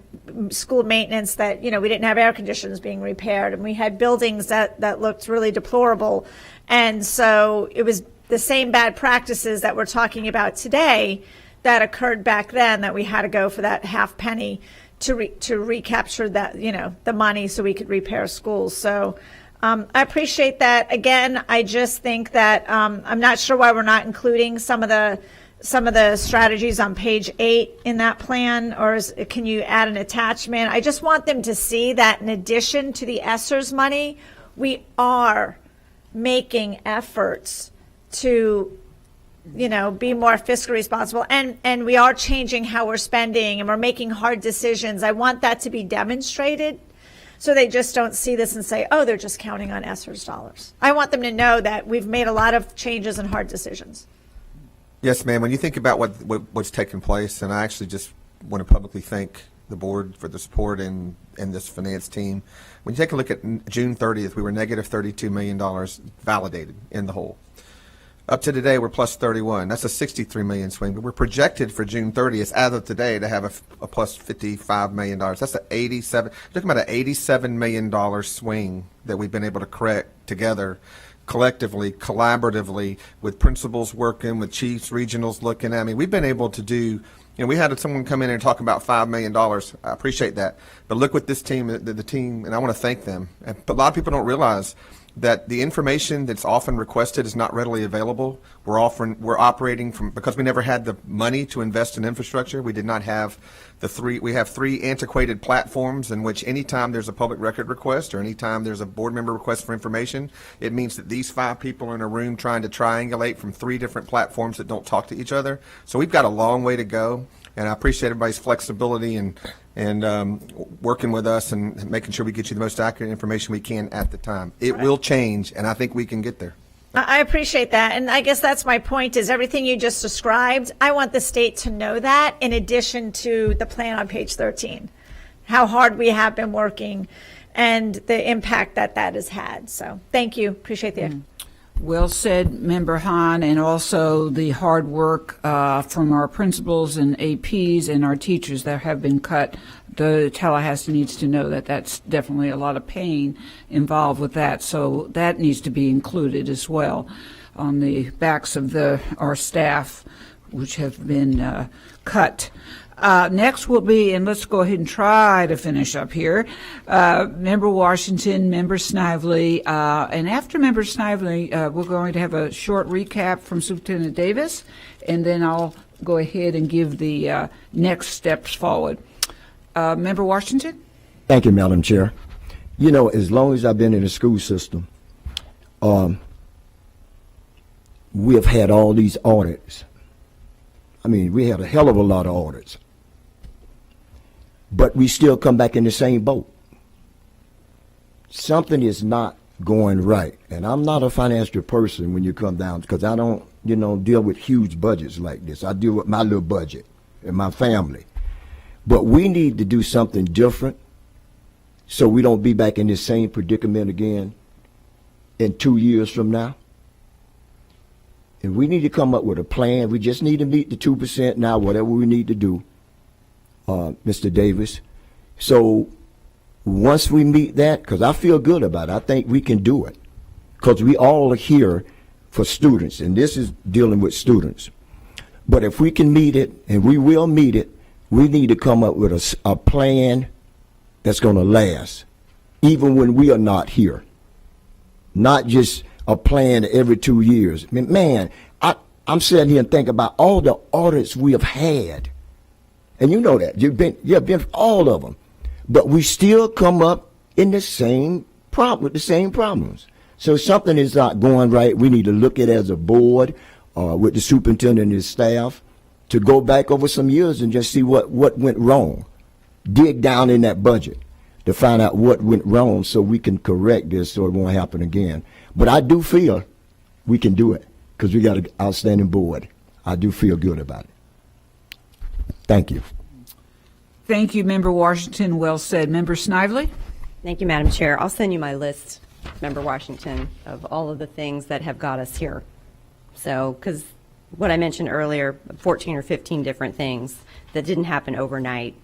school maintenance that, we didn't have air conditioners being repaired, and we had buildings that looked really deplorable. And so it was the same bad practices that we're talking about today that occurred back then that we had to go for that half penny to recapture that, the money so we could repair schools. So I appreciate that. Again, I just think that I'm not sure why we're not including some of the strategies on page 8 in that plan, or can you add an attachment? I just want them to see that in addition to the ESSERS money, we are making efforts to be more fiscally responsible, and we are changing how we're spending, and we're making hard decisions. I want that to be demonstrated so they just don't see this and say, oh, they're just counting on ESSERS dollars. I want them to know that we've made a lot of changes and hard decisions. Yes, ma'am. When you think about what's taken place, and I actually just want to publicly thank the board for the support and this finance team. When you take a look at June 30th, we were negative $32 million validated in the hole. Up to today, we're plus 31. That's a 63 million swing. But we're projected for June 30th, as of today, to have a plus $55 million. That's talking about an $87 million swing that we've been able to correct together, collectively, collaboratively, with principals working, with chiefs, regionals looking. I mean, we've been able to do. We had someone come in and talk about $5 million. I appreciate that. But look what this team, the team, and I want to thank them. But a lot of people don't realize that the information that's often requested is not readily available. We're operating because we never had the money to invest in infrastructure. We did not have we have 3 antiquated platforms in which anytime there's a public record request or anytime there's a board member request for information, it means that these 5 people are in a room trying to triangulate from 3 different platforms that don't talk to each other. So we've got a long way to go, and I appreciate everybody's flexibility and working with us and making sure we get you the most accurate information we can at the time. It will change, and I think we can get there. I appreciate that. And I guess that's my point is everything you just described, I want the state to know that in addition to the plan on page 13, how hard we have been working and the impact that has had. So thank you. Appreciate the Well said, Member Hahn, and also the hard work from our principals and APs and our teachers that have been cut. The Tallahassee needs to know that that's definitely a lot of pain involved with that, so that needs to be included as well on the backs of our staff which have been cut. Next will be, and let's go ahead and try to finish up here, Member Washington, Member Snively, and after Member Snively, we're going to have a short recap from Superintendent Davis, and then I'll go ahead and give the next steps forward. Member Washington? Thank you, Madam Chair. You know, as long as I've been in the school system, we have had all these audits. I mean, we had a hell of a lot of audits. But we still come back in the same boat. Something is not going right. And I'm not a financial person when you come down, because I don't, deal with huge budgets like this. I deal with my little budget and my family. But we need to do something different so we don't be back in the same predicament again in 2 years from now. And we need to come up with a plan. We just need to meet the 2% now, whatever we need to do, Mr. Davis. So once we meet that, because I feel good about it, I think we can do it, because we all are here for students, and this is dealing with students. But if we can meet it, and we will meet it, we need to come up with a plan that's going to last, even when we are not here. Not just a plan every 2 years. I mean, man, I'm sitting here and thinking about all the audits we have had. And you know that. You've been all of them. But we still come up in the same with the same problems. So something is not going right. We need to look at it as a board with the superintendent and his staff to go back over some years and just see what went wrong. Dig down in that budget to find out what went wrong so we can correct this so it won't happen again. But I do feel we can do it because we got an outstanding board. I do feel good about it. Thank you. Thank you, Member Washington. Well said. Member Snively? Thank you, Madam Chair. I'll send you my list, Member Washington, of all of the things that have got us here. So, because what I mentioned earlier, 14 or 15 different things that didn't happen overnight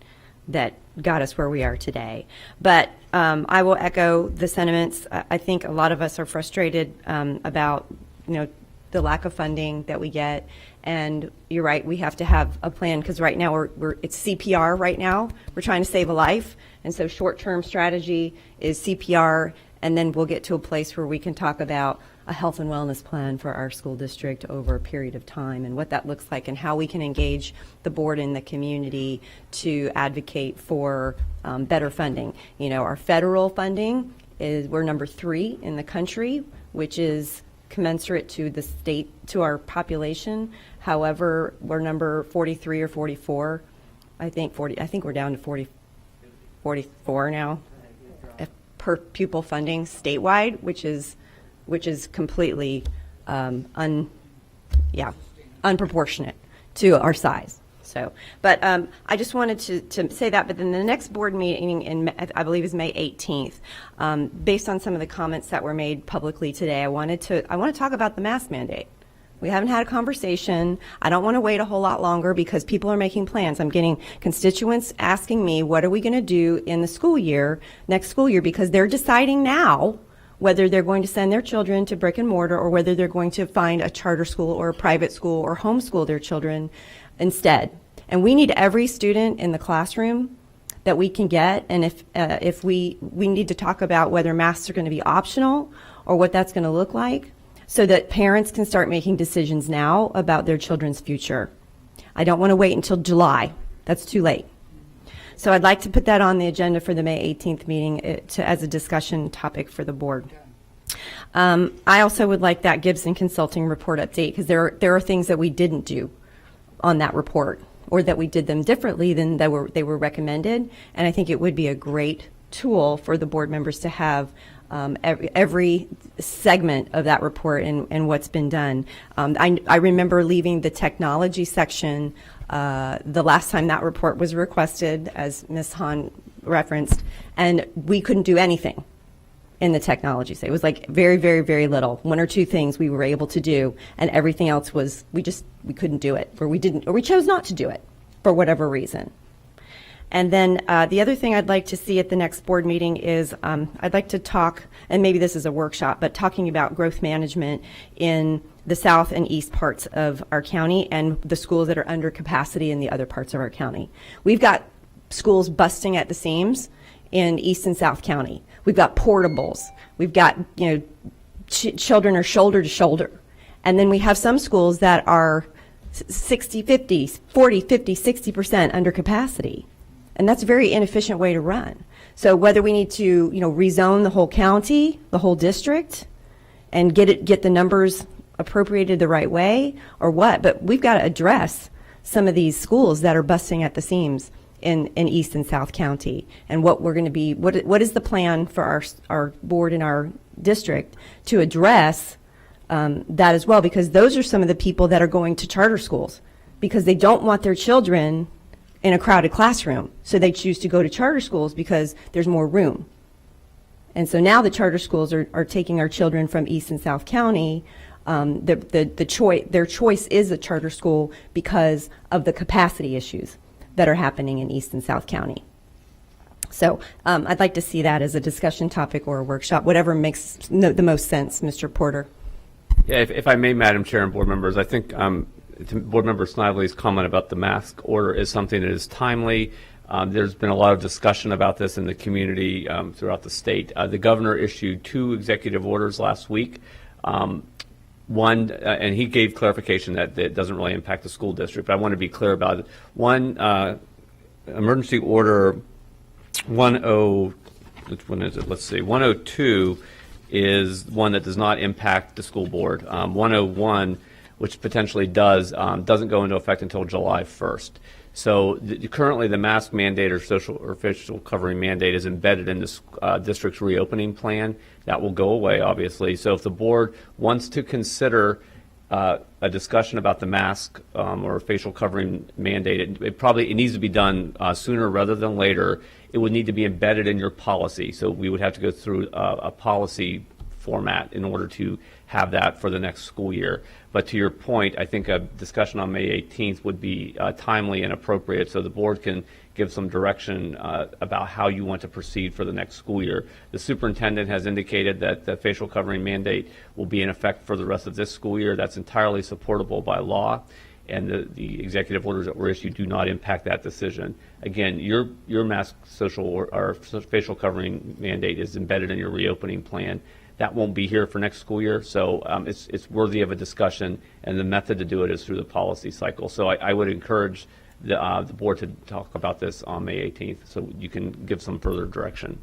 that got us where we are today. But I will echo the sentiments. I think a lot of us are frustrated about, the lack of funding that we get. And you're right, we have to have a plan, because right now it's CPR right now. We're trying to save a life. And so short-term strategy is CPR, and then we'll get to a place where we can talk about a health and wellness plan for our school district over a period of time and what that looks like and how we can engage the board and the community to advocate for better funding. Our federal funding we're number 3 in the country, which is commensurate to the state, to our population. However, we're number 43 or 44. I think we're down to 44 now per pupil funding statewide, which is completely unproportionate to our size. So, but I just wanted to say that. But then the next board meeting I believe is May 18th. Based on some of the comments that were made publicly today, I want to talk about the mask mandate. We haven't had a conversation. I don't want to wait a whole lot longer because people are making plans. I'm getting constituents asking me, what are we going to do in the next school year, because they're deciding now whether they're going to send their children to brick and mortar or whether they're going to find a charter school or a private school or homeschool their children instead. And we need every student in the classroom that we can get. And if we need to talk about whether masks are going to be optional or what that's going to look like, so that parents can start making decisions now about their children's future. I don't want to wait until July. That's too late. So I'd like to put that on the agenda for the May 18th meeting as a discussion topic for the board. I also would like that Gibson Consulting report update, because there are things that we didn't do on that report, or that we did them differently than they were recommended. And I think it would be a great tool for the board members to have every segment of that report and what's been done. I remember leaving the technology section the last time that report was requested, as Ms. Hahn referenced, and we couldn't do anything in the technology. So it was like very, very, very little, 1 or 2 things we were able to do, and everything else was we couldn't do it, or we chose not to do it for whatever reason. And then the other thing I'd like to see at the next board meeting is I'd like to talk, and maybe this is a workshop, but talking about growth management in the south and east parts of our county and the schools that are under capacity in the other parts of our county. We've got schools busting at the seams in East and South County. We've got portables. We've got, children are shoulder to shoulder. And then we have some schools that are 60, 50, 40, 50, 60% under capacity. And that's a very inefficient way to run. So whether we need to, rezone the whole county, the whole district, and get the numbers appropriated the right way or what, but we've got to address some of these schools that are busting at the seams in East and South County, and what we're going to be, what is the plan for our board in our district to address that as well, because those are some of the people that are going to charter schools because they don't want their children in a crowded classroom, so they choose to go to charter schools because there's more room. And so now the charter schools are taking our children from East and South County. Their choice is a charter school because of the capacity issues that are happening in East and South County. So I'd like to see that as a discussion topic or a workshop, whatever makes the most sense, Mr. Porter. Yeah, if I may, Madam Chair and board members, I think Board Member Snively's comment about the mask order is something that is timely. There's been a lot of discussion about this in the community throughout the state. The governor issued 2 executive orders last week. One, and he gave clarification that it doesn't really impact the school district, but I want to be clear about it. One, emergency order 102 is one that does not impact the school board. 101, which potentially doesn't go into effect until July 1st. So currently the mask mandate or facial covering mandate is embedded in the district's reopening plan. That will go away, obviously. So if the board wants to consider a discussion about the mask or facial covering mandate, it needs to be done sooner rather than later. It would need to be embedded in your policy. So we would have to go through a policy format in order to have that for the next school year. But to your point, I think a discussion on May 18th would be timely and appropriate so the board can give some direction about how you want to proceed for the next school year. The superintendent has indicated that the facial covering mandate will be in effect for the rest of this school year. That's entirely supportable by law, and the executive orders that were issued do not impact that decision. Again, your mask or facial covering mandate is embedded in your reopening plan. That won't be here for next school year, so it's worthy of a discussion, and the method to do it is through the policy cycle. So I would encourage the board to talk about this on May 18th so you can give some further direction.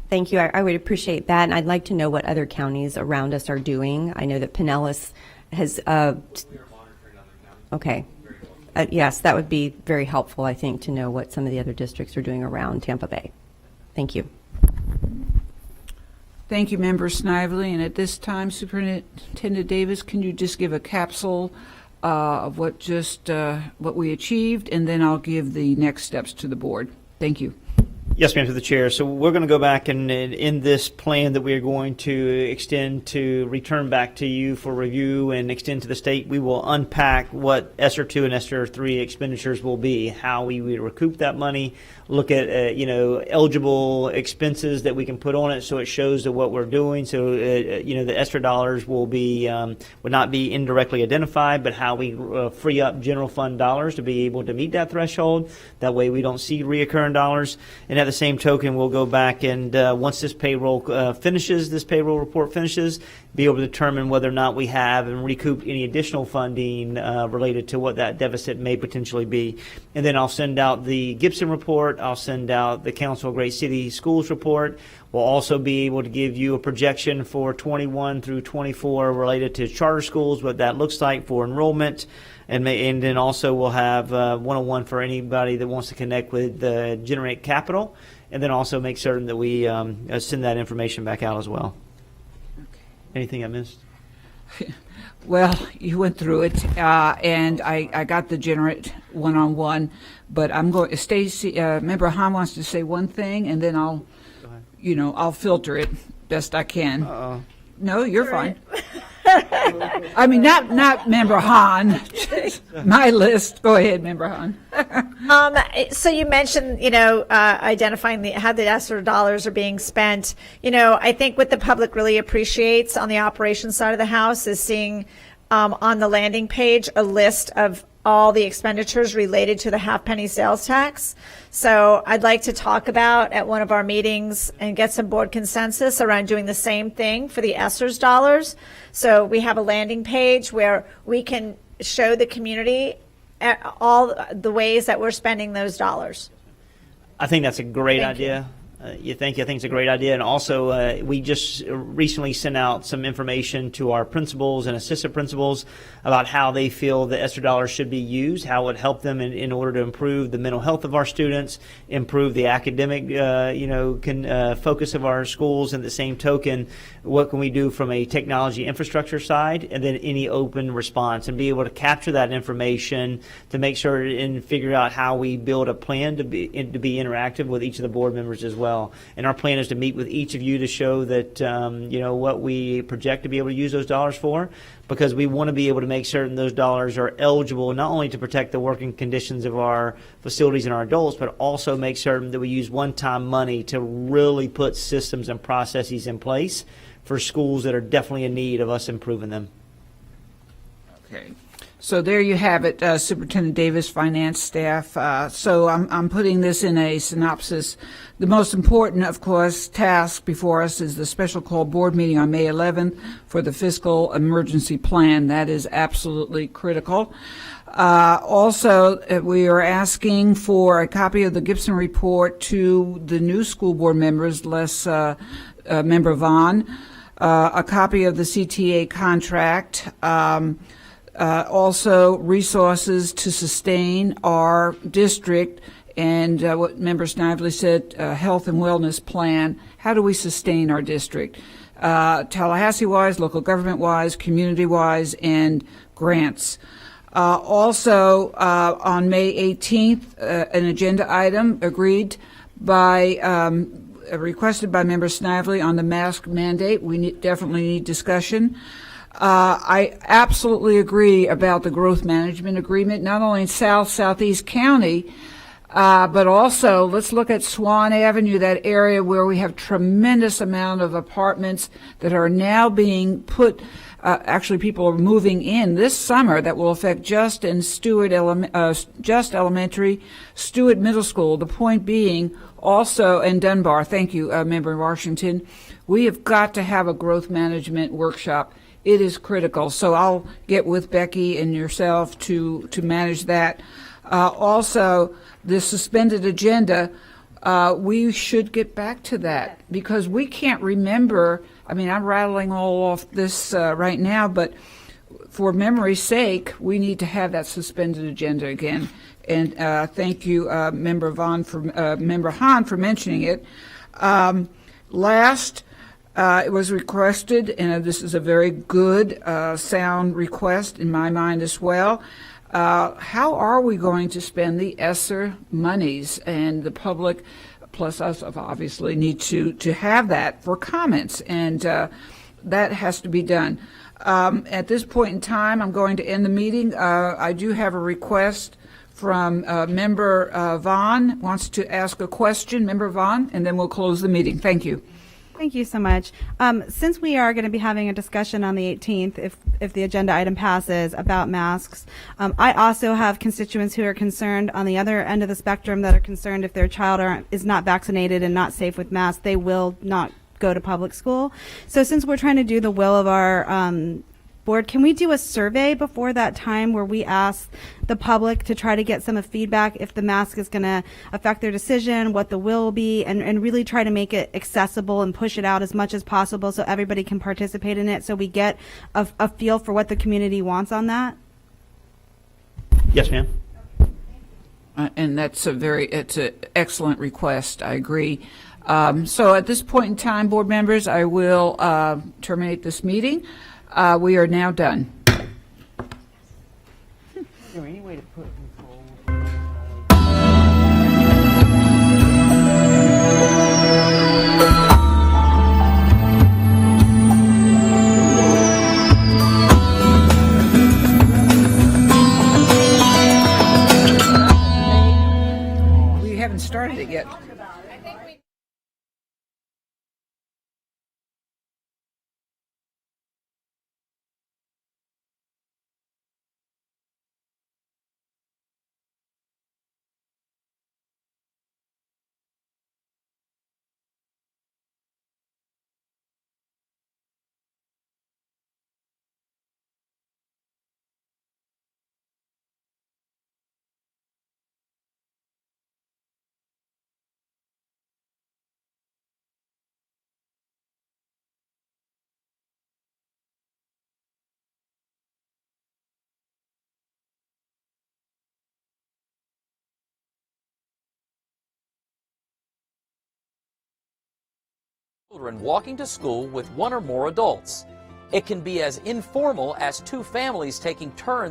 Thank you. I would appreciate that, and I'd like to know what other counties around us are doing. I know that Pinellas has... Okay. Yes, that would be very helpful, I think, to know what some of the other districts are doing around Tampa Bay. Thank you. Thank you, Member Snively. And at this time, Superintendent Davis, can you just give a capsule of what we achieved, and then I'll give the next steps to the board. Thank you. Yes, ma'am, to the chair. So we're going to go back and in this plan that we are going to extend to return back to you for review and extend to the state, we will unpack what ESSER 2 and ESSER 3 expenditures will be, how we would recoup that money, look at eligible expenses that we can put on it so it shows that what we're doing. So the ESSER dollars will be would not be indirectly identified, but how we free up general fund dollars to be able to meet that threshold. That way we don't see reoccurring dollars. And at the same token, we'll go back and once this payroll report finishes, be able to determine whether or not we have and recoup any additional funding related to what that deficit may potentially be. And then I'll send out the Gibson report. I'll send out the Council of Great City Schools report. We'll also be able to give you a projection for 21 through 24 related to charter schools, what that looks like for enrollment. And then also we'll have 101 for anybody that wants to connect with Generate Capital. And then also make certain that we send that information back out as well. Okay. Anything I missed? Well, you went through it, and I got the Generate one-on-one, but I'm going. Stacy, Member Hahn wants to say one thing, and then I'll filter it best I can. No, you're fine. I mean, not Member Hahn. My list. Go ahead, Member Hahn. So you mentioned, identifying how the ESSER dollars are being spent. I think what the public really appreciates on the operations side of the house is seeing on the landing page a list of all the expenditures related to the half-penny sales tax. So I'd like to talk about at one of our meetings and get some board consensus around doing the same thing for the ESSER's dollars. So we have a landing page where we can show the community all the ways that we're spending those dollars. I think that's a great Thank idea. I think it's a great idea. And also, we just recently sent out some information to our principals and assistant principals about how they feel the ESSER dollars should be used, how it would help them in order to improve the mental health of our students, improve the academic, focus of our schools. And the same token, what can we do from a technology infrastructure side, and then any open response, and be able to capture that information to make sure and figure out how we build a plan to be interactive with each of the board members as well. And our plan is to meet with each of you to show that, what we project to be able to use those dollars for, because we want to be able to make certain those dollars are eligible not only to protect the working conditions of our facilities and our adults, but also make certain that we use one-time money to really put systems and processes in place for schools that are definitely in need of us improving them. Okay. So there you have it, Superintendent Davis, finance staff. So I'm putting this in a synopsis. The most important, of course, task before us is the special call board meeting on May 11th for the fiscal emergency plan. That is absolutely critical. Also, we are asking for a copy of the Gibson report to the new school board members, less Member Vaughn, a copy of the CTA contract, also resources to sustain our district, and what Member Snively said, health and wellness plan. How do we sustain our district? Tallahassee-wise, local government-wise, community-wise, and grants. Also, on May 18th, an agenda item requested by Member Snively on the mask mandate. We definitely need discussion. I absolutely agree about the growth management agreement, not only in Southeast County, but also let's look at Swan Avenue, that area where we have tremendous amount of apartments that are now being put, actually people are moving in this summer that will affect Just and Just Elementary, Stewart Middle School. The point being also, and Dunbar, thank you, Member Washington, we have got to have a growth management workshop. It is critical. So I'll get with Becky and yourself to manage that. Also, the suspended agenda, we should get back to that because we can't remember. I mean, I'm rattling all off this right now, but for memory's sake, we need to have that suspended agenda again. And thank you, Member Hahn, for mentioning it. Last, it was requested, and this is a very good, sound request in my mind as well. How are we going to spend the ESSER monies? And the public, plus us, obviously need to have that for comments, and that has to be done. At this point in time, I'm going to end the meeting. I do have a request from Member Vaughn, wants to ask a question. Member Vaughn, and then we'll close the meeting. Thank you. Thank you so much. Since we are going to be having a discussion on the 18th, if the agenda item passes, about masks, I also have constituents who are concerned on the other end of the spectrum that are concerned if their child is not vaccinated and not safe with masks, they will not go to public school. So since we're trying to do the will of our board, can we do a survey before that time where we ask the public to try to get some feedback if the mask is going to affect their decision, what the will will be, and really try to make it accessible and push it out as much as possible so everybody can participate in it, so we get a feel for what the community wants on that? Yes, ma'am. And it's an excellent request. I agree. So at this point in time, board members, I will terminate this meeting. We are now done. Is there any way to put We haven't started it yet. Children walking to school with one or more adults. It can be as informal as two families taking turns